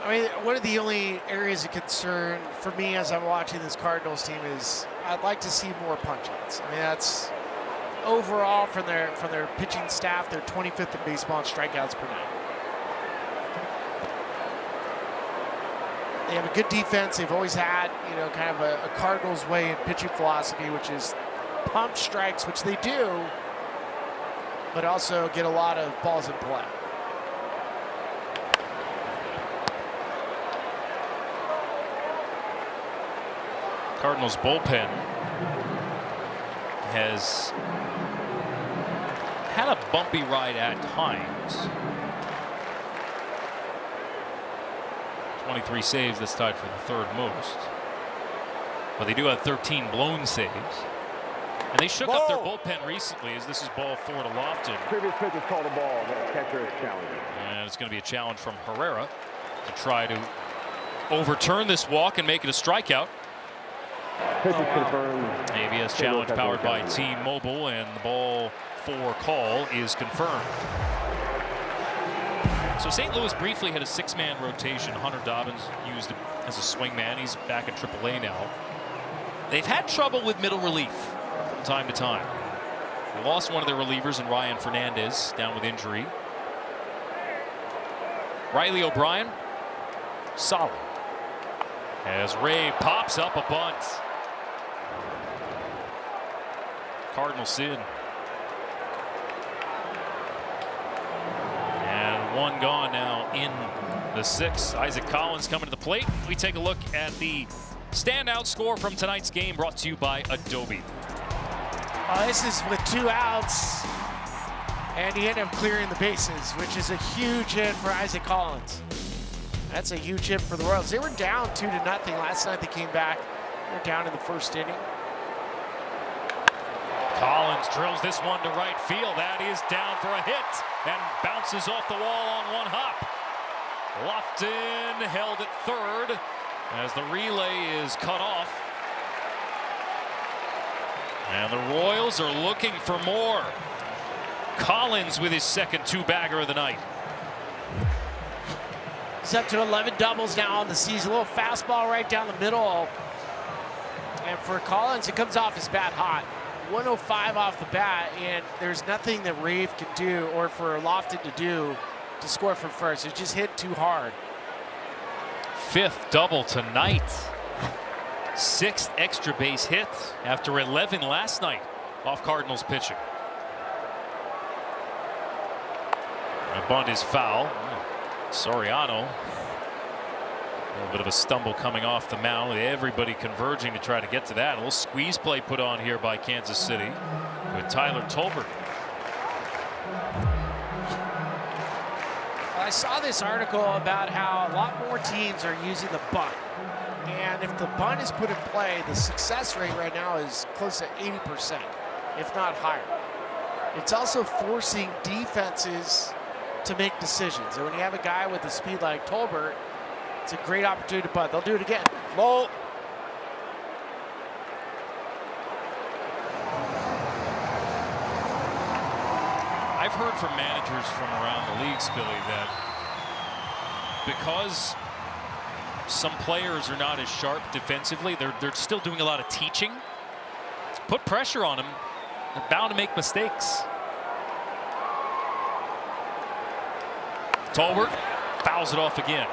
I mean, one of the only areas of concern for me as I'm watching this Cardinals team is I'd like to see more punch-outs. I mean, that's overall from their pitching staff, they're 25th in baseball in strikeouts per night. They have a good defense. They've always had, you know, kind of a Cardinals way in pitching philosophy, which is pump strikes, which they do, but also get a lot of balls in play. Cardinals bullpen has had a bumpy ride at times. 23 saves, that's tied for the 3rd most. But they do have 13 blown saves. And they shook up their bullpen recently as this is ball 4 to Lofton. Previous pitch is called a ball. The catcher is challenging. And it's going to be a challenge from Herrera to try to overturn this walk and make it a strikeout. Pitch is confirmed. ABS challenge powered by T-Mobile, and the ball 4 call is confirmed. So St. Louis briefly had a 6-man rotation. Hunter Dobbins used as a swingman. He's back in AAA now. They've had trouble with middle relief from time to time. They lost one of their relievers in Ryan Fernandez, down with injury. Riley O'Brien, solid. As Ray pops up a bunt. Cardinals in. And 1 gone now in the 6th. Isaac Collins coming to the plate. We take a look at the standout score from tonight's game, brought to you by Adobe. This is with 2 outs, and he ended up clearing the bases, which is a huge hit for Isaac Collins. That's a huge hit for the Royals. They were down 2-0 last night. They came back. They're down in the 1st inning. Collins drills this one to right field. That is down for a hit and bounces off the wall on 1 hop. Lofton held at 3rd as the relay is cut off. And the Royals are looking for more. Collins with his 2nd 2-bagger of the night. He's up to 11 doubles now on the season. A little fastball right down the middle. And for Collins, it comes off his bat hot. 105 off the bat, and there's nothing that Rave can do or for Lofton to do to score from first. It just hit too hard. 5th double tonight. 6th extra base hit after 11 last night off Cardinals pitching. The bunt is foul. Soriano, a little bit of a stumble coming off the mound. Everybody converging to try to get to that. A little squeeze play put on here by Kansas City with Tyler Tolbert. I saw this article about how a lot more teams are using the bunt. And And if the bunt is put in play, the success rate right now is close to 80%, if not higher. It's also forcing defenses to make decisions. And when you have a guy with the speed like Tolbert, it's a great opportunity to bunt. They'll do it again. Ball. I've heard from managers from around the league, Spilly, that because some players are not as sharp defensively, they're still doing a lot of teaching. Put pressure on them. They're bound to make mistakes. Tolbert fouls it off again.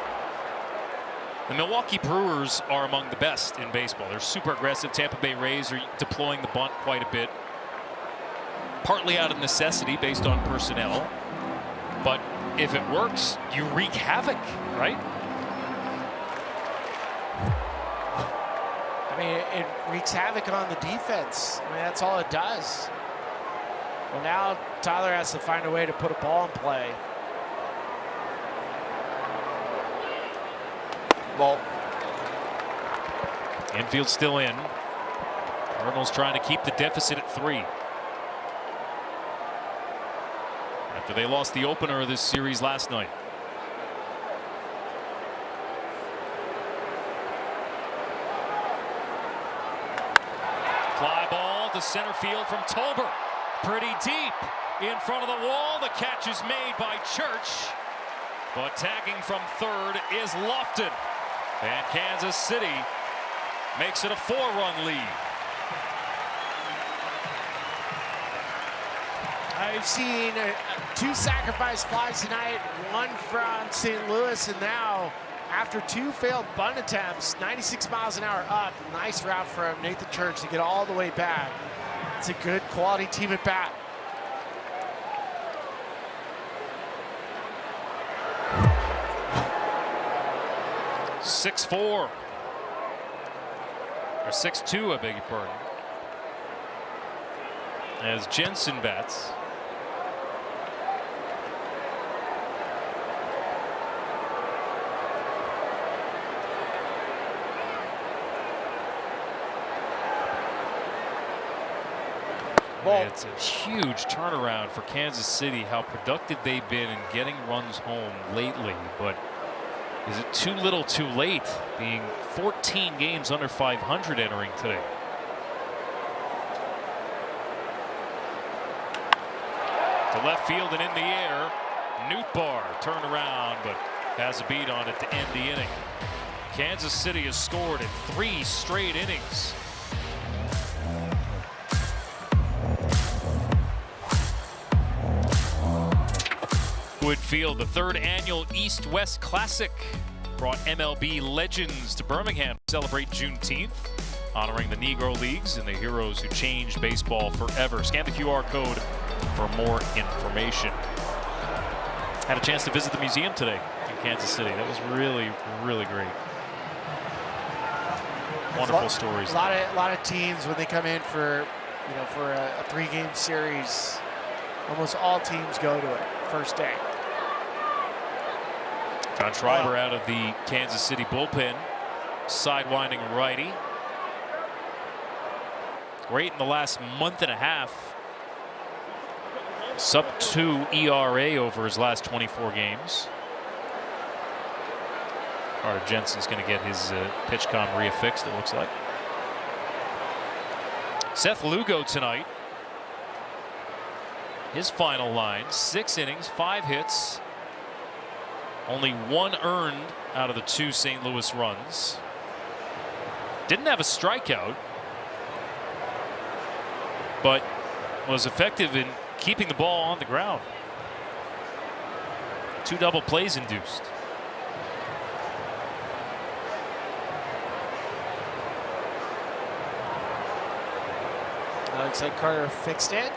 The Milwaukee Brewers are among the best in baseball. They're super aggressive. Tampa Bay Rays are deploying the bunt quite a bit. Partly out of necessity based on personnel. But if it works, you wreak havoc, right? I mean, it wreaks havoc on the defense. I mean, that's all it does. Well, now Tyler has to find a way to put a ball in play. Ball. Infield still in. Cardinals trying to keep the deficit at 3. After they lost the opener of this series last night. Fly ball to center field from Tolbert. Pretty deep in front of the wall. The catch is made by Church. But tagging from third is Lofton. And Kansas City makes it a 4-run lead. I've seen 2 sacrifice flies tonight, 1 from St. Louis, and now after 2 failed bunt attempts, 96 miles an hour up. Nice route from Nathan Church to get all the way back. It's a good quality team at bat. .6'4", or 6'2", I beg your pardon. As Jensen bats. It's a huge turnaround for Kansas City, how productive they've been in getting runs home lately. But is it too little too late, being 14 games under 500 entering today? To left field and in the air. Nootbaar turned around, but has a beat on it to end the inning. Kansas City has scored in 3 straight innings. Field, the 3rd annual East-West Classic, brought MLB legends to Birmingham to celebrate Juneteenth, honoring the Negro Leagues and the heroes who changed baseball forever. Scan the QR code for more information. Had a chance to visit the museum today in Kansas City. That was really, really great. Wonderful stories. A lot of teams, when they come in for, for a 3-game series, almost all teams go to it first day. John Schreiber out of the Kansas City bullpen, sidewinding righty. Great in the last month and a half. Sub-2 ERA over his last 24 games. Carter Jensen's going to get his PitchCom reaffixed, it looks like. Seth Lugo tonight. His final line, 6 innings, 5 hits. Only 1 earned out of the 2 St. Louis runs. Didn't have a strikeout, but was effective in keeping the ball on the ground. 2 double plays induced. Looks like Carter fixed it.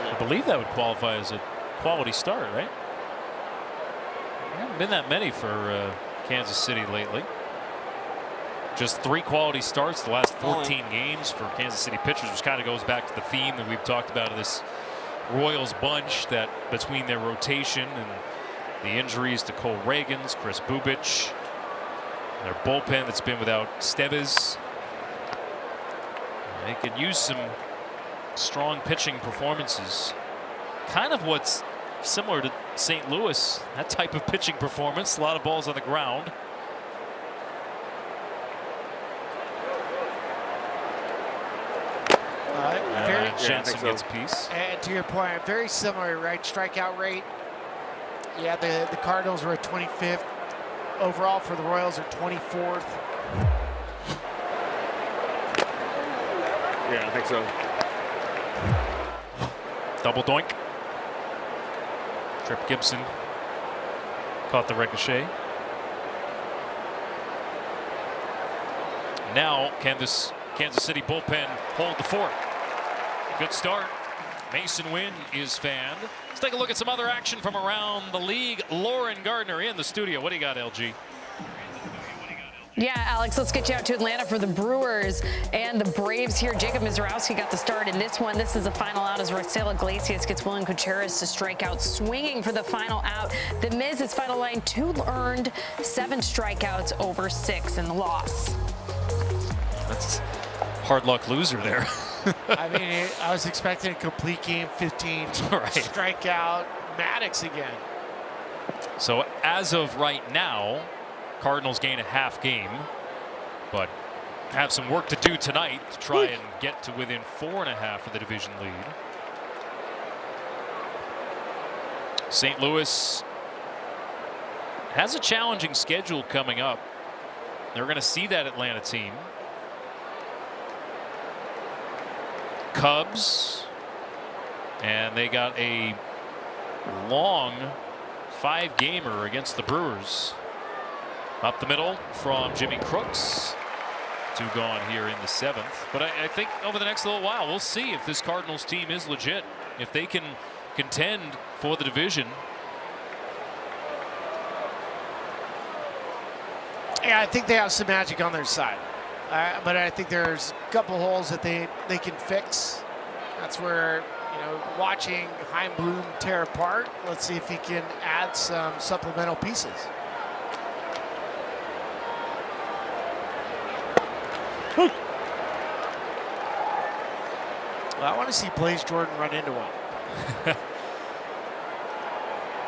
I believe that would qualify as a quality start, right? There haven't been that many for Kansas City lately. Just 3 quality starts the last 14 games for Kansas City pitchers, which kind of goes back to the theme that we've talked about of this Royals bunch that between their rotation and the injuries to Cole Reagans, Chris Bubich, their bullpen that's been without Steves, they could use some strong pitching performances. Kind of what's similar to St. Louis, that type of pitching performance. A lot of balls on the ground. Jensen gets a piece. And to your point, very similar, right? Strikeout rate. Yeah, the Cardinals were at 25th. Overall for the Royals are 24th. Yeah, I think so. Double doink. Trip Gibson caught the ricochet. Now can this Kansas City bullpen hold the fort? Good start. Mason Wynn is fanned. Let's take a look at some other action from around the league. Lauren Gardner in the studio. What do you got, LG? Yeah, Alex, let's get you out to Atlanta for the Brewers and the Braves here. Jacob Mizorowski got the start in this one. This is the final out as Raisel Iglesias gets William Contreras to strike out, swinging for the final out. The Miz's final line, 2 earned, 7 strikeouts over 6 in the loss. That's hard luck loser there. I mean, I was expecting a complete game, 15 right. strikeout, Maddox again. So as of right now, Cardinals gain a half game, but have some work to do tonight to try and get to within 4.5 of the division lead. St. Louis has a challenging schedule coming up. They're going to see that Atlanta team. Cubs, and they got a long 5-gamer against the Brewers. Up the middle from Jimmy Crooks. 2 gone here in the 7th. But I think over the next little while, we'll see if this Cardinals team is legit, if they can contend for the division. Yeah, I think they have some magic on their side. But I think there's a couple holes that they can fix. That's where, you know, watching Chaim Bloom tear apart, let's see if he can add some supplemental pieces. Well, I want to see Blaze Jordan run into one.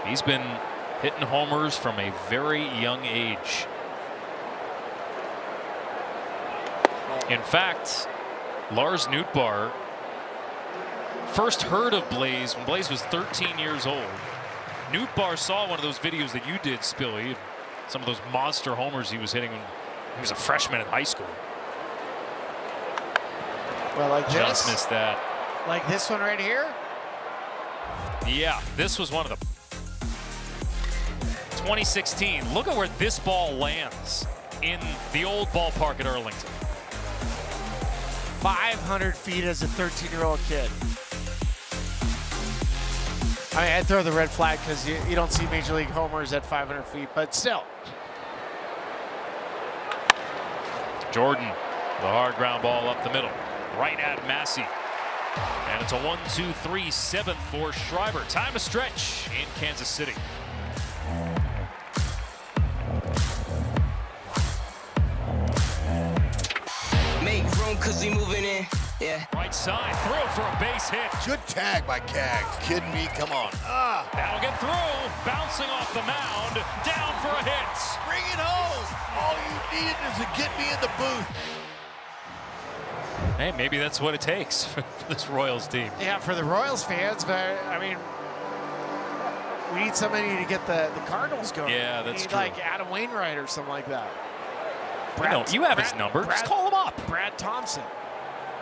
He's been hitting homers from a very young age. In fact, Lars Nootbaar first heard of Blaze when Blaze was 13 years old. Nootbaar saw one of those videos that you did, Spilly, some of those monster homers he was hitting when he was a freshman in high school. Well, like Just this, missed that. like this one right here. Yeah, this was one of them. 2016. Look at where this ball lands in the old ballpark at Arlington. 500 feet as a 13-year-old kid. I mean, I'd throw the red flag because you don't see Major League homers at 500 feet, but still. Jordan, the hard ground ball up the middle, right at Massey. And it's a 1-2-3 7th for Schreiber. Time to stretch in Kansas City. Make room cause we moving in. Yeah. Right side, throw for a base hit. Good tag by Cags. Kidding me? Come on. That'll get through. Bouncing off the mound. Down for a hit. Bring it home. All you needed is to get me in the booth. Hey, maybe that's what it takes for this Royals team. Yeah, for the Royals fans, but I mean, we need somebody to get the Cardinals going. Yeah, that's true. true. Like Adam Wainwright or something like that. You have his number. Just call him up. Brad Thompson.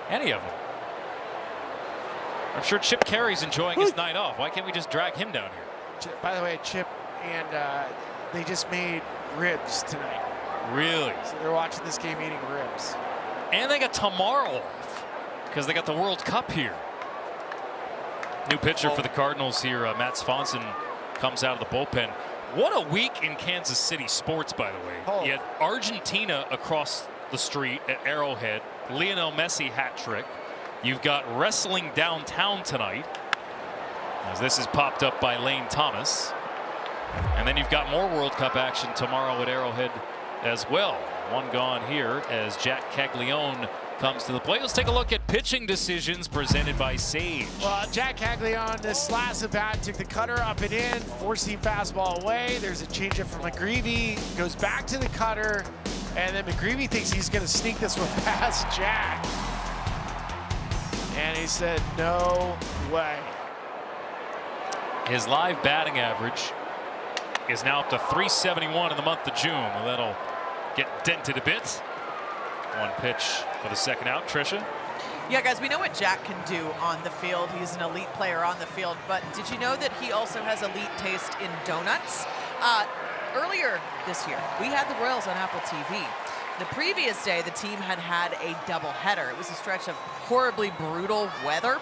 Any of them. I'm sure Chip Carey's enjoying his night off. Why can't we just drag him down here? By the way, Chip and they just made ribs tonight. Really? So they're watching this game eating ribs. And they got tomorrow off because they got the World Cup here. New pitcher for the Cardinals here, Matt Swanson, comes out of the bullpen. What a week in Kansas City sports, by the way. You had Argentina across the street at Arrowhead, Lionel Messi hat trick. You've got wrestling downtown tonight. As this is popped up by Lane Thomas. And then you've got more World Cup action tomorrow at Arrowhead as well. One gone here as Jack Caglione comes to the plate. Let's take a look at pitching decisions presented by Sage. Well, Jack Caglione, this last at bat, took the cutter up and in, four-seam fastball away. There's a changeup from McGreevy, goes back to the cutter, and then McGreevy thinks he's going to sneak this one past Jack. And he said, no way. His live batting average is now up to 371 in the month of June. Well, that'll get dented a bit. One pitch for the second out. Tricia? Yeah, guys, we know what Jack can do on the field. He's an elite player on the field, but did you know that he also has elite taste in donuts? Earlier this year, we had the Royals on Apple TV. The previous day, the team had a doubleheader. It was a stretch of horribly brutal weather,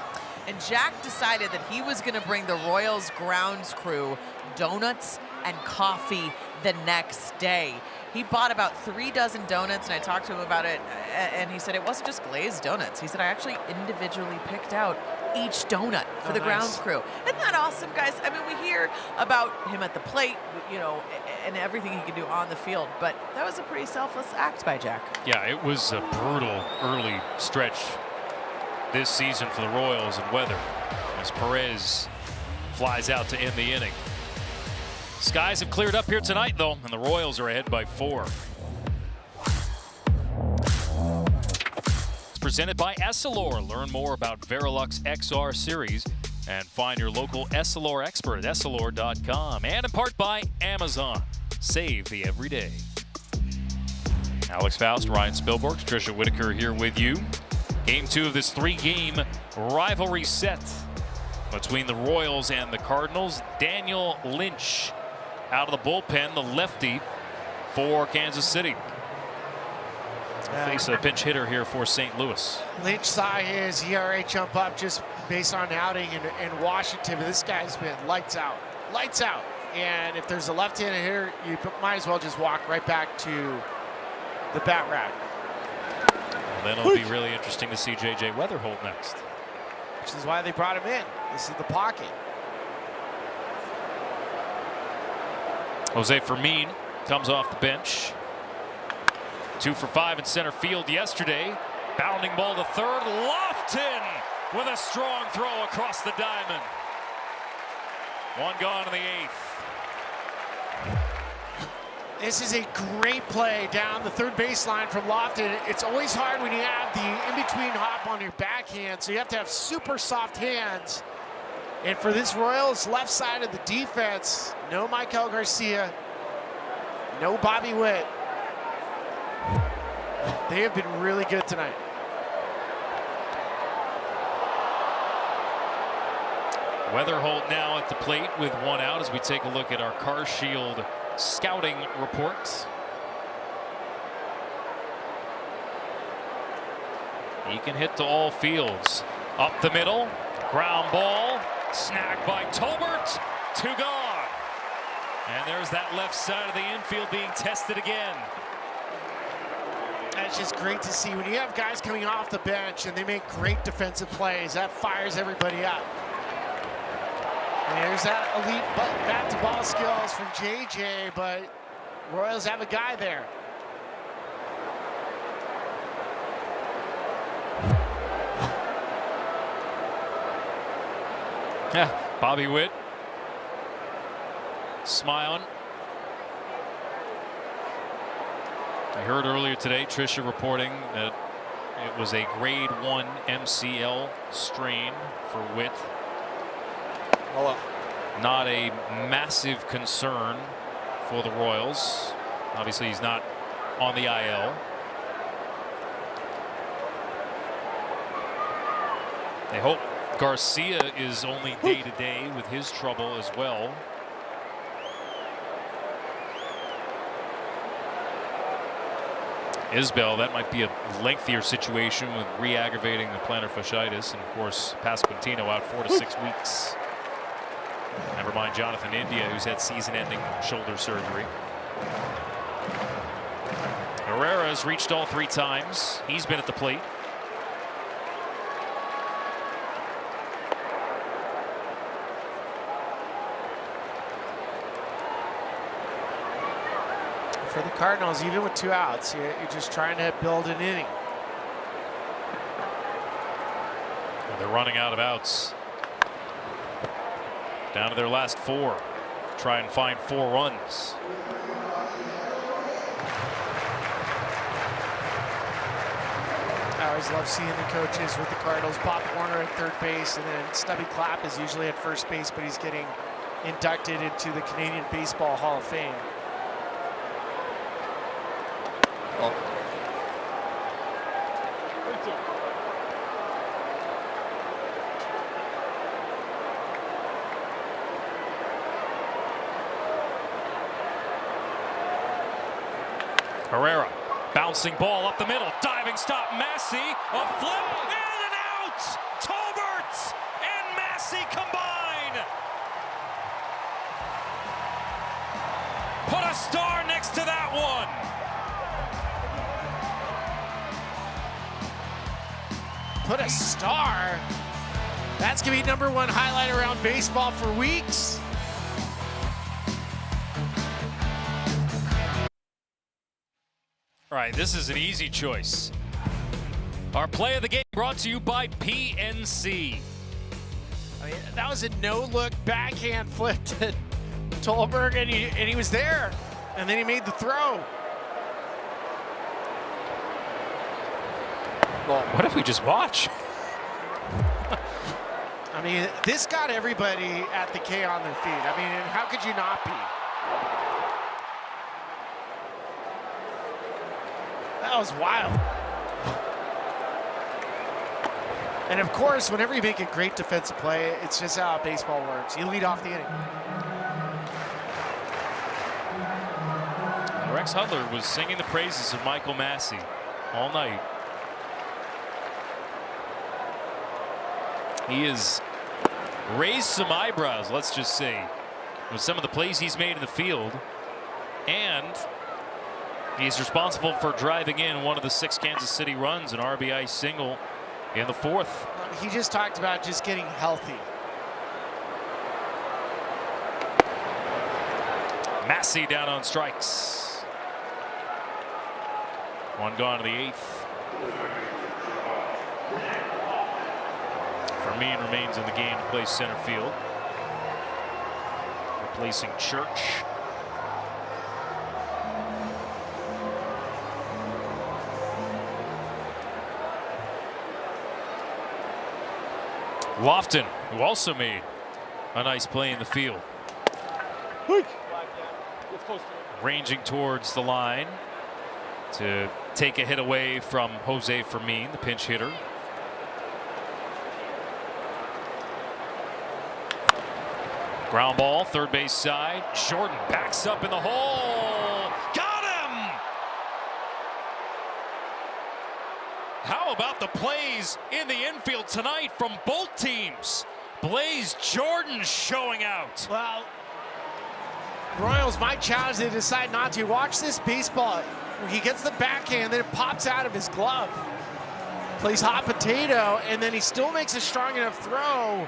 and Jack decided that he was going to bring the Royals grounds crew donuts and coffee the next day. He bought about 3 dozen donuts, and I talked to him about it, and he said it wasn't just glazed donuts. He said, I actually individually picked out each donut for the grounds crew. Isn't that awesome, guys? I mean, we hear about him at the plate, you know, and everything he can do on the field, but that was a pretty selfless act by Jack. Yeah, it was a brutal early stretch this season for the Royals and weather as Perez flies out to end the inning. Skies have cleared up here tonight, though, and the Royals are ahead by 4. It's presented by Essilor. Learn more about Verilux XR series and find your local Essilor expert at Essilor.com. And in part by Amazon. Save the everyday. Alex Faust, Ryan Spilborghs, Tricia Whitaker here with you. Game 2 of this 3-game rivalry set between the Royals and the Cardinals. Daniel Lynch out of the bullpen, the lefty for Kansas City. Face a pinch hitter here for St. Louis. Lynch saw his ERA jump up just based on outing in Washington, but this guy's been lights out. Lights out. And if there's a left-handed hitter, you might as well just walk right back to the bat rack. Well, then it'll be really interesting to see J.J. Weatherholt next. Which is why they brought him in. This is the pocket. Jose Fermin comes off the bench. 2 for 5 in center field yesterday. Bounding ball to third. Lofton with a strong throw across the diamond. 1 gone in the 8th. This is a great play down the third baseline from Lofton. It's always hard when you have the in-between hop on your backhand, so you have to have super soft hands. And for this Royals left side of the defense, no Michael Garcia, no Bobby Witt. They have been really good tonight. Weatherholt now at the plate with 1 out as we take a look at our Car Shield scouting reports. He can hit to all fields. Up the middle, ground ball, snagged by Tolbert, 2 gone. And there's that left side of the infield being tested again. That's just great to see. When you have guys coming off the bench and they make great defensive plays, that fires everybody up. And there's that elite bat-to-ball skills from JJ, but Royals have a guy there. Yeah, Bobby Witt smiling. I heard earlier today, Tricia reporting that it was a grade 1 MCL strain for Witt. Not a massive concern for the Royals. Obviously, he's not on the IL. They hope Garcia is only day-to-day with his trouble as well. Isbell, that might be a lengthier situation with re-aggravating the plantar fasciitis, and of course Pasquantino out 4 to 6 weeks. Never mind Jonathan India, who's had season-ending shoulder surgery. Herrera's reached all 3 times. He's been at the plate. Cardinals, even with 2 outs, you're just trying to build an inning. They're running out of outs. Down to their last 4. Try and find 4 runs. I always love seeing the coaches with the Cardinals. Pop Warner at third base, and then Stubby Clapp is usually at first base, but he's getting inducted into the Canadian Baseball Hall of Fame. Herrera, bouncing ball up the middle, diving stop, Massey, a flip, and an out! Tolbert and Massey combine! Put a star next to that one! Put a star? That's gonna be #1 highlight around baseball for weeks. All right, this is an easy choice. Our play of the game brought to you by PNC. I mean, that was a no-look backhand flip to Tolberg, and he was there, and then he made the throw. Well, what did we just watch? I mean, this got everybody at the K on their feet. I mean, how could you not be? That was wild. And of course, whenever you make a great defensive play, it's just how baseball works. You lead off the inning. Rex Hudler was singing the praises of Michael Massey all night. He has raised some eyebrows, let's just say, with some of the plays he's made in the field. And he's responsible for driving in one of the 6 Kansas City runs, an RBI single in the 4th. He just talked about just getting healthy. Massey down on strikes. 1 gone to the 8th. Fermin remains in the game to play center field, replacing Church. Lofton, who also made a nice play in the field. Ranging towards the line to take a hit away from Jose Fermin, the pinch hitter. Ground ball, third base side. Jordan backs up in the hole. Got him! How about the plays in the infield tonight from both teams? Blaze Jordan showing out. Well, Royals might challenge. They decide not to. Watch this baseball. He gets the backhand, then it pops out of his glove. Plays hot potato, and then he still makes a strong enough throw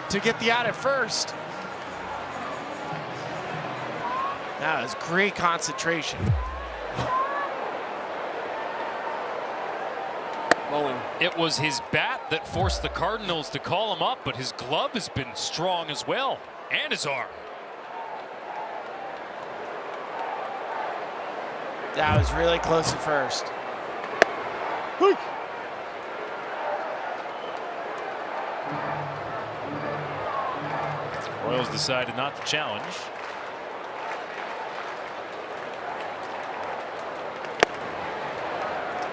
to get the out at first. That was great concentration. It was his bat that forced the Cardinals to call him up, but his glove has been strong as well, and his arm. That was really close at first. Royals decided not to challenge.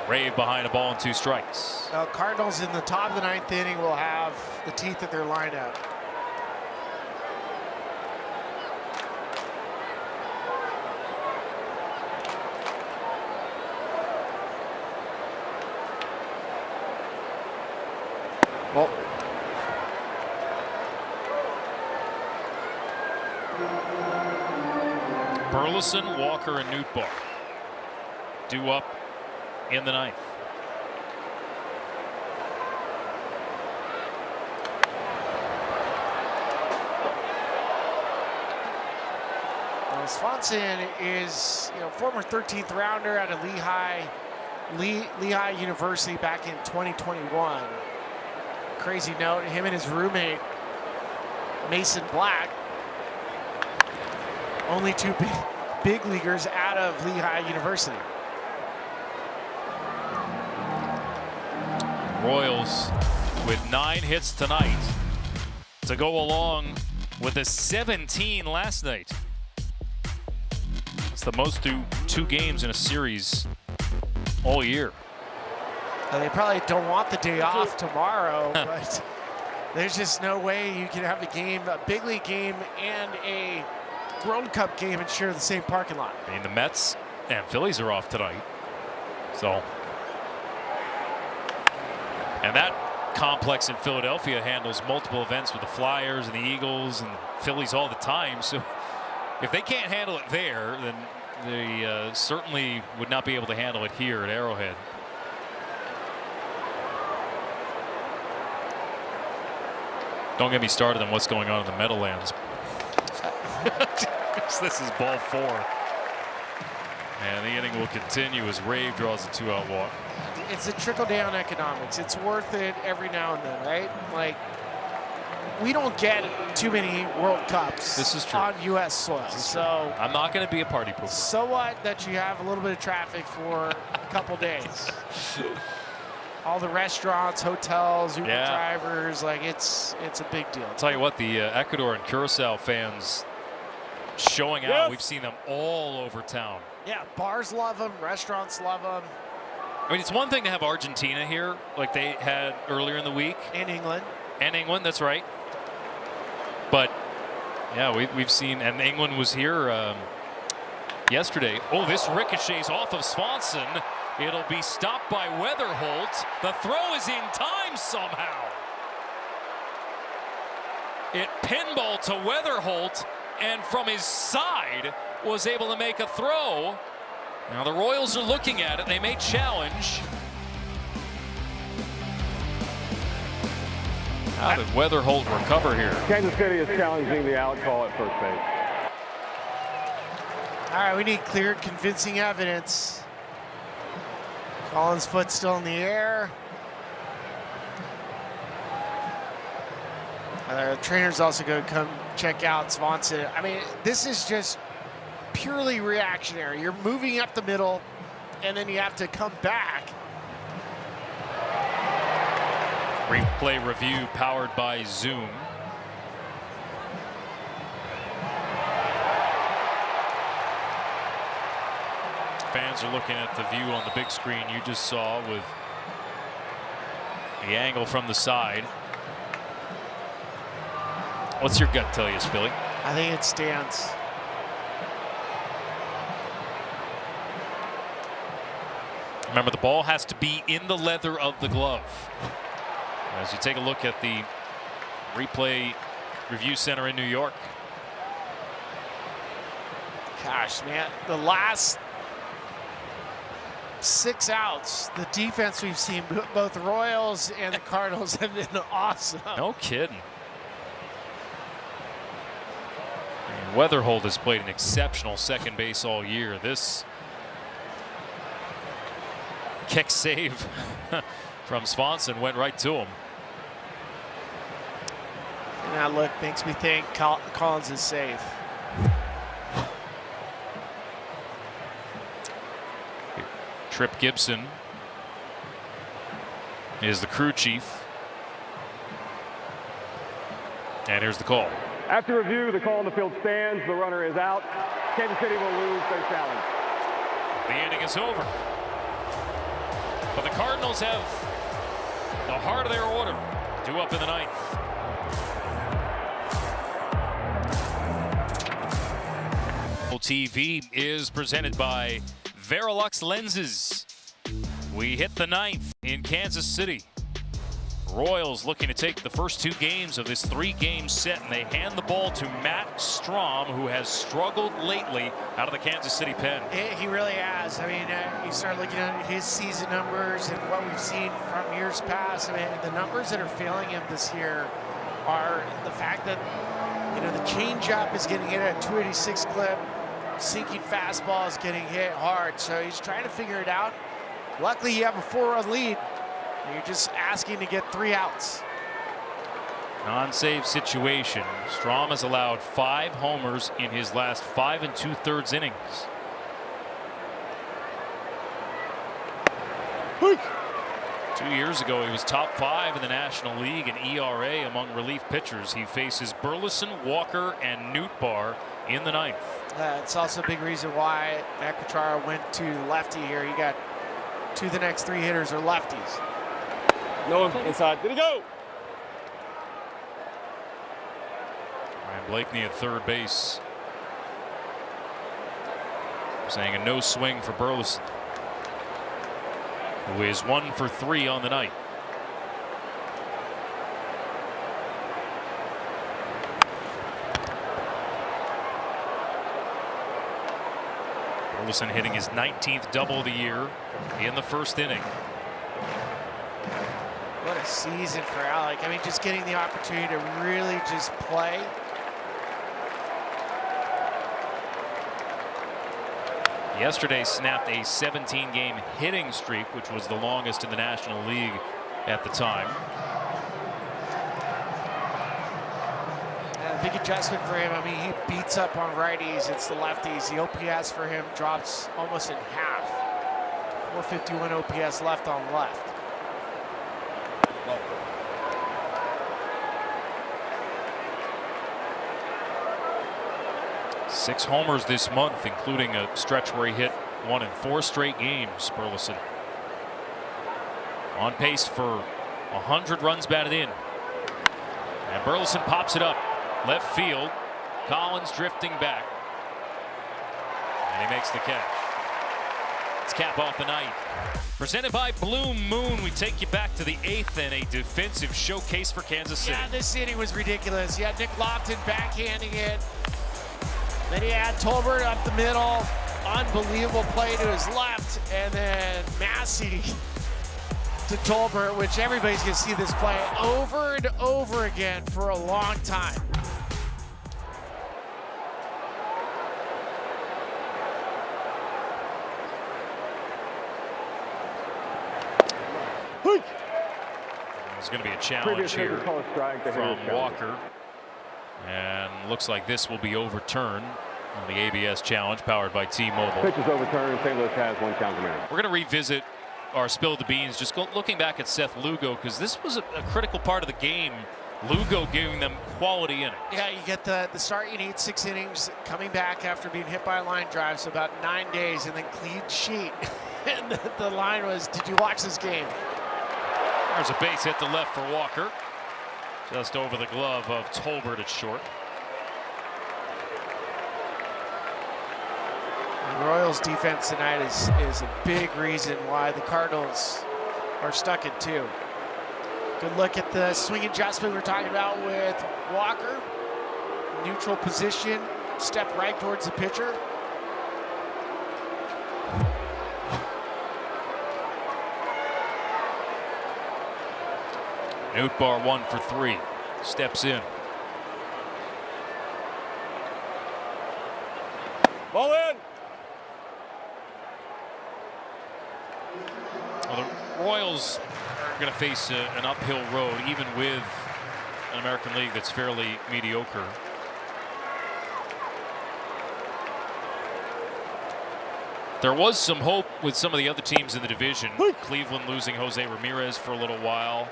Rave behind a ball and 2 strikes. Cardinals in the top of the 9th inning will have the teeth at their lineup. Well, Burleson, Walker, and Nootbaar due up in the 9th. Swanson is, former 13th rounder out of Lehigh University back in 2021. Crazy note, him and his roommate, Mason Black, only two big leaguers out of Lehigh University. Royals with 9 hits tonight to go along with the 17 last night. It's the most through 2 games in a series all year. They probably don't want the day off tomorrow, but there's just no way you can have a big league game and a World Cup game and share the same parking lot. I mean, the Mets and Phillies are off tonight. So, and that complex in Philadelphia handles multiple events with the Flyers and the Eagles and Phillies all the time. So if they can't handle it there, then they certainly would not be able to handle it here at Arrowhead. Don't get me started on what's going on in the Meadowlands. This is ball 4. And the inning will continue as Rave draws a 2-out walk. It's a trickle-down economics. It's worth it every now and then, right? Like, we don't get too many World Cups this is true. On U.S. soil. So I'm not going to be a party pooper. So what that you have a little bit of traffic for a couple days. All the restaurants, hotels, Uber drivers, like it's a big deal. I'll tell you what, the Ecuador and Curacao fans showing out. We've seen them all over town. Yeah, bars love them, restaurants love them. I mean, it's one thing to have Argentina here, like they had earlier in the week. And England. And England, that's right. But, yeah, we've seen, and England was here yesterday. Oh, this ricochets off of Swanson. It'll be stopped by Weatherholt. The throw is in time somehow. It pinballed to Weatherholt, and from his side was able to make a throw. Now the Royals are looking at it. They may challenge. How did Weatherholt recover here? Kansas City is challenging the out call at first base. All right, we need clear, convincing evidence. Collins' foot still in the air. The trainer's also going to come check out Swanson. I mean, this is just purely reactionary. You're moving up the middle, and then you have to come back. Replay review powered by Zoom. Fans are looking at the view on the big screen you just saw with the angle from the side. What's your gut tell you, Spilly? I think it stands. Remember, the ball has to be in the leather of the glove. As you take a look at the replay review center in New York. Gosh, man, the last 6 outs, the defense we've seen, both the Royals and the Cardinals, have been awesome. No kidding. And Weatherholt has played an exceptional second base all year. This kick save from Swanson went right to him. And that look makes me think Collins is safe. Trip Gibson is the crew chief. And here's the call. After review, the call on the field stands. The runner is out. Kansas City will lose their challenge. The inning is over. But the Cardinals have the heart of their order. 2 up in the 9th. TV is presented by Verilux lenses. We hit the 9th in Kansas City. Royals looking to take the first 2 games of this 3-game set, and they hand the ball to Matt Strom, who has struggled lately out of the Kansas City pen. He really has. I mean, you start looking at his season numbers and what we've seen from years past. I mean, the numbers that are failing him this year are the fact that, the changeup is getting hit at a 286 clip. sinking fastball is getting hit hard, so he's trying to figure it out. Luckily, you have a 4-run lead, and you're just asking to get 3 outs. Non-save situation. Strom has allowed 5 homers in his last 5 2/3 innings. 2 years ago, he was top 5 in the National League in ERA among relief pitchers. He faces Burleson, Walker, and Nootbaar in the 9th. It's also a big reason why Matt Quatraro went to lefty here. You got 2 of the next 3 hitters are lefties. No, inside. Did he go? Ryan Blakeney at third base. Saying a no swing for Burleson, who is 1 for 3 on the night. Burleson hitting his 19th double of the year in the first inning. What a season for Alec. I mean, just getting the opportunity to really just play. Yesterday snapped a 17-game hitting streak, which was the longest in the National League at the time. A big adjustment for him. I mean, he beats up on righties. It's the lefties. The OPS for him drops almost in half. 451 OPS left on left. 6 homers this month, including a stretch where he hit 1 in 4 straight games. Burleson on pace for 100 runs batted in. And Burleson pops it up left field. Collins drifting back, and he makes the catch. Let's cap off the night. Presented by Blue Moon, we take you back to the 8th and a defensive showcase for Kansas City. Yeah, this inning was ridiculous. You had Nick Lofton backhanding it. Then he had Tolbert up the middle. Unbelievable play to his left. And then Massey to Tolbert, which everybody's going to see this play over and over again for a long time. There's going to be a challenge here from Walker. And looks like this will be overturned on the ABS challenge powered by T-Mobile. Pitch is overturned. St. Louis has 1 count remaining. We're going to revisit our Spill the Beans, just looking back at Seth Lugo, because this was a critical part of the game. Lugo giving them quality innings. Yeah, you get the start, you need 6 innings, coming back after being hit by a line drive, so about 9 days, and then clean sheet. And the line was, did you watch this game? There's a base hit to left for Walker. Just over the glove of Tolbert at short. The Royals defense tonight is a big reason why the Cardinals are stuck at 2. Good look at the swing adjustment we're talking about with Walker. Neutral position, step right towards the pitcher. Nootbaar 1 for 3. Steps in. Ball in. Well, the Royals are going to face an uphill road, even with an American League that's fairly mediocre. There was some hope with some of the other teams in the division. Cleveland losing Jose Ramirez for a little while.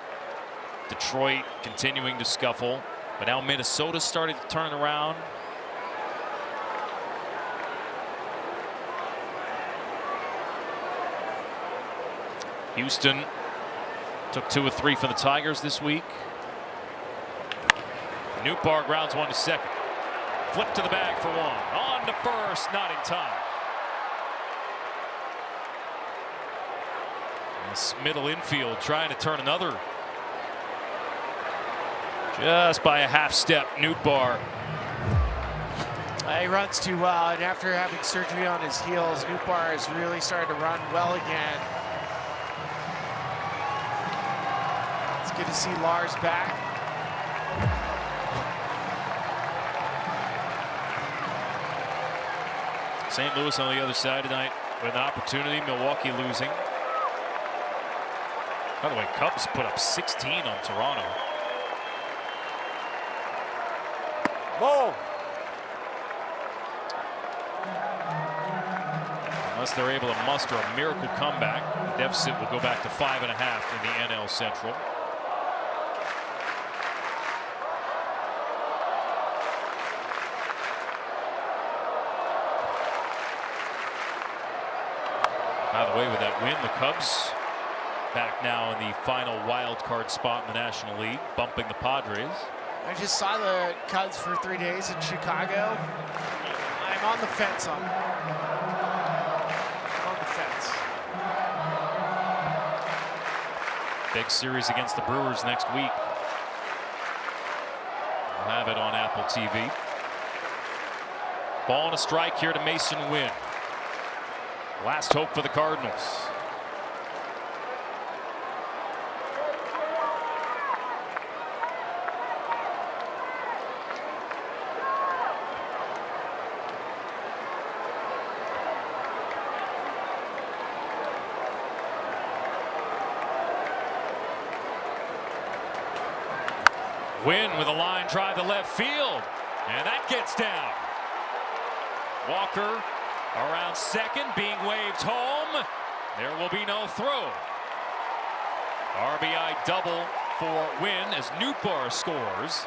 Detroit continuing to scuffle, but now Minnesota started to turn around. Houston took 2 of 3 for the Tigers this week. Nootbaar grounds 1 to second. Flip to the bag for 1. On to first, not in time. This middle infield trying to turn another. Just by a half step, Nootbaar. He runs too well, and after having surgery on his heels, Nootbaar has really started to run well again. It's good to see Lars back. St. Louis on the other side tonight with an opportunity. Milwaukee losing. By the way, Cubs put up 16 on Toronto. Ball. Unless they're able to muster a miracle comeback, the deficit will go back to 5.5 in the NL Central. By the way, with that win, the Cubs back now in the final wild card spot in the National League, bumping the Padres. I just saw the Cubs for 3 days in Chicago. I'm on the fence on them. On the fence. Big series against the Brewers next week. We'll have it on Apple TV. Ball and a strike here to Mason Wynn. Last hope for the Cardinals. Wynn with a line drive to left field, and that gets down. Walker around second, being waved home. There will be no throw. RBI double for Wynn as Nootbaar scores.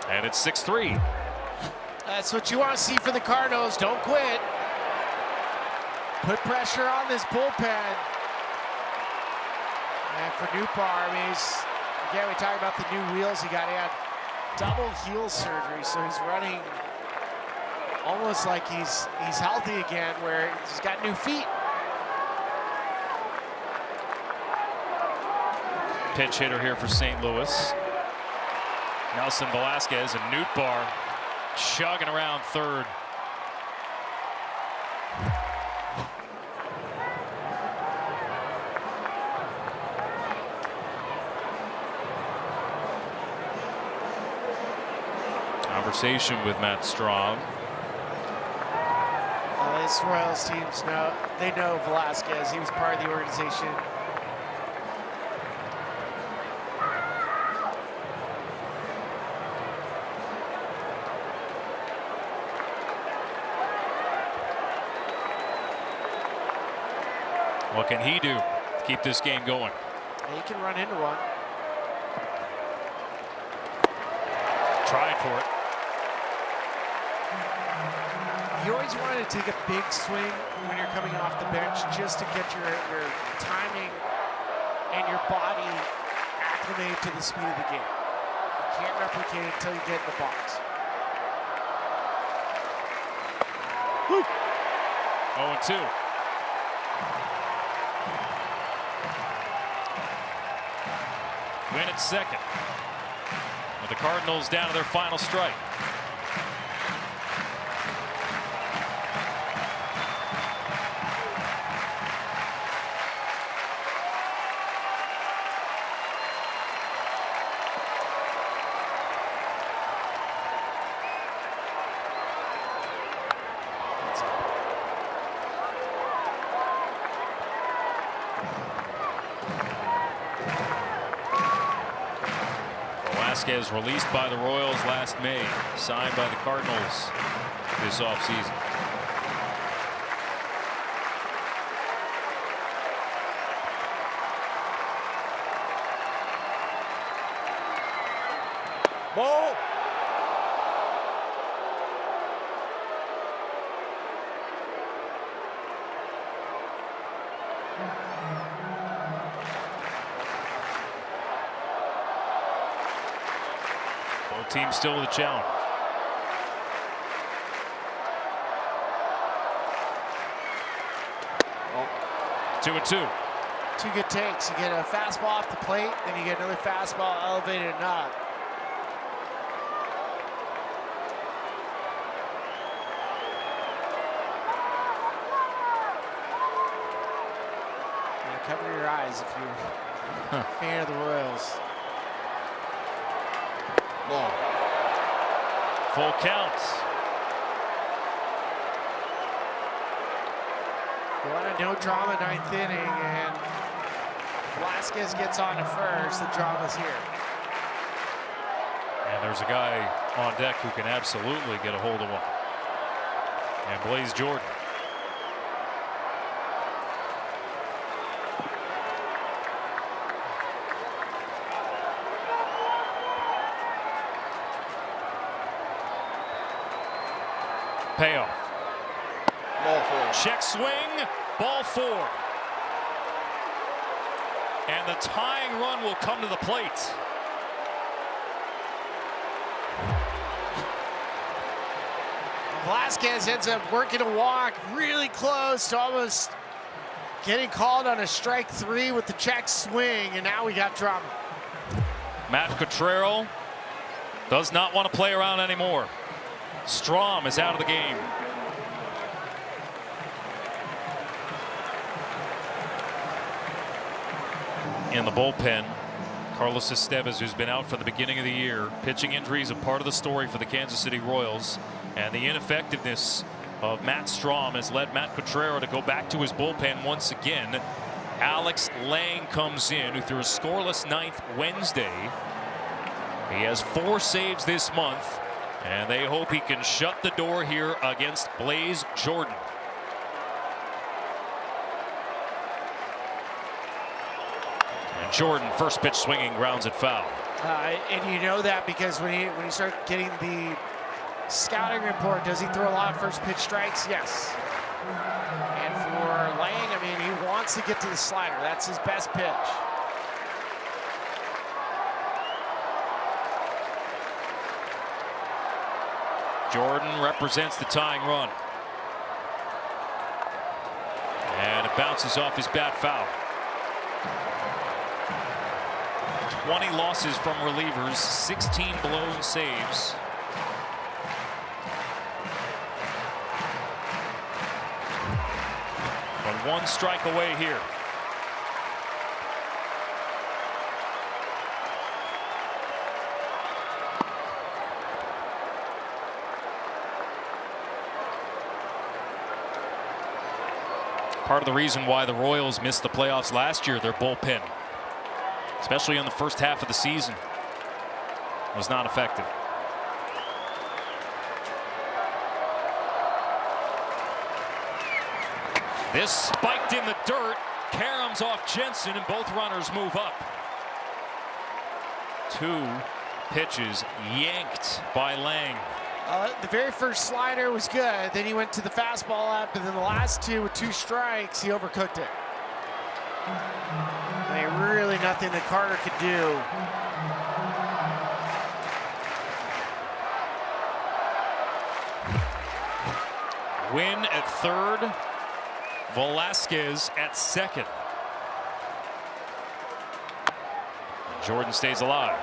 And it's 6-3. That's what you want to see for the Cardinals. Don't quit. Put pressure on this bullpen. And for Nootbaar, I mean, again, we talk about the new wheels he got. He had double heel surgery, so he's running almost like he's healthy again, where he's got new feet. Pinch hitter here for St. Louis. Nelson Velasquez and Nootbaar chugging around third. Conversation with Matt Strahm. This Royals teams they know Velasquez. He was part of the organization. What can he do to keep this game going? He can run into one. Tried for it. You always want to take a big swing when you're coming off the bench just to get your timing and your body acclimated to the speed of the game. You can't replicate it until you get in the box. 0-2. Win at second. With the Cardinals down to their final strike. Velasquez released by the Royals last May, signed by the Cardinals this offseason. Ball. Both teams still with a challenge. Oh. 2-2. Two good takes. You get a fastball off the plate, then you get another fastball elevated and up. Yeah, cover your eyes if you're a fan of the Royals. Ball. Full count. You want a no drama ninth inning, and Velasquez gets on to first. The drama's here. And there's a guy on deck who can absolutely get a hold of one. And Blaze Jordan. Payoff. Ball four. Check swing, ball four. And the tying run will come to the plate. Velasquez ends up working a walk really close to almost getting called on a strike 3 with the check swing, and now we got drama. Matt Cotrero does not want to play around anymore. Strom is out of the game. In the bullpen, Carlos Estevez, who's been out from the beginning of the year. Pitching injuries, a part of the story for the Kansas City Royals. And the ineffectiveness of Matt Strom has led Matt Cotrero to go back to his bullpen once again. Alex Lang comes in, who threw a scoreless ninth Wednesday. He has 4 saves this month, and they hope he can shut the door here against Blaze Jordan. And Jordan, first pitch swinging, grounds it foul. And you know that because when you start getting the scouting report, does he throw a lot of first pitch strikes? Yes. And for Lang, I mean, he wants to get to the slider. That's his best pitch. Jordan represents the tying run. And it bounces off his bat foul. 20 losses from relievers, 16 blown saves. But 1 strike away here. Part of the reason why the Royals missed the playoffs last year, their bullpen, especially in the first half of the season, was not effective. This spiked in the dirt. Caroms off Jensen, and both runners move up. 2 pitches yanked by Lang. The very first slider was good. Then he went to the fastball up, and then the last 2 with 2 strikes, he overcooked it. I mean, really nothing that Carter could do. Win at third. Velasquez at second. Jordan stays alive.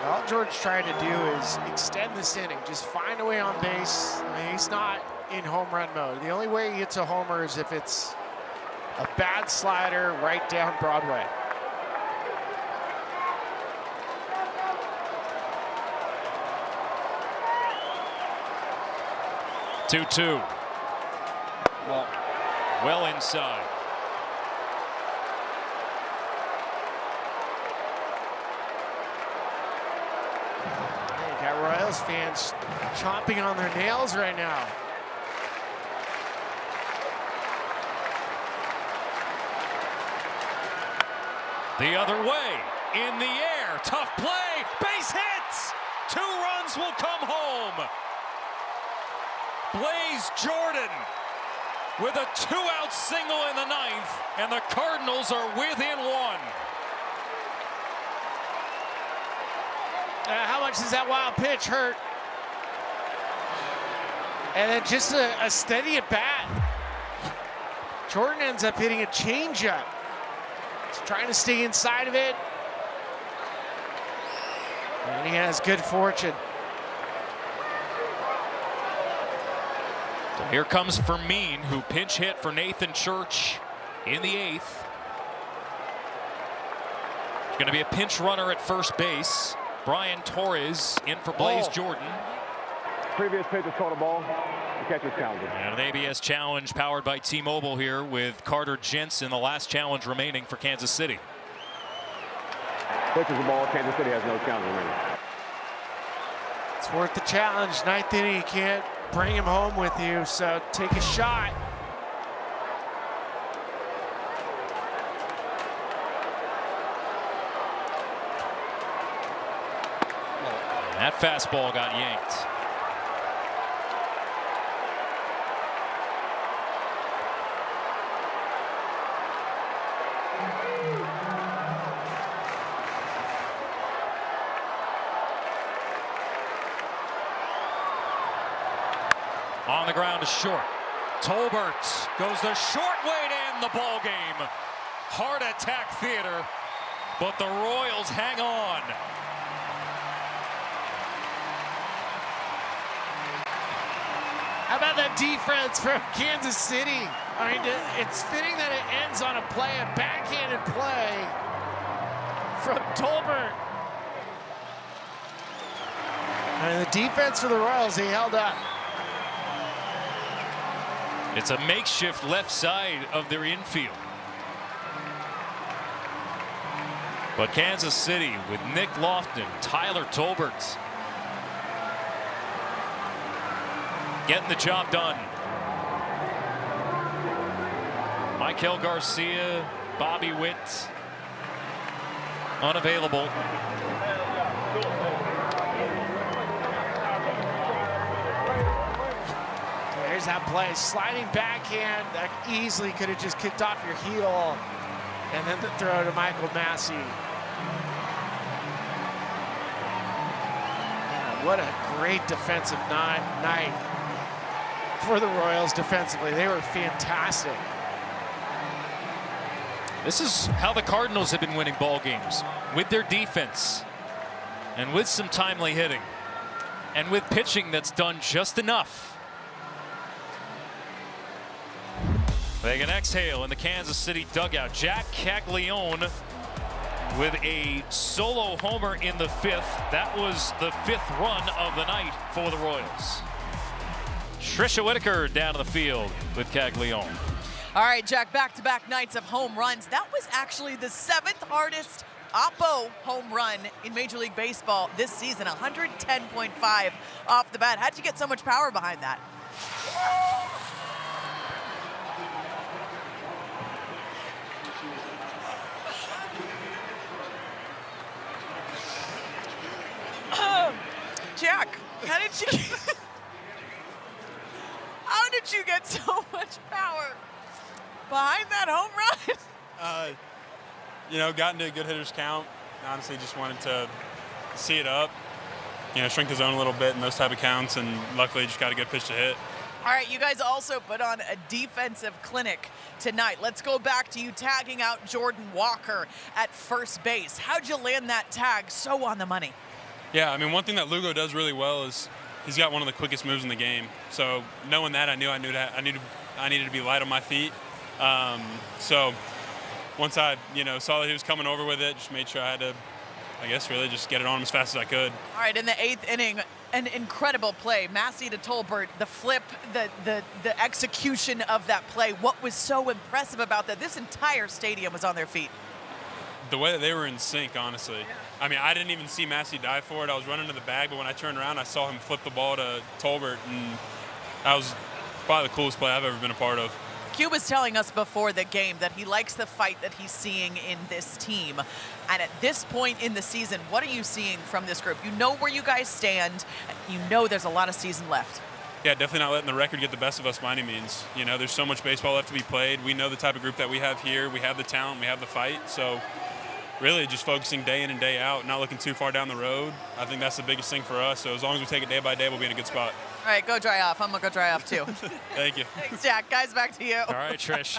All George's trying to do is extend this inning, just find a way on base. I mean, he's not in home run mode. The only way he gets a homer is if it's a bad slider right down Broadway. Two. Well inside. You got Royals fans chomping on their nails right now. The other way, in the air, tough play, base hits! 2 runs will come home. Blaze Jordan with a 2-out single in the 9th, and the Cardinals are within 1. How much does that wild pitch hurt? And then just a steady at bat. Jordan ends up hitting a changeup. He's trying to stay inside of it. And he has good fortune. So here comes Fermin, who pinch hit for Nathan Church in the 8th. Going to be a pinch runner at first base. Brian Torres in for Blaze Jordan. Previous pitch is called a ball. The catch is challenging. And an ABS challenge powered by T-Mobile here with Carter Jensen, the last challenge remaining for Kansas City. Pitch is a ball. Kansas City has no challenge remaining. It's worth the challenge. Ninth inning, you can't bring him home with you, so take a shot. That fastball got yanked. On the ground to short. Tolbert goes the short way to end the ball game. Heart attack theater, but the Royals hang on. How about that defense from Kansas City? I mean, it's fitting that it ends on a play, a backhanded play from Tolbert. And the defense for the Royals, they held up. It's a makeshift left side of their infield. But Kansas City with Nick Lofton, Tyler Tolbert, getting the job done. Michael Garcia, Bobby Witt, unavailable. There's that play, sliding backhand that easily could have just kicked off your heel, and then the throw to Michael Massey. Man, what a great defensive night for the Royals defensively. They were fantastic. This is how the Cardinals have been winning ball games, with their defense and with some timely hitting and with pitching that's done just enough. They can exhale in the Kansas City dugout. Jack Caglione with a solo homer in the fifth. That was the fifth run of the night for the Royals. Trisha Whitaker down to the field with Caglione. All right, Jack, back-to-back nights of home runs. That was actually the 7th hardest Oppo home run in Major League Baseball this season, 110.5 off the bat. How'd you get so much power behind that? Jack, how did you get so much power behind that home run? You know, got into a good hitter's count. Honestly, just wanted to see it up, you know, shrink the zone a little bit in those type of counts, and luckily just got a good pitch to hit. All right, you guys also put on a defensive clinic tonight. Let's go back to you tagging out Jordan Walker at first base. How'd you land that tag so on the money? Yeah, I mean, one thing that Lugo does really well is he's got one of the quickest moves in the game. So knowing that, I needed to be light on my feet. So once I, saw that he was coming over with it, just made sure I had to, I guess, really just get it on him as fast as I could. All right, in the 8th inning, an incredible play. Massey to Tolbert, the flip, the execution of that play. What was so impressive about that? This entire stadium was on their feet. The way that they were in sync, honestly. Yeah. I mean, I didn't even see Massey dive for it. I was running to the bag, but when I turned around, I saw him flip the ball to Tolbert, and that was probably the coolest play I've ever been a part of. Q was telling us before the game that he likes the fight that he's seeing in this team. And at this point in the season, what are you seeing from this group? You know where you guys stand. You know there's a lot of season left. Yeah, definitely not letting the record get the best of us by any means. There's so much baseball left to be played. We know the type of group that we have here. We have the talent. We have the fight. So really just focusing day in and day out, not looking too far down the road. I think that's the biggest thing for us. So as long as we take it day by day, we'll be in a good spot. All right, go dry off. I'm going to go dry off, too. Thank you. Thanks, Jack. Guys, back to you. All right, Trish.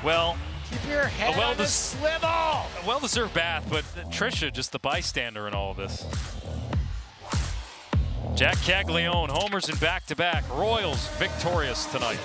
Well, keep your head on the swivel. A well-deserved bath, but Trisha, just the bystander in all of this. Jack Caglione, homers in back-to-back. Royals victorious tonight.